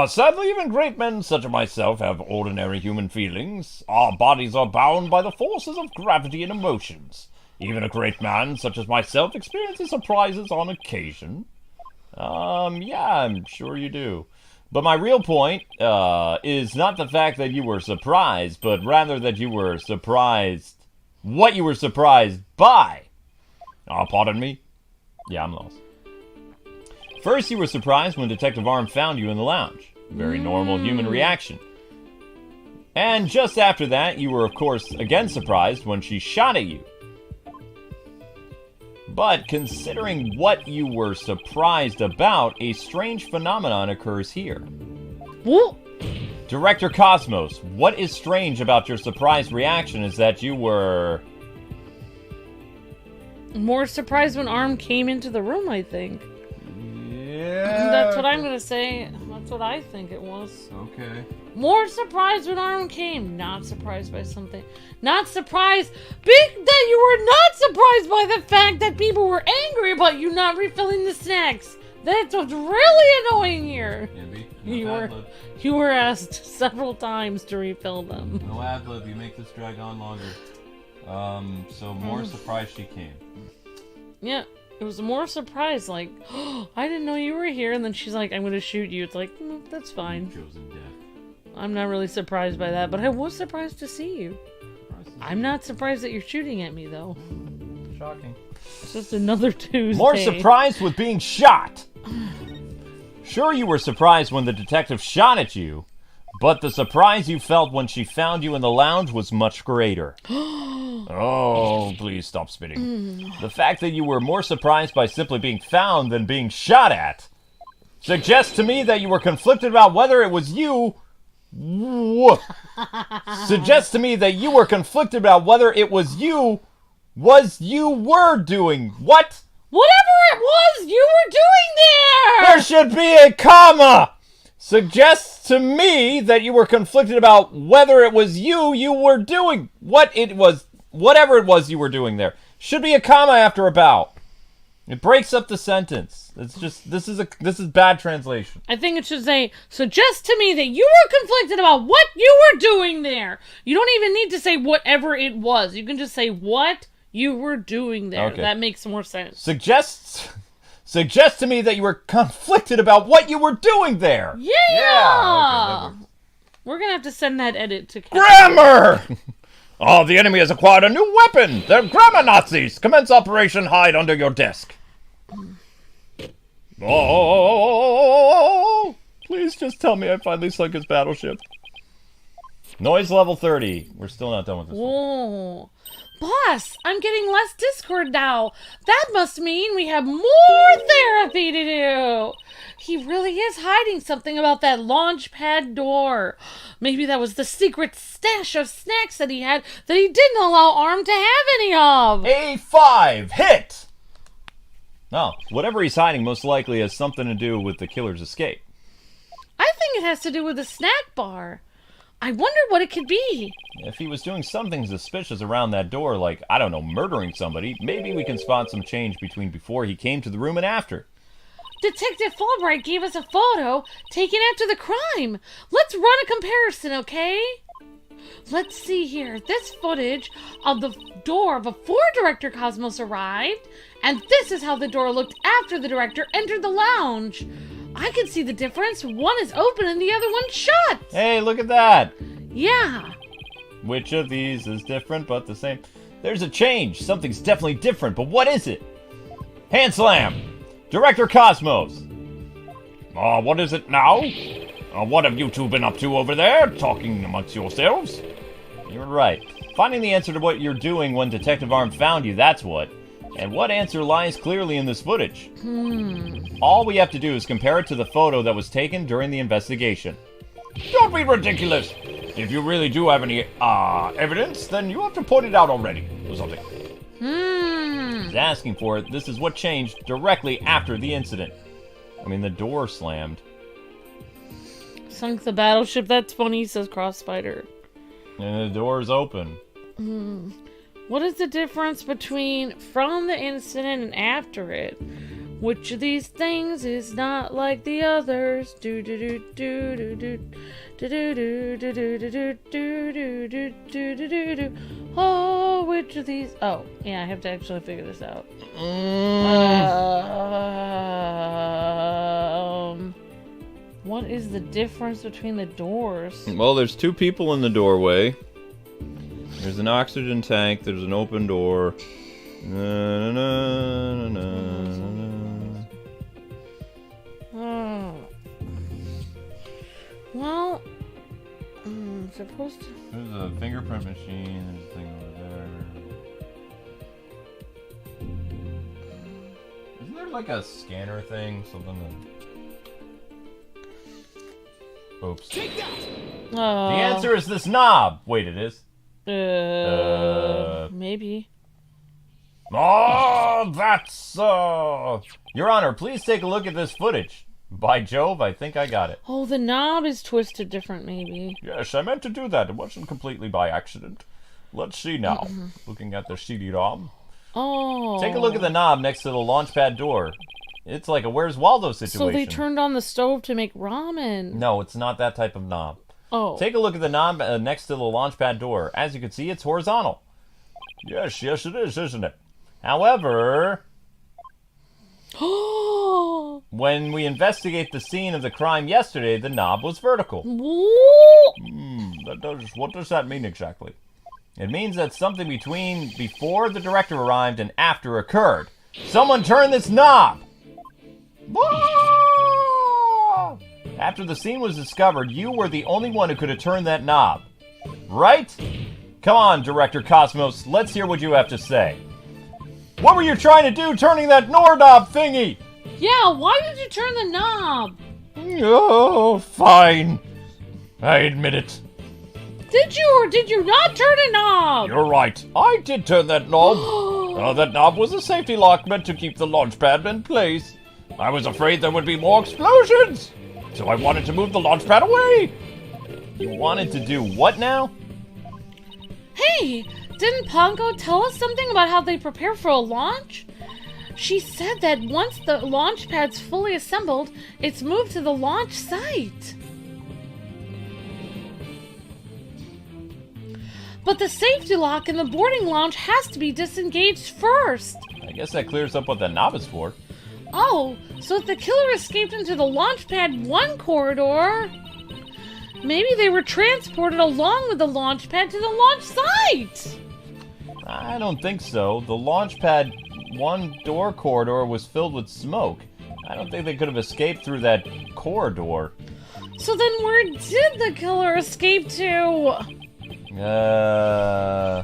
[SPEAKER 1] Sadly, even great men such as myself have ordinary human feelings. Our bodies are bound by the forces of gravity and emotions. Even a great man such as myself experiences surprises on occasion. Yeah, I'm sure you do. But my real point is not the fact that you were surprised, but rather that you were surprised. What you were surprised by. Pardon me? Yeah, I'm lost. First, you were surprised when Detective Arm found you in the lounge. Very normal human reaction. And just after that, you were, of course, again surprised when she shot at you. But considering what you were surprised about, a strange phenomenon occurs here.
[SPEAKER 3] What?
[SPEAKER 1] Director Cosmos, what is strange about your surprise reaction is that you were...
[SPEAKER 3] More surprised when Arm came into the room, I think.
[SPEAKER 1] Yeah.
[SPEAKER 3] That's what I'm gonna say. That's what I think it was.
[SPEAKER 1] Okay.
[SPEAKER 3] More surprised when Arm came. Not surprised by something. Not surprised. That you were not surprised by the fact that people were angry about you not refilling the snacks. That's what's really annoying here. You were asked several times to refill them.
[SPEAKER 1] No ad lib, you make this drag on longer. So more surprised she came.
[SPEAKER 3] Yeah, it was more surprised, like, oh, I didn't know you were here, and then she's like, I'm gonna shoot you. It's like, that's fine.
[SPEAKER 1] Chosen death.
[SPEAKER 3] I'm not really surprised by that, but I was surprised to see you. I'm not surprised that you're shooting at me, though.
[SPEAKER 1] Shocking.
[SPEAKER 3] It's just another Tuesday.
[SPEAKER 1] More surprised with being shot! Sure, you were surprised when the detective shot at you, but the surprise you felt when she found you in the lounge was much greater. Oh, please stop spitting. The fact that you were more surprised by simply being found than being shot at suggests to me that you were conflicted about whether it was you... Suggests to me that you were conflicted about whether it was you were doing... What?
[SPEAKER 3] Whatever it was you were doing there!
[SPEAKER 1] There should be a comma! Suggests to me that you were conflicted about whether it was you were doing whatever it was you were doing there. Should be a comma after about. It breaks up the sentence. It's just this is bad translation.
[SPEAKER 3] I think it should say, suggest to me that you were conflicted about what you were doing there. You don't even need to say whatever it was. You can just say what you were doing there.
[SPEAKER 1] Okay.
[SPEAKER 3] That makes more sense.
[SPEAKER 1] Suggests to me that you were conflicted about what you were doing there.
[SPEAKER 3] Yeah!
[SPEAKER 1] Okay, that works.
[SPEAKER 3] We're gonna have to send that edit to
[SPEAKER 1] Grammar! Oh, the enemy has acquired a new weapon! They're grammar Nazis! Commence Operation Hide Under Your Desk. Oh! Please just tell me I finally sunk his battleship. Noise level 30. We're still not done with this one.
[SPEAKER 3] Whoa. Boss, I'm getting less Discord now. That must mean we have more therapy to do. He really is hiding something about that launch pad door. Maybe that was the secret stash of snacks that he had that he didn't allow Arm to have any of.
[SPEAKER 1] A5, hit! No, whatever he's hiding most likely has something to do with the killer's escape.
[SPEAKER 3] I think it has to do with the snack bar. I wonder what it could be.
[SPEAKER 1] If he was doing something suspicious around that door, like, I don't know, murdering somebody, maybe we can spot some change between before he came to the room and after.
[SPEAKER 3] Detective Fulbright gave us a photo taken after the crime. Let's run a comparison, okay? Let's see here. This footage of the door before Director Cosmos arrived, and this is how the door looked after the director entered the lounge. I can see the difference. One is open and the other one's shut.
[SPEAKER 1] Hey, look at that!
[SPEAKER 3] Yeah.
[SPEAKER 1] Which of these is different but the same? There's a change. Something's definitely different, but what is it? Hand slam! Director Cosmos! What is it now? What have you two been up to over there, talking amongst yourselves? You're right. Finding the answer to what you're doing when Detective Arm found you, that's what. And what answer lies clearly in this footage? All we have to do is compare it to the photo that was taken during the investigation. Don't be ridiculous! If you really do have any, evidence, then you have to point it out already, or something. He's asking for it. This is what changed directly after the incident. I mean, the door slammed.
[SPEAKER 3] Sunk the battleship. That's funny, says Crossfighter.
[SPEAKER 1] And the door's open.
[SPEAKER 3] What is the difference between from the incident and after it? Which of these things is not like the others? Do do do do do do do do do do do do do do do do do. Oh, which of these? Oh, yeah, I have to actually figure this out.
[SPEAKER 2] What is the difference between the doors?
[SPEAKER 1] Well, there's two people in the doorway. There's an oxygen tank. There's an open door. Na, na, na, na, na.
[SPEAKER 2] Oh. Well, supposed to...
[SPEAKER 1] There's a fingerprint machine. There's a thing over there. Isn't there like a scanner thing? Something that... Oops.
[SPEAKER 5] Take that!
[SPEAKER 1] The answer is this knob. Wait, it is?
[SPEAKER 2] Maybe.
[SPEAKER 1] Oh, that's, Your Honor, please take a look at this footage. By Jove, I think I got it.
[SPEAKER 2] Oh, the knob is twisted different, maybe.
[SPEAKER 1] Yes, I meant to do that. It wasn't completely by accident. Let's see now. Looking at the CD-ROM.
[SPEAKER 2] Oh.
[SPEAKER 1] Take a look at the knob next to the launchpad door. It's like a Where's Waldo situation.
[SPEAKER 2] So they turned on the stove to make ramen.
[SPEAKER 1] No, it's not that type of knob.
[SPEAKER 2] Oh.
[SPEAKER 1] Take a look at the knob next to the launchpad door. As you can see, it's horizontal. Yes, it is, isn't it? However, when we investigate the scene of the crime yesterday, the knob was vertical. What does that mean exactly? It means that something before the director arrived and after occurred. Someone turned this knob! After the scene was discovered, you were the only one who could have turned that knob. Right? Come on, Director Cosmos, let's hear what you have to say. What were you trying to do turning that knob thingy?
[SPEAKER 2] Yeah, why did you turn the knob?
[SPEAKER 1] Oh, fine. I admit it.
[SPEAKER 2] Did you or did you not turn a knob?
[SPEAKER 1] You're right. I did turn that knob. That knob was a safety lock meant to keep the launchpad in place. I was afraid there would be more explosions, so I wanted to move the launchpad away. You wanted to do what now?
[SPEAKER 2] Hey, didn't Pongo tell us something about how they prepare for a launch? She said that once the launch pad's fully assembled, it's moved to the launch site. But the safety lock in the boarding lounge has to be disengaged first.
[SPEAKER 1] I guess that clears up what the knob is for.
[SPEAKER 2] Oh, so if the killer escaped into the launch pad 1 corridor, maybe they were transported along with the launch pad to the launch site.
[SPEAKER 1] I don't think so. The launch pad 1 door corridor was filled with smoke. I don't think they could have escaped through that corridor.
[SPEAKER 2] So then where did the killer escape to?
[SPEAKER 1] I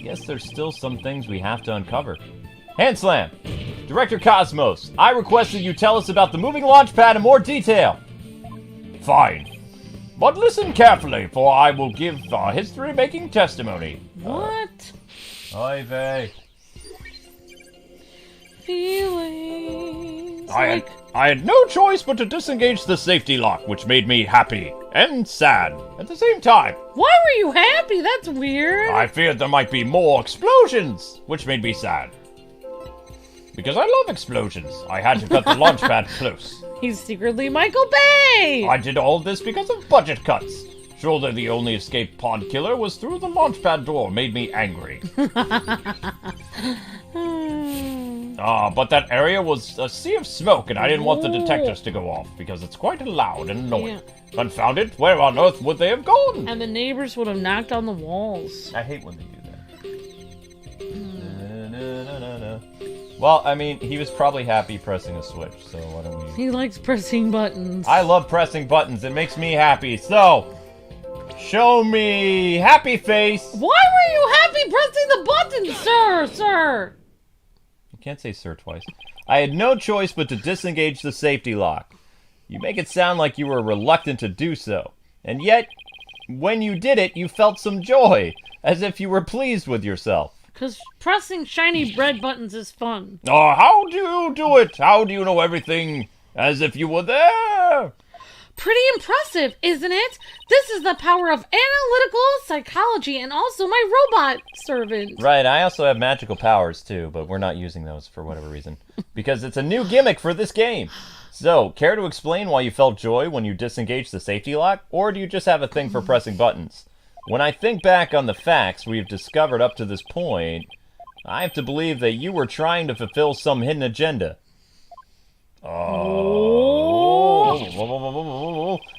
[SPEAKER 1] guess there's still some things we have to uncover. Hand slam! Director Cosmos, I requested you tell us about the moving launch pad in more detail. Fine. But listen carefully, for I will give history-making testimony.
[SPEAKER 2] What?
[SPEAKER 1] Oy vey.
[SPEAKER 2] Feelings.
[SPEAKER 1] I had no choice but to disengage the safety lock, which made me happy and sad at the same time.
[SPEAKER 2] Why were you happy? That's weird.
[SPEAKER 1] I feared there might be more explosions, which made me sad. Because I love explosions, I had to cut the launch pad close.
[SPEAKER 2] He's secretly Michael Bay.
[SPEAKER 1] I did all this because of budget cuts. Surely the only escape pod killer was through the launch pad door, made me angry. But that area was a sea of smoke, and I didn't want the detectors to go off, because it's quite loud and annoying.
[SPEAKER 2] Yeah.
[SPEAKER 1] Confound it, where on earth would they have gone?
[SPEAKER 2] And the neighbors would have knocked on the walls.
[SPEAKER 1] I hate when they do that. Well, I mean, he was probably happy pressing a switch, so why don't we...
[SPEAKER 2] He likes pressing buttons.
[SPEAKER 1] I love pressing buttons, it makes me happy, so... Show me happy face!
[SPEAKER 2] Why were you happy pressing the button, sir?
[SPEAKER 1] You can't say sir twice. I had no choice but to disengage the safety lock. You make it sound like you were reluctant to do so. And yet, when you did it, you felt some joy, as if you were pleased with yourself.
[SPEAKER 2] Because pressing shiny red buttons is fun.
[SPEAKER 1] Oh, how do you do it? How do you know everything as if you were there?
[SPEAKER 2] Pretty impressive, isn't it? This is the power of analytical psychology and also my robot servant.
[SPEAKER 1] Right, I also have magical powers too, but we're not using those for whatever reason. Because it's a new gimmick for this game. So, care to explain why you felt joy when you disengaged the safety lock? Or do you just have a thing for pressing buttons? When I think back on the facts we've discovered up to this point, I have to believe that you were trying to fulfill some hidden agenda. Oh.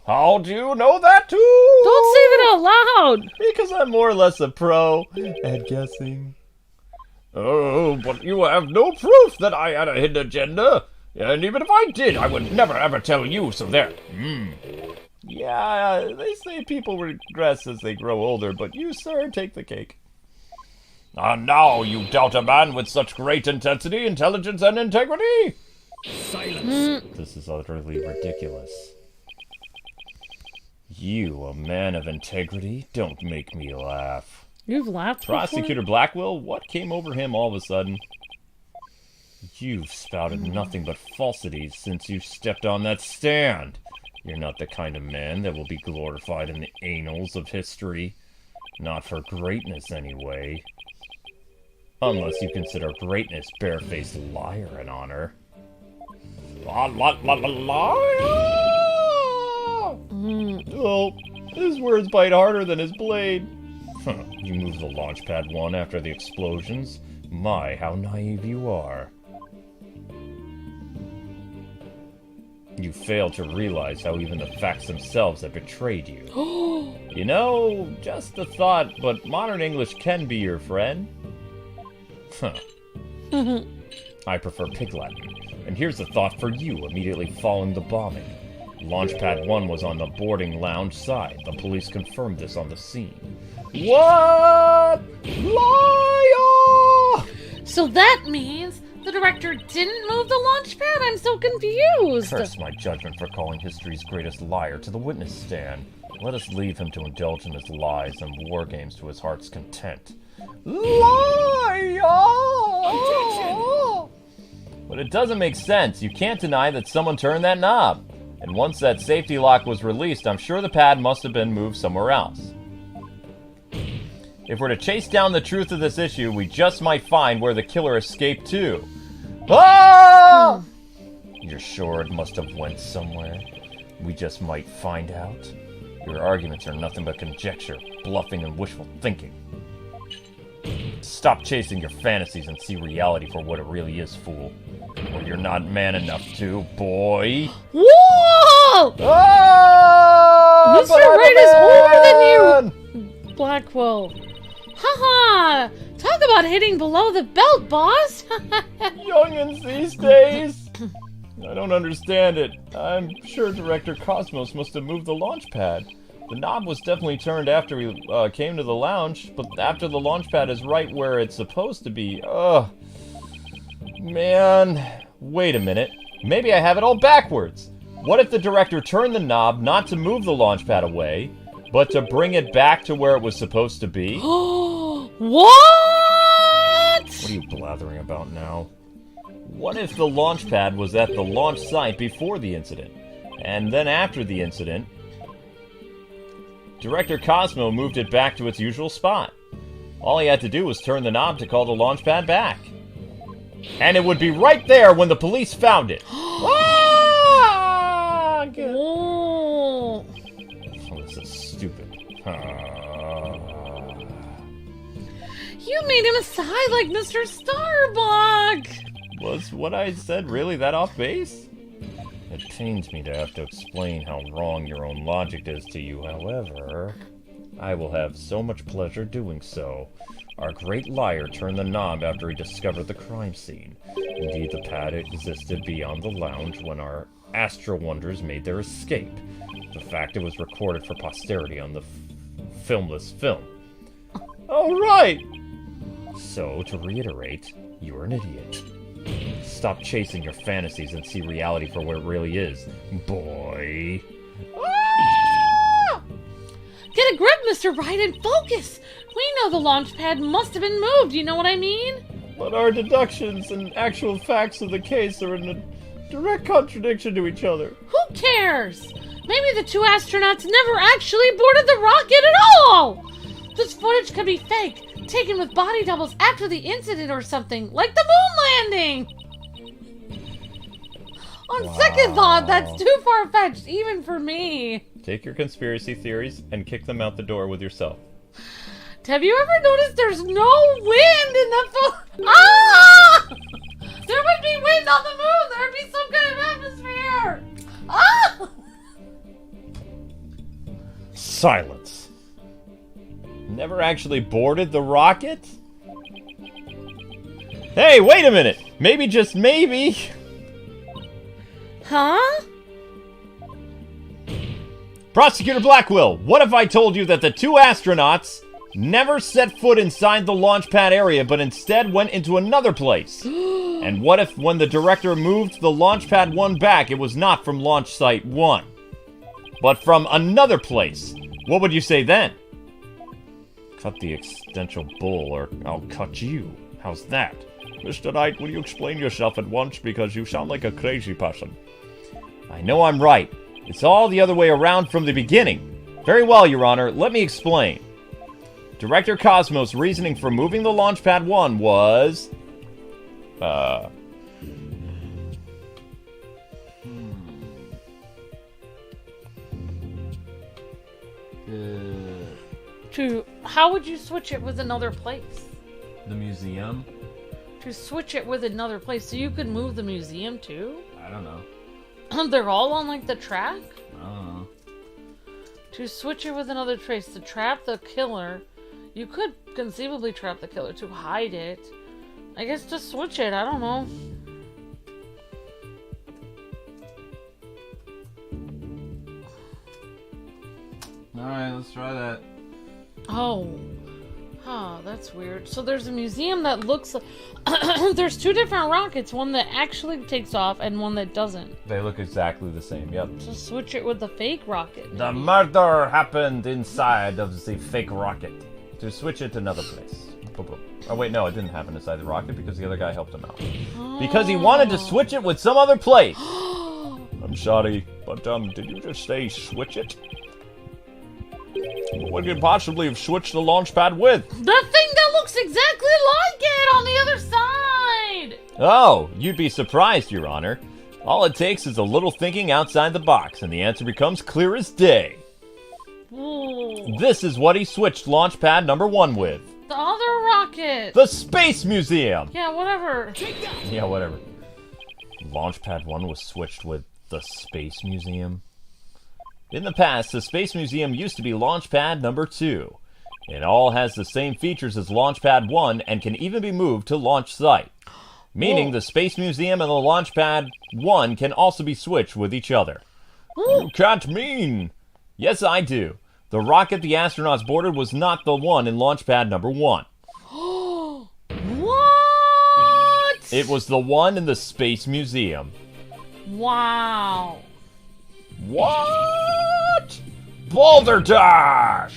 [SPEAKER 1] How do you know that too?
[SPEAKER 2] Don't say that out loud!
[SPEAKER 1] Because I'm more or less a pro at guessing. Oh, but you have no proof that I had a hidden agenda. And even if I did, I would never ever tell you, so there. Yeah, they say people regress as they grow older, but you, sir, take the cake. And now you doubt a man with such great intensity, intelligence, and integrity?
[SPEAKER 5] Silence.
[SPEAKER 1] This is utterly ridiculous. You, a man of integrity? Don't make me laugh.
[SPEAKER 2] You've laughed before?
[SPEAKER 1] Prosecutor Blackwell, what came over him all of a sudden? You've spouted nothing but falsities since you stepped on that stand. You're not the kind of man that will be glorified in the annals of history. Not for greatness, anyway. Unless you consider greatness barefaced liar and honor. Liar! Oh, his words bite harder than his blade. You moved the launch pad 1 after the explosions. My, how naive you are. You fail to realize how even the facts themselves have betrayed you. You know, just a thought, but modern English can be your friend. I prefer Pig Latin. And here's a thought for you immediately following the bombing. Launchpad 1 was on the boarding lounge side. The police confirmed this on the scene. What? Liar!
[SPEAKER 2] So that means the director didn't move the launch pad? I'm so confused.
[SPEAKER 1] Curse my judgment for calling history's greatest liar to the witness stand. Let us leave him to indulge in his lies and war games to his heart's content. Liar! But it doesn't make sense. You can't deny that someone turned that knob. And once that safety lock was released, I'm sure the pad must have been moved somewhere else. If we're to chase down the truth of this issue, we just might find where the killer escaped to. Ah! You're sure it must have went somewhere? We just might find out. Your arguments are nothing but conjecture, bluffing, and wishful thinking. Stop chasing your fantasies and see reality for what it really is, fool. Or you're not man enough to, boy.
[SPEAKER 2] Whoa!
[SPEAKER 1] Ah!
[SPEAKER 2] Mr. Wright is older than you, Blackwell. Haha! Talk about hitting below the belt, boss!
[SPEAKER 1] Youngins these days. I don't understand it. I'm sure Director Cosmos must have moved the launch pad. The knob was definitely turned after we came to the lounge, but after the launch pad is right where it's supposed to be. Ugh. Man, wait a minute. Maybe I have it all backwards. What if the director turned the knob not to move the launch pad away, but to bring it back to where it was supposed to be?
[SPEAKER 2] What?
[SPEAKER 1] What are you blathering about now? What if the launch pad was at the launch site before the incident, and then after the incident, Director Cosmo moved it back to its usual spot? All he had to do was turn the knob to call the launch pad back. And it would be right there when the police found it. Ah!
[SPEAKER 2] Oh.
[SPEAKER 1] Oh, this is stupid.
[SPEAKER 2] You made him a sigh like Mr. Starbuck!
[SPEAKER 1] Was what I said really that off base? It pains me to have to explain how wrong your own logic is to you, however, I will have so much pleasure doing so. Our great liar turned the knob after he discovered the crime scene. Indeed, the pad existed beyond the lounge when our Astro Wonders made their escape. The fact it was recorded for posterity on the filmless film. Oh, right! So, to reiterate, you're an idiot. Stop chasing your fantasies and see reality for what it really is, boy. Ah!
[SPEAKER 2] Get a grip, Mr. Wright, and focus! We know the launch pad must have been moved, you know what I mean?
[SPEAKER 1] But our deductions and actual facts of the case are in a direct contradiction to each other.
[SPEAKER 2] Who cares? Maybe the two astronauts never actually boarded the rocket at all! This footage could be fake, taken with body doubles after the incident or something, like the moon landing! On second thought, that's too far-fetched, even for me.
[SPEAKER 1] Take your conspiracy theories and kick them out the door with yourself.
[SPEAKER 2] Have you ever noticed there's no wind in the Ah! There would be wind on the moon! There would be some kind of atmosphere!
[SPEAKER 3] Ah!
[SPEAKER 1] Silence. Never actually boarded the rocket? Hey, wait a minute! Maybe, just maybe...
[SPEAKER 3] Huh?
[SPEAKER 1] Prosecutor Blackwell, what if I told you that the two astronauts never set foot inside the launch pad area, but instead went into another place? And what if when the director moved the launch pad 1 back, it was not from launch site 1, but from another place? What would you say then? Cut the existential bull, or I'll cut you. How's that? Mr. Knight, will you explain yourself at once, because you sound like a crazy person. I know I'm right. It's all the other way around from the beginning. Very well, Your Honor. Let me explain. Director Cosmos' reasoning for moving the Launchpad 1 was...
[SPEAKER 3] How would you switch it with another place?
[SPEAKER 1] The museum?
[SPEAKER 3] To switch it with another place, so you could move the museum too?
[SPEAKER 1] I don't know.
[SPEAKER 3] They're all on like the track?
[SPEAKER 1] I don't know.
[SPEAKER 3] To switch it with another trace, to trap the killer. You could conceivably trap the killer to hide it. I guess to switch it, I don't know.
[SPEAKER 1] Alright, let's try that.
[SPEAKER 3] Oh. Huh, that's weird. So there's a museum that looks like... There's two different rockets. One that actually takes off and one that doesn't.
[SPEAKER 1] They look exactly the same, yep.
[SPEAKER 3] So switch it with the fake rocket. Maybe.
[SPEAKER 1] The murder happened inside of the fake rocket. To switch it to another place. Boom, boom. Oh wait, no, it didn't happen inside the rocket because the other guy helped him out. Because he wanted to switch it with some other place. I'm sorry, but did you just say switch it? What could you possibly have switched the launch pad with?
[SPEAKER 3] The thing that looks exactly like it on the other side!
[SPEAKER 1] Oh, you'd be surprised, Your Honor. All it takes is a little thinking outside the box, and the answer becomes clear as day.
[SPEAKER 3] Ooh.
[SPEAKER 1] This is what he switched launch pad number 1 with.
[SPEAKER 3] The other rocket!
[SPEAKER 1] The Space Museum!
[SPEAKER 3] Yeah, whatever.
[SPEAKER 1] Yeah, whatever. Launch pad 1 was switched with the Space Museum. In the past, the Space Museum used to be Launchpad number 2. It all has the same features as Launchpad 1 and can even be moved to launch site. Meaning the Space Museum and the Launchpad 1 can also be switched with each other. You can't mean... Yes, I do. The rocket the astronauts boarded was not the one in Launchpad number 1.
[SPEAKER 3] What?
[SPEAKER 1] It was the one in the Space Museum.
[SPEAKER 3] Wow.
[SPEAKER 1] What? Balderdash!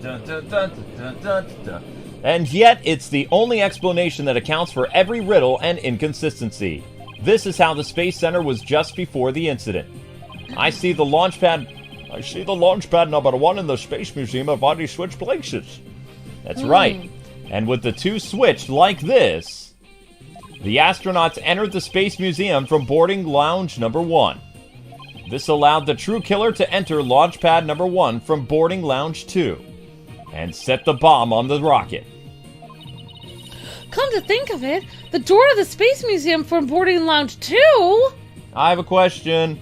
[SPEAKER 1] Dun, dun, dun, dun, dun, dun, dun. And yet, it's the only explanation that accounts for every riddle and inconsistency. This is how the Space Center was just before the incident. I see the launch pad number 1 in the Space Museum have already switched places. That's right. And with the two switched like this, the astronauts entered the Space Museum from boarding lounge number 1. This allowed the true killer to enter Launchpad number 1 from boarding lounge 2 and set the bomb on the rocket.
[SPEAKER 3] Come to think of it, the door to the Space Museum from boarding lounge 2?
[SPEAKER 1] I have a question.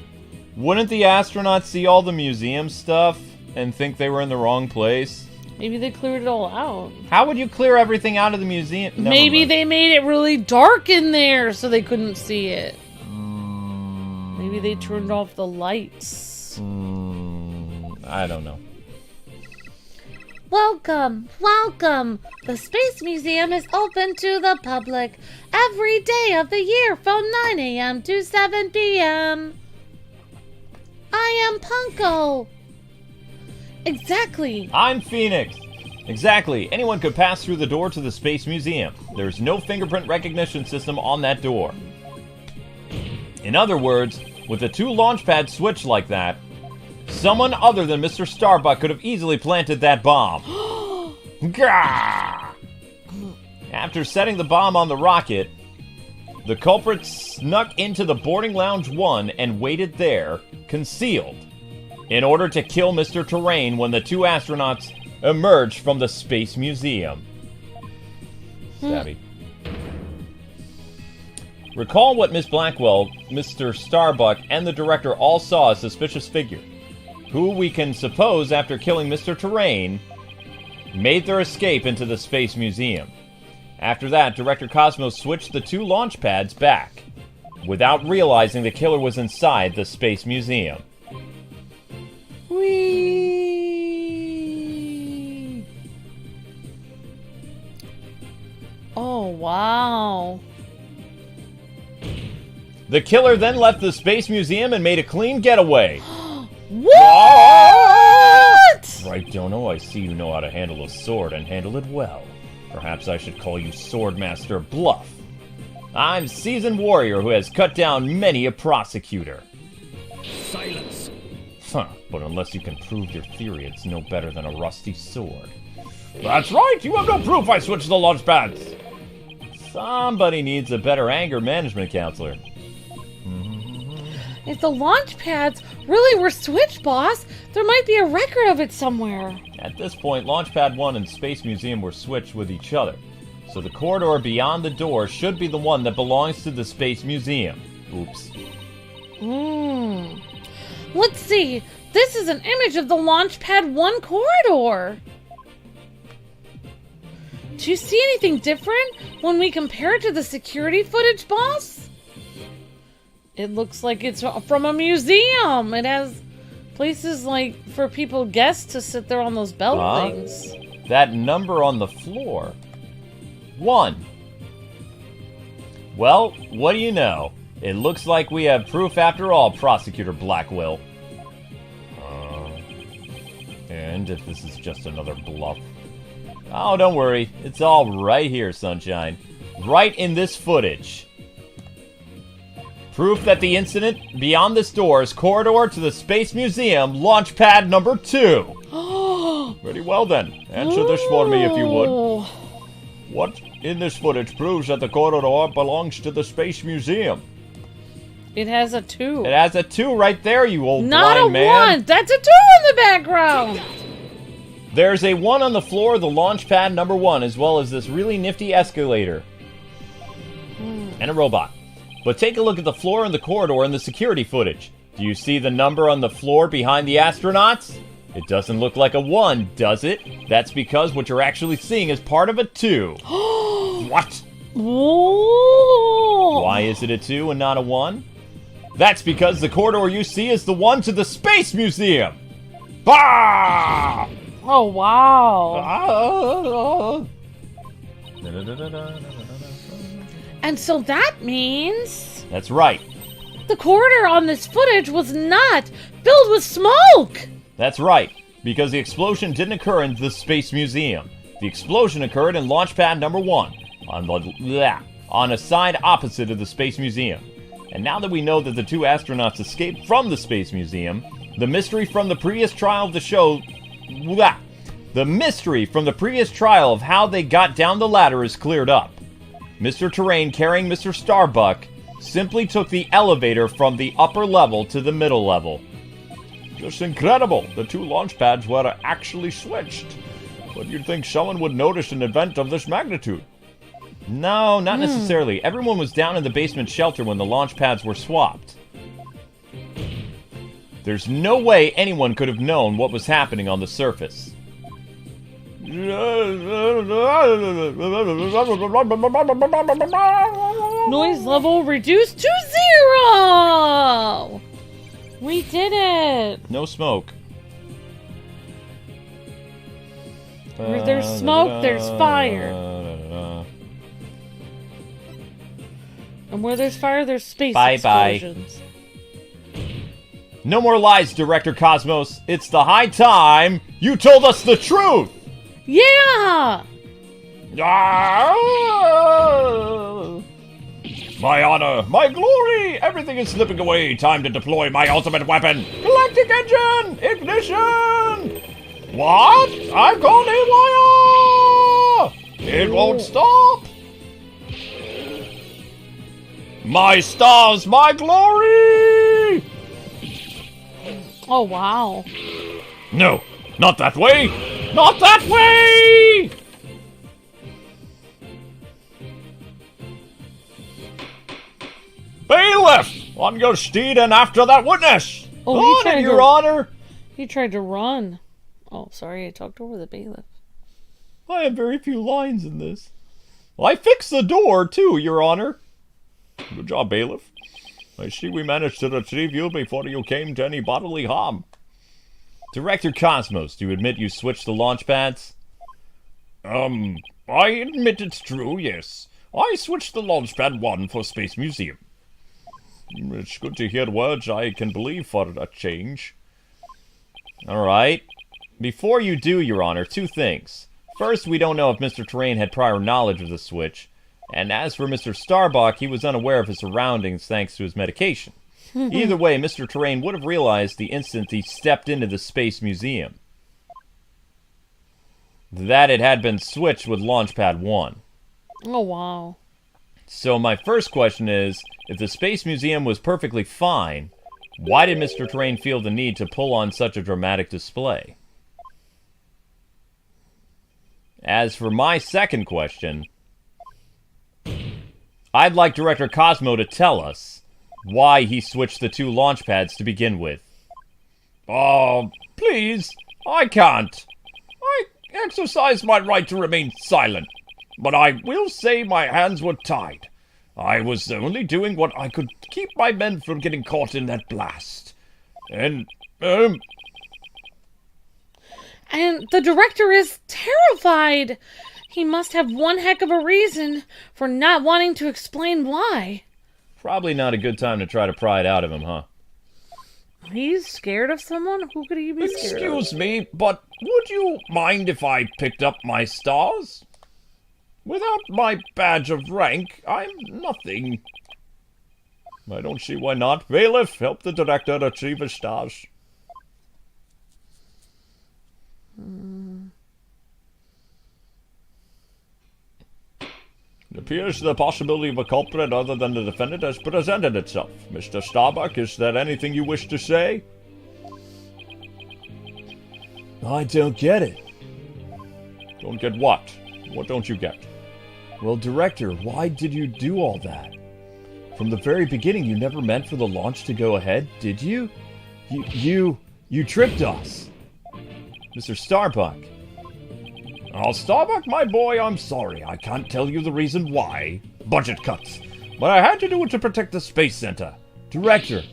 [SPEAKER 1] Wouldn't the astronauts see all the museum stuff and think they were in the wrong place?
[SPEAKER 3] Maybe they cleared it all out.
[SPEAKER 1] How would you clear everything out of the museum? Never
[SPEAKER 3] Maybe
[SPEAKER 1] mind.
[SPEAKER 3] they made it really dark in there so they couldn't see it. Maybe they turned off the lights.
[SPEAKER 1] I don't know.
[SPEAKER 3] Welcome, welcome. The Space Museum is open to the public every day of the year from 9 a.m. to 7 p.m. I am Punko. Exactly.
[SPEAKER 1] I'm Phoenix. Exactly. Anyone could pass through the door to the Space Museum. There's no fingerprint recognition system on that door. In other words, with the two launch pads switched like that, someone other than Mr. Starbuck could have easily planted that bomb. Gah! After setting the bomb on the rocket, the culprit snuck into the boarding lounge 1 and waited there, concealed, in order to kill Mr. Terrain when the two astronauts emerged from the Space Museum. Stabby. Recall what Miss Blackwell, Mr. Starbuck, and the director all saw a suspicious figure, who we can suppose, after killing Mr. Terrain, made their escape into the Space Museum. After that, Director Cosmos switched the 2 launch pads back, without realizing the killer was inside the Space Museum. Whee!
[SPEAKER 2] Oh, wow.
[SPEAKER 1] The killer then left the Space Museum and made a clean getaway.
[SPEAKER 2] What?
[SPEAKER 1] Right, Dono, I see you know how to handle a sword and handle it well. Perhaps I should call you Swordmaster Bluff. I'm a seasoned warrior who has cut down many a prosecutor.
[SPEAKER 5] Silence.
[SPEAKER 1] Huh, but unless you can prove your theory, it's no better than a rusty sword. That's right, you have no proof I switched the launch pads. Somebody needs a better anger management counselor.
[SPEAKER 2] If the launch pads really were switched, boss, there might be a record of it somewhere.
[SPEAKER 1] At this point, Launchpad 1 and Space Museum were switched with each other, so the corridor beyond the door should be the one that belongs to the Space Museum. Oops.
[SPEAKER 2] Let's see. This is an image of the Launchpad 1 corridor. Do you see anything different when we compare it to the security footage, boss? It looks like it's from a museum. It has places like for people, guests, to sit there on those belt things.
[SPEAKER 1] That number on the floor. 1. Well, what do you know? It looks like we have proof after all, Prosecutor Blackwell. And if this is just another bluff. Oh, don't worry. It's all right here, Sunshine. Right in this footage. Proof that the incident beyond this door is corridor to the Space Museum, launch pad number 2. Very well then. Answer this for me if you would. What in this footage proves that the corridor belongs to the Space Museum?
[SPEAKER 2] It has a 2.
[SPEAKER 1] It has a 2 right there, you old
[SPEAKER 2] Not
[SPEAKER 1] blind
[SPEAKER 2] a
[SPEAKER 1] man.
[SPEAKER 2] 1. That's a 2 in the background.
[SPEAKER 1] There's a 1 on the floor of the launch pad number 1, as well as this really nifty escalator. And a robot. But take a look at the floor and the corridor in the security footage. Do you see the number on the floor behind the astronauts? It doesn't look like a 1, does it? That's because what you're actually seeing is part of a 2. What?
[SPEAKER 2] Whoa.
[SPEAKER 1] Why is it a 2 and not a 1? That's because the corridor you see is the one to the Space Museum. Bah!
[SPEAKER 2] Oh, wow. And so that means...
[SPEAKER 1] That's right.
[SPEAKER 2] The corridor on this footage was not filled with smoke!
[SPEAKER 1] That's right, because the explosion didn't occur in the Space Museum. The explosion occurred in Launchpad number 1, on a side opposite of the Space Museum. And now that we know that the 2 astronauts escaped from the Space Museum, the mystery from the previous trial of the show... The mystery from the previous trial of how they got down the ladder is cleared up. Mr. Terrain, carrying Mr. Starbuck, simply took the elevator from the upper level to the middle level. Just incredible. The 2 launch pads were actually switched. But you'd think someone would notice an event of this magnitude. No, not necessarily. Everyone was down in the basement shelter when the launch pads were swapped. There's no way anyone could have known what was happening on the surface.
[SPEAKER 2] Noise level reduced to 0! We did it!
[SPEAKER 1] No smoke.
[SPEAKER 2] Where there's smoke, there's fire. And where there's fire, there's space explosions.
[SPEAKER 1] No more lies, Director Cosmos. It's the high time you told us the truth!
[SPEAKER 2] Yeah!
[SPEAKER 1] My honor, my glory, everything is slipping away. Time to deploy my ultimate weapon. Galactic engine, ignition! What? I've gone haywire! It won't stop! My stars, my glory!
[SPEAKER 2] Oh, wow.
[SPEAKER 1] No, not that way! Not that way! Bailiff! On your steed and after that witness!
[SPEAKER 3] Oh,
[SPEAKER 1] On it, Your Honor!
[SPEAKER 3] He tried to run. Oh, sorry, I talked over the bailiff.
[SPEAKER 1] I have very few lines in this. I fixed the door, too, Your Honor. Good job, Bailiff. I see we managed to retrieve you before you came to any bodily harm. Director Cosmos, do you admit you switched the launch pads? I admit it's true, yes. I switched the Launchpad 1 for Space Museum. It's good to hear words I can believe for a change. Alright. Before you do, Your Honor, two things. First, we don't know if Mr. Terrain had prior knowledge of the switch. And as for Mr. Starbuck, he was unaware of his surroundings thanks to his medication. Either way, Mr. Terrain would have realized the instant he stepped into the Space Museum that it had been switched with Launchpad 1.
[SPEAKER 3] Oh, wow.
[SPEAKER 1] So my first question is, if the Space Museum was perfectly fine, why did Mr. Terrain feel the need to pull on such a dramatic display? As for my second question, I'd like Director Cosmo to tell us why he switched the two launch pads to begin with. Oh, please, I can't. I exercise my right to remain silent, but I will say my hands were tied. I was only doing what I could to keep my men from getting caught in that blast. And the
[SPEAKER 3] director is terrified. He must have one heck of a reason for not wanting to explain why.
[SPEAKER 1] Probably not a good time to try to pry it out of him, huh?
[SPEAKER 3] He's scared of someone? Who could he be scared of?
[SPEAKER 1] Excuse me, but would you mind if I picked up my stars? Without my badge of rank, I'm nothing. I don't see why not. Bailiff, help the director retrieve his stars. It appears the possibility of a culprit other than the defendant has presented itself. Mr. Starbuck, is there anything you wish to say? I don't get it. Don't get what? What don't you get? Well, Director, why did you do all that? From the very beginning, you never meant for the launch to go ahead, did you? You tricked us. Mr. Starbuck. Oh, Starbuck, my boy, I'm sorry. I can't tell you the reason why. Budget cuts. But I had to do it to protect the Space Center. Director,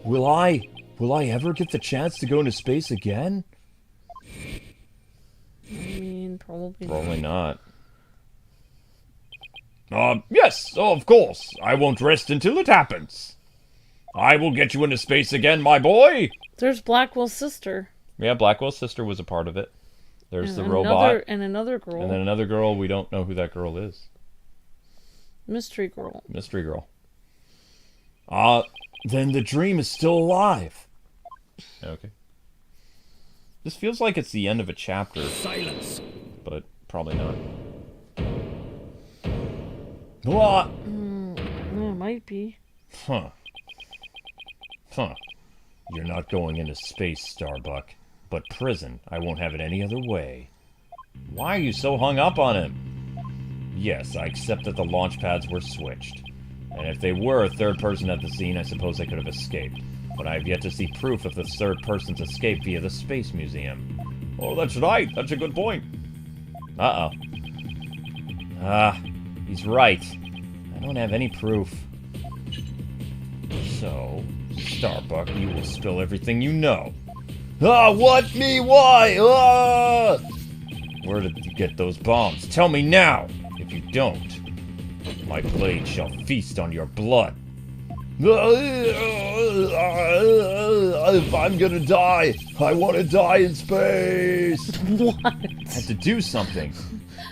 [SPEAKER 1] will I ever get the chance to go into space again?
[SPEAKER 3] I mean, probably
[SPEAKER 1] not. Yes, of course. I won't rest until it happens. I will get you into space again, my boy.
[SPEAKER 3] There's Blackwell's sister.
[SPEAKER 1] Yeah, Blackwell's sister was a part of it. There's
[SPEAKER 3] and
[SPEAKER 1] the robot.
[SPEAKER 3] And another girl.
[SPEAKER 1] And then another girl, we don't know who that girl is.
[SPEAKER 3] Mystery girl.
[SPEAKER 1] Mystery girl. Then the dream is still alive. Okay. This feels like it's the end of a chapter.
[SPEAKER 5] Silence.
[SPEAKER 1] But probably not. What?
[SPEAKER 3] It might be.
[SPEAKER 1] Huh. You're not going into space, Starbuck. But prison, I won't have it any other way. Why are you so hung up on him? Yes, I accept that the launch pads were switched. And if they were a third person at the scene, I suppose they could have escaped. But I have yet to see proof of the third person's escape via the Space Museum. Oh, that's right. That's a good point. Uh-oh. He's right. I don't have any proof. So, Starbuck, you will spill everything you know. What? Me? Why? Where did you get those bombs? Tell me now! If you don't, my blade shall feast on your blood. If I'm gonna die, I want to die in space!
[SPEAKER 3] What?
[SPEAKER 1] I have to do something.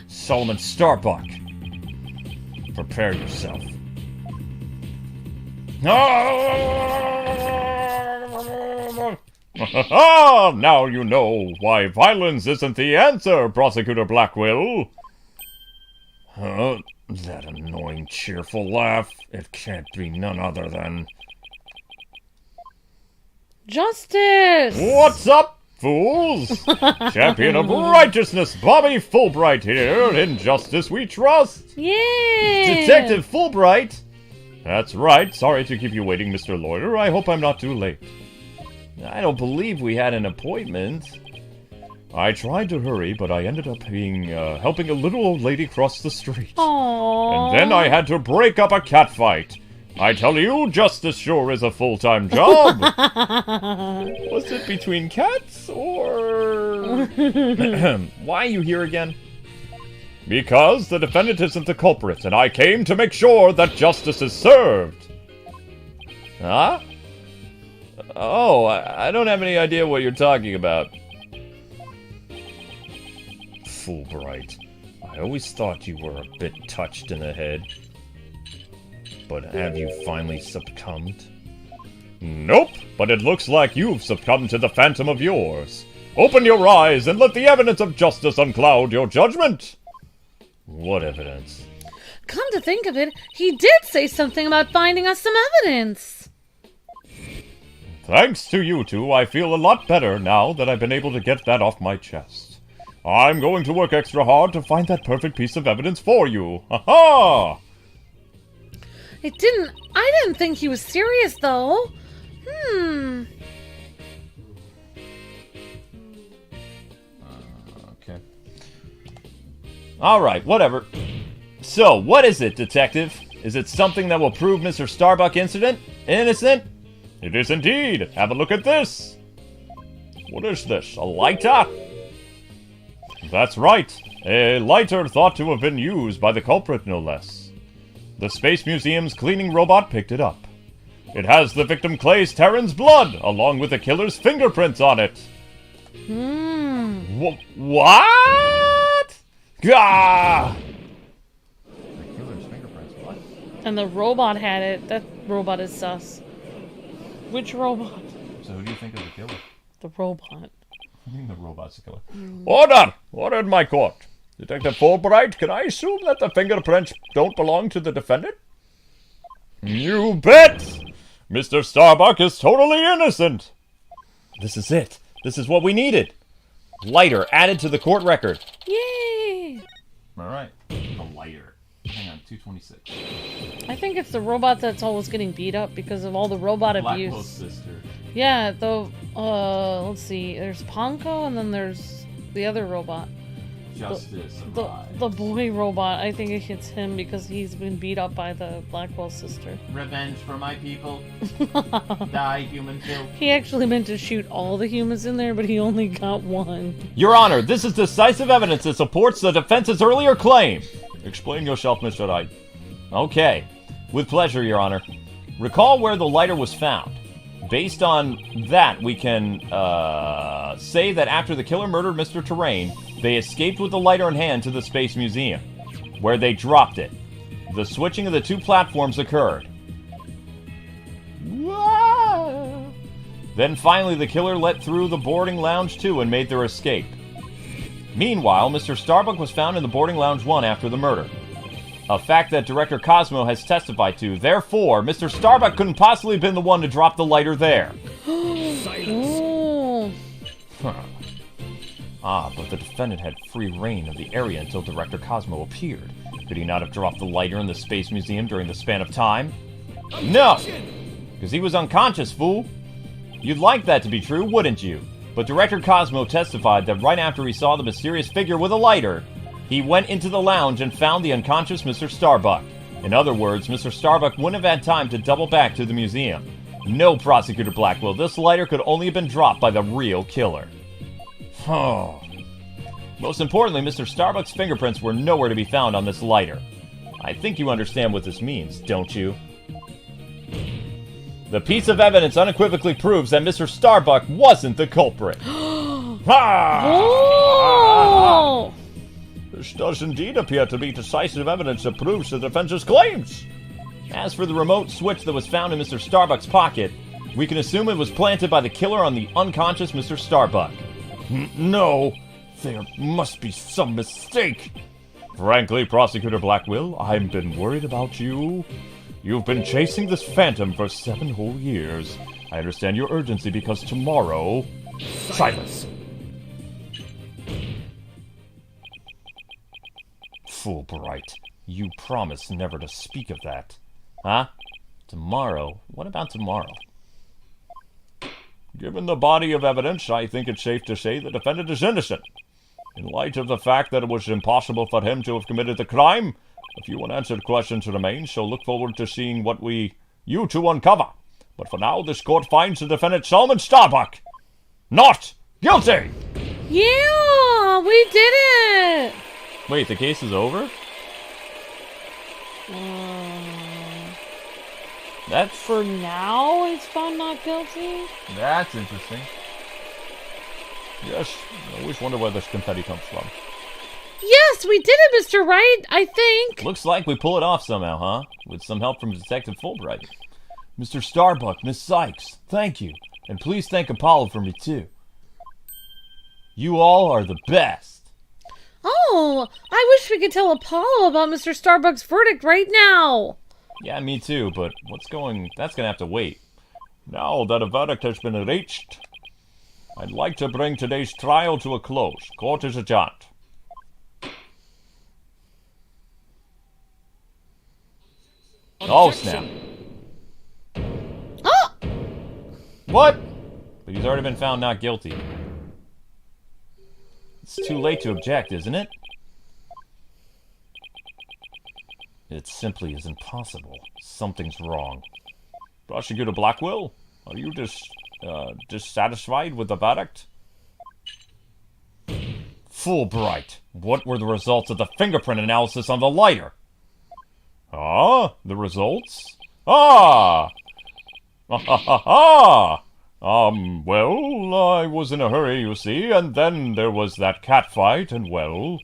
[SPEAKER 1] Solomon Starbuck. Prepare yourself. Now you know why violence isn't the answer, Prosecutor Blackwell. That annoying, cheerful laugh. It can't be none other than...
[SPEAKER 3] Justice!
[SPEAKER 1] What's up, fools? Champion of righteousness, Bobby Fulbright here. In justice we trust.
[SPEAKER 3] Yeah!
[SPEAKER 1] Detective Fulbright. That's right. Sorry to keep you waiting, Mr. Loiter. I hope I'm not too late. I don't believe we had an appointment. I tried to hurry, but I ended up helping a little old lady cross the street.
[SPEAKER 3] Aww.
[SPEAKER 1] And then I had to break up a cat fight. I tell you, justice sure is a full-time job. Was it between cats, or... Why are you here again? Because the defendant isn't the culprit, and I came to make sure that justice is served. Huh? Oh, I don't have any idea what you're talking about. Fulbright. I always thought you were a bit touched in the head. But have you finally succumbed? Nope, but it looks like you've succumbed to the phantom of yours. Open your eyes and let the evidence of justice uncloud your judgment. What evidence?
[SPEAKER 3] Come to think of it, he did say something about finding us some evidence.
[SPEAKER 1] Thanks to you two, I feel a lot better now that I've been able to get that off my chest. I'm going to work extra hard to find that perfect piece of evidence for you. Ha-ha!
[SPEAKER 3] I didn't think he was serious, though.
[SPEAKER 1] Okay. Alright, whatever. So, what is it, Detective? Is it something that will prove Mr. Starbuck innocent? It is indeed. Have a look at this. What is this? A lighter? That's right. A lighter thought to have been used by the culprit, no less. The Space Museum's cleaning robot picked it up. It has the victim Clay's Terran's blood, along with the killer's fingerprints on it. What? Gah! The killer's fingerprints, what?
[SPEAKER 3] And the robot had it. That robot is sus. Which robot?
[SPEAKER 1] So who do you think is the killer?
[SPEAKER 3] The robot.
[SPEAKER 1] I think the robot's the killer. Order! Order in my court. Detective Fulbright, can I assume that the fingerprints don't belong to the defendant? You bet! Mr. Starbuck is totally innocent! This is it. This is what we needed. Lighter added to the court record.
[SPEAKER 3] Yay!
[SPEAKER 1] Alright. A lighter. Hang on, 226.
[SPEAKER 3] I think it's the robot that's always getting beat up because of all the robot abuse.
[SPEAKER 1] Blackwell's sister.
[SPEAKER 3] Yeah, let's see. There's Ponko and then there's the other robot.
[SPEAKER 1] Justice
[SPEAKER 3] The boy robot. I think it hits him because he's been beat up by the Blackwell sister.
[SPEAKER 4] Revenge for my people. Die, human filth.
[SPEAKER 3] He actually meant to shoot all the humans in there, but he only got one.
[SPEAKER 1] Your Honor, this is decisive evidence that supports the defense's earlier claim. Explain yourself, Mr. Wright. Okay. With pleasure, Your Honor. Recall where the lighter was found. Based on that, we can say that after the killer murdered Mr. Terrain, they escaped with the lighter in hand to the Space Museum, where they dropped it. The switching of the two platforms occurred. Whoa. Then finally, the killer let through the boarding lounge 2 and made their escape. Meanwhile, Mr. Starbuck was found in the boarding lounge 1 after the murder. A fact that Director Cosmo has testified to. Therefore, Mr. Starbuck couldn't possibly have been the one to drop the lighter there.
[SPEAKER 3] Oh.
[SPEAKER 1] Huh. Ah, but the defendant had free reign of the area until Director Cosmo appeared. Could he not have dropped the lighter in the Space Museum during the span of time? No! Because he was unconscious, fool. You'd like that to be true, wouldn't you? But Director Cosmo testified that right after he saw the mysterious figure with a lighter, he went into the lounge and found the unconscious Mr. Starbuck. In other words, Mr. Starbuck wouldn't have had time to double back to the museum. No, Prosecutor Blackwell, this lighter could only have been dropped by the real killer. Oh. Most importantly, Mr. Starbuck's fingerprints were nowhere to be found on this lighter. I think you understand what this means, don't you? The piece of evidence unequivocally proves that Mr. Starbuck wasn't the culprit.
[SPEAKER 3] Oh!
[SPEAKER 1] This does indeed appear to be decisive evidence that proves the defense's claims. As for the remote switch that was found in Mr. Starbuck's pocket, we can assume it was planted by the killer on the unconscious Mr. Starbuck. No, there must be some mistake. Frankly, Prosecutor Blackwell, I've been worried about you. You've been chasing this phantom for 7 whole years. I understand your urgency because tomorrow... Silence! Fulbright, you promised never to speak of that. Huh? Tomorrow? What about tomorrow? Given the body of evidence, I think it's safe to say the defendant is innocent. In light of the fact that it was impossible for him to have committed the crime, a few unanswered questions remain, so look forward to seeing what you two uncover. But for now, this court finds the defendant Solomon Starbuck not guilty!
[SPEAKER 3] Yeah, we did it!
[SPEAKER 1] Wait, the case is over? That's...
[SPEAKER 3] For now, he's found not guilty?
[SPEAKER 1] That's interesting. Yes, I always wonder where this confetti comes from.
[SPEAKER 3] Yes, we did it, Mr. Wright, I think.
[SPEAKER 1] Looks like we pull it off somehow, huh? With some help from Detective Fulbright. Mr. Starbuck, Miss Sykes, thank you. And please thank Apollo for me, too. You all are the best.
[SPEAKER 3] Oh, I wish we could tell Apollo about Mr. Starbuck's verdict right now.
[SPEAKER 1] Yeah, me too, but that's gonna have to wait. Now that a verdict has been reached, I'd like to bring today's trial to a close. Court is adjourned. Oh, snap.
[SPEAKER 3] Oh!
[SPEAKER 1] What? But he's already been found not guilty. It's too late to object, isn't it? It simply isn't possible. Something's wrong. Prosecutor Blackwell, are you dissatisfied with the verdict? Fulbright, what were the results of the fingerprint analysis on the lighter? Ah, the results? Ah! Well, I was in a hurry, you see, and then there was that cat fight, and well,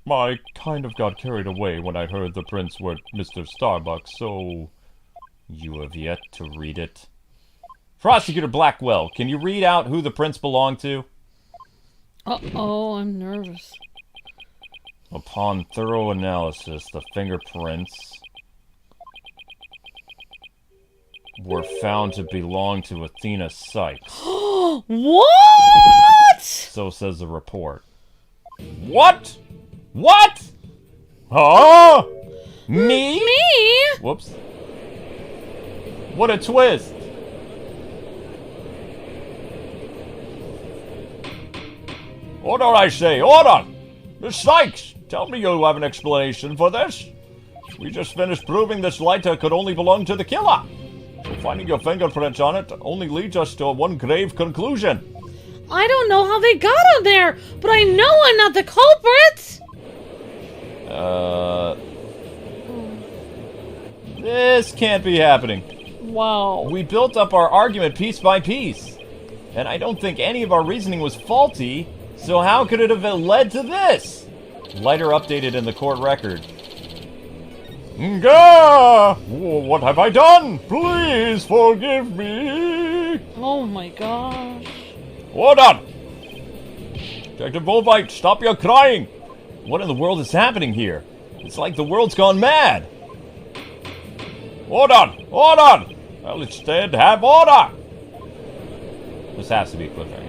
[SPEAKER 1] I kind of got carried away when I heard the prints were Mr. Starbuck, so you have yet to read it. Prosecutor Blackwell, can you read out who the prints belong to?
[SPEAKER 3] Uh-oh, I'm nervous.
[SPEAKER 1] Upon thorough analysis, the fingerprints were found to belong to Athena Sykes.
[SPEAKER 3] What?
[SPEAKER 1] So says the report. What? What? Huh? Me?
[SPEAKER 3] Me?
[SPEAKER 1] Whoops. What a twist. Order, I say, order! Miss Sykes, tell me you have an explanation for this. We just finished proving this lighter could only belong to the killer. So finding your fingerprints on it only leads us to one grave conclusion.
[SPEAKER 3] I don't know how they got on there, but I know I'm not the culprit!
[SPEAKER 1] This can't be happening.
[SPEAKER 3] Wow.
[SPEAKER 1] We built up our argument piece by piece, and I don't think any of our reasoning was faulty, so how could it have led to this? Lighter updated in the court record. Gah! What have I done? Please forgive me.
[SPEAKER 3] Oh my gosh.
[SPEAKER 1] Hold on! Detective Fulbright, stop your crying! What in the world is happening here? It's like the world's gone mad. Hold on! Hold on! I'll instead have order! This has to be a cliffhanger.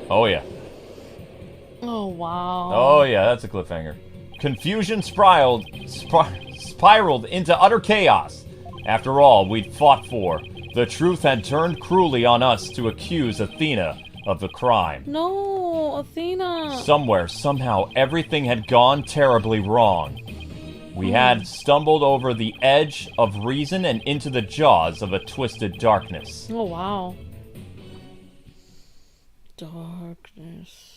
[SPEAKER 1] Oh yeah.
[SPEAKER 3] Oh wow.
[SPEAKER 1] Oh yeah, that's a cliffhanger. Confusion spiraled into utter chaos. After all we'd fought for, the truth had turned cruelly on us to accuse Athena of the crime.
[SPEAKER 3] No, Athena.
[SPEAKER 1] Somewhere, somehow, everything had gone terribly wrong. We had stumbled over the edge of reason and into the jaws of a twisted darkness.
[SPEAKER 3] Oh wow. Darkness.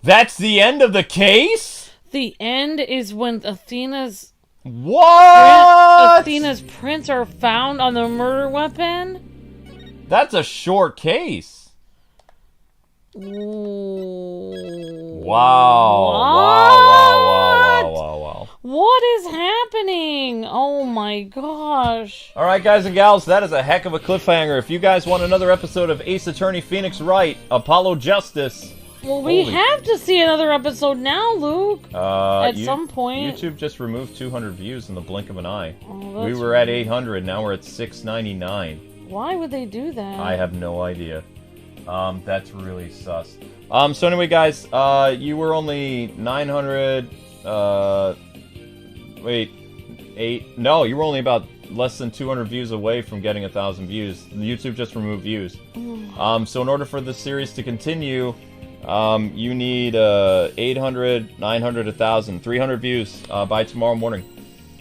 [SPEAKER 1] That's the end of the case?
[SPEAKER 3] The end is when Athena's
[SPEAKER 1] What?
[SPEAKER 3] prints are found on the murder weapon?
[SPEAKER 1] That's a short case.
[SPEAKER 3] Ooh.
[SPEAKER 1] Wow.
[SPEAKER 3] What is happening? Oh my gosh.
[SPEAKER 1] All right, guys and gals, that is a heck of a cliffhanger. If you guys want another episode of Ace Attorney Phoenix Wright, Apollo Justice...
[SPEAKER 3] Well, we have to see another episode now, Luke. At some point.
[SPEAKER 1] YouTube just removed 200 views in the blink of an eye.
[SPEAKER 3] Oh,
[SPEAKER 1] We were at 800, now we're at 699.
[SPEAKER 3] Why would they do that?
[SPEAKER 1] I have no idea. That's really sus. So anyway, guys, you were only 900 Wait, 8? No, you were only about less than 200 views away from getting 1,000 views. YouTube just removed views. So in order for this series to continue, you need 800, 900, 1,000, 300 views by tomorrow morning.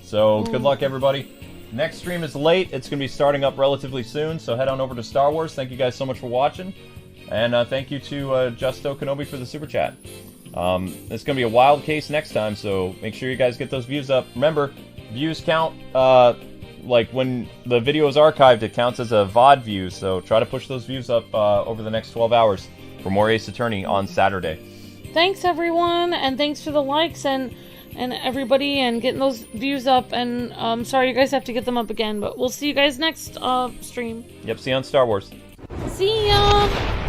[SPEAKER 1] So good luck, everybody. Next stream is late. It's going to be starting up relatively soon, so head on over to Star Wars. Thank you guys so much for watching. And thank you to Justo Kenobi for the super chat. It's going to be a wild case next time, so make sure you guys get those views up. Remember, views count, like when the video is archived, it counts as a VOD view, so try to push those views up over the next 12 hours for more Ace Attorney on Saturday.
[SPEAKER 2] Thanks, everyone, and thanks for the likes and everybody and getting those views up. And sorry you guys have to get them up again, but we'll see you guys next stream.
[SPEAKER 1] Yep, see you on Star Wars.
[SPEAKER 2] See ya!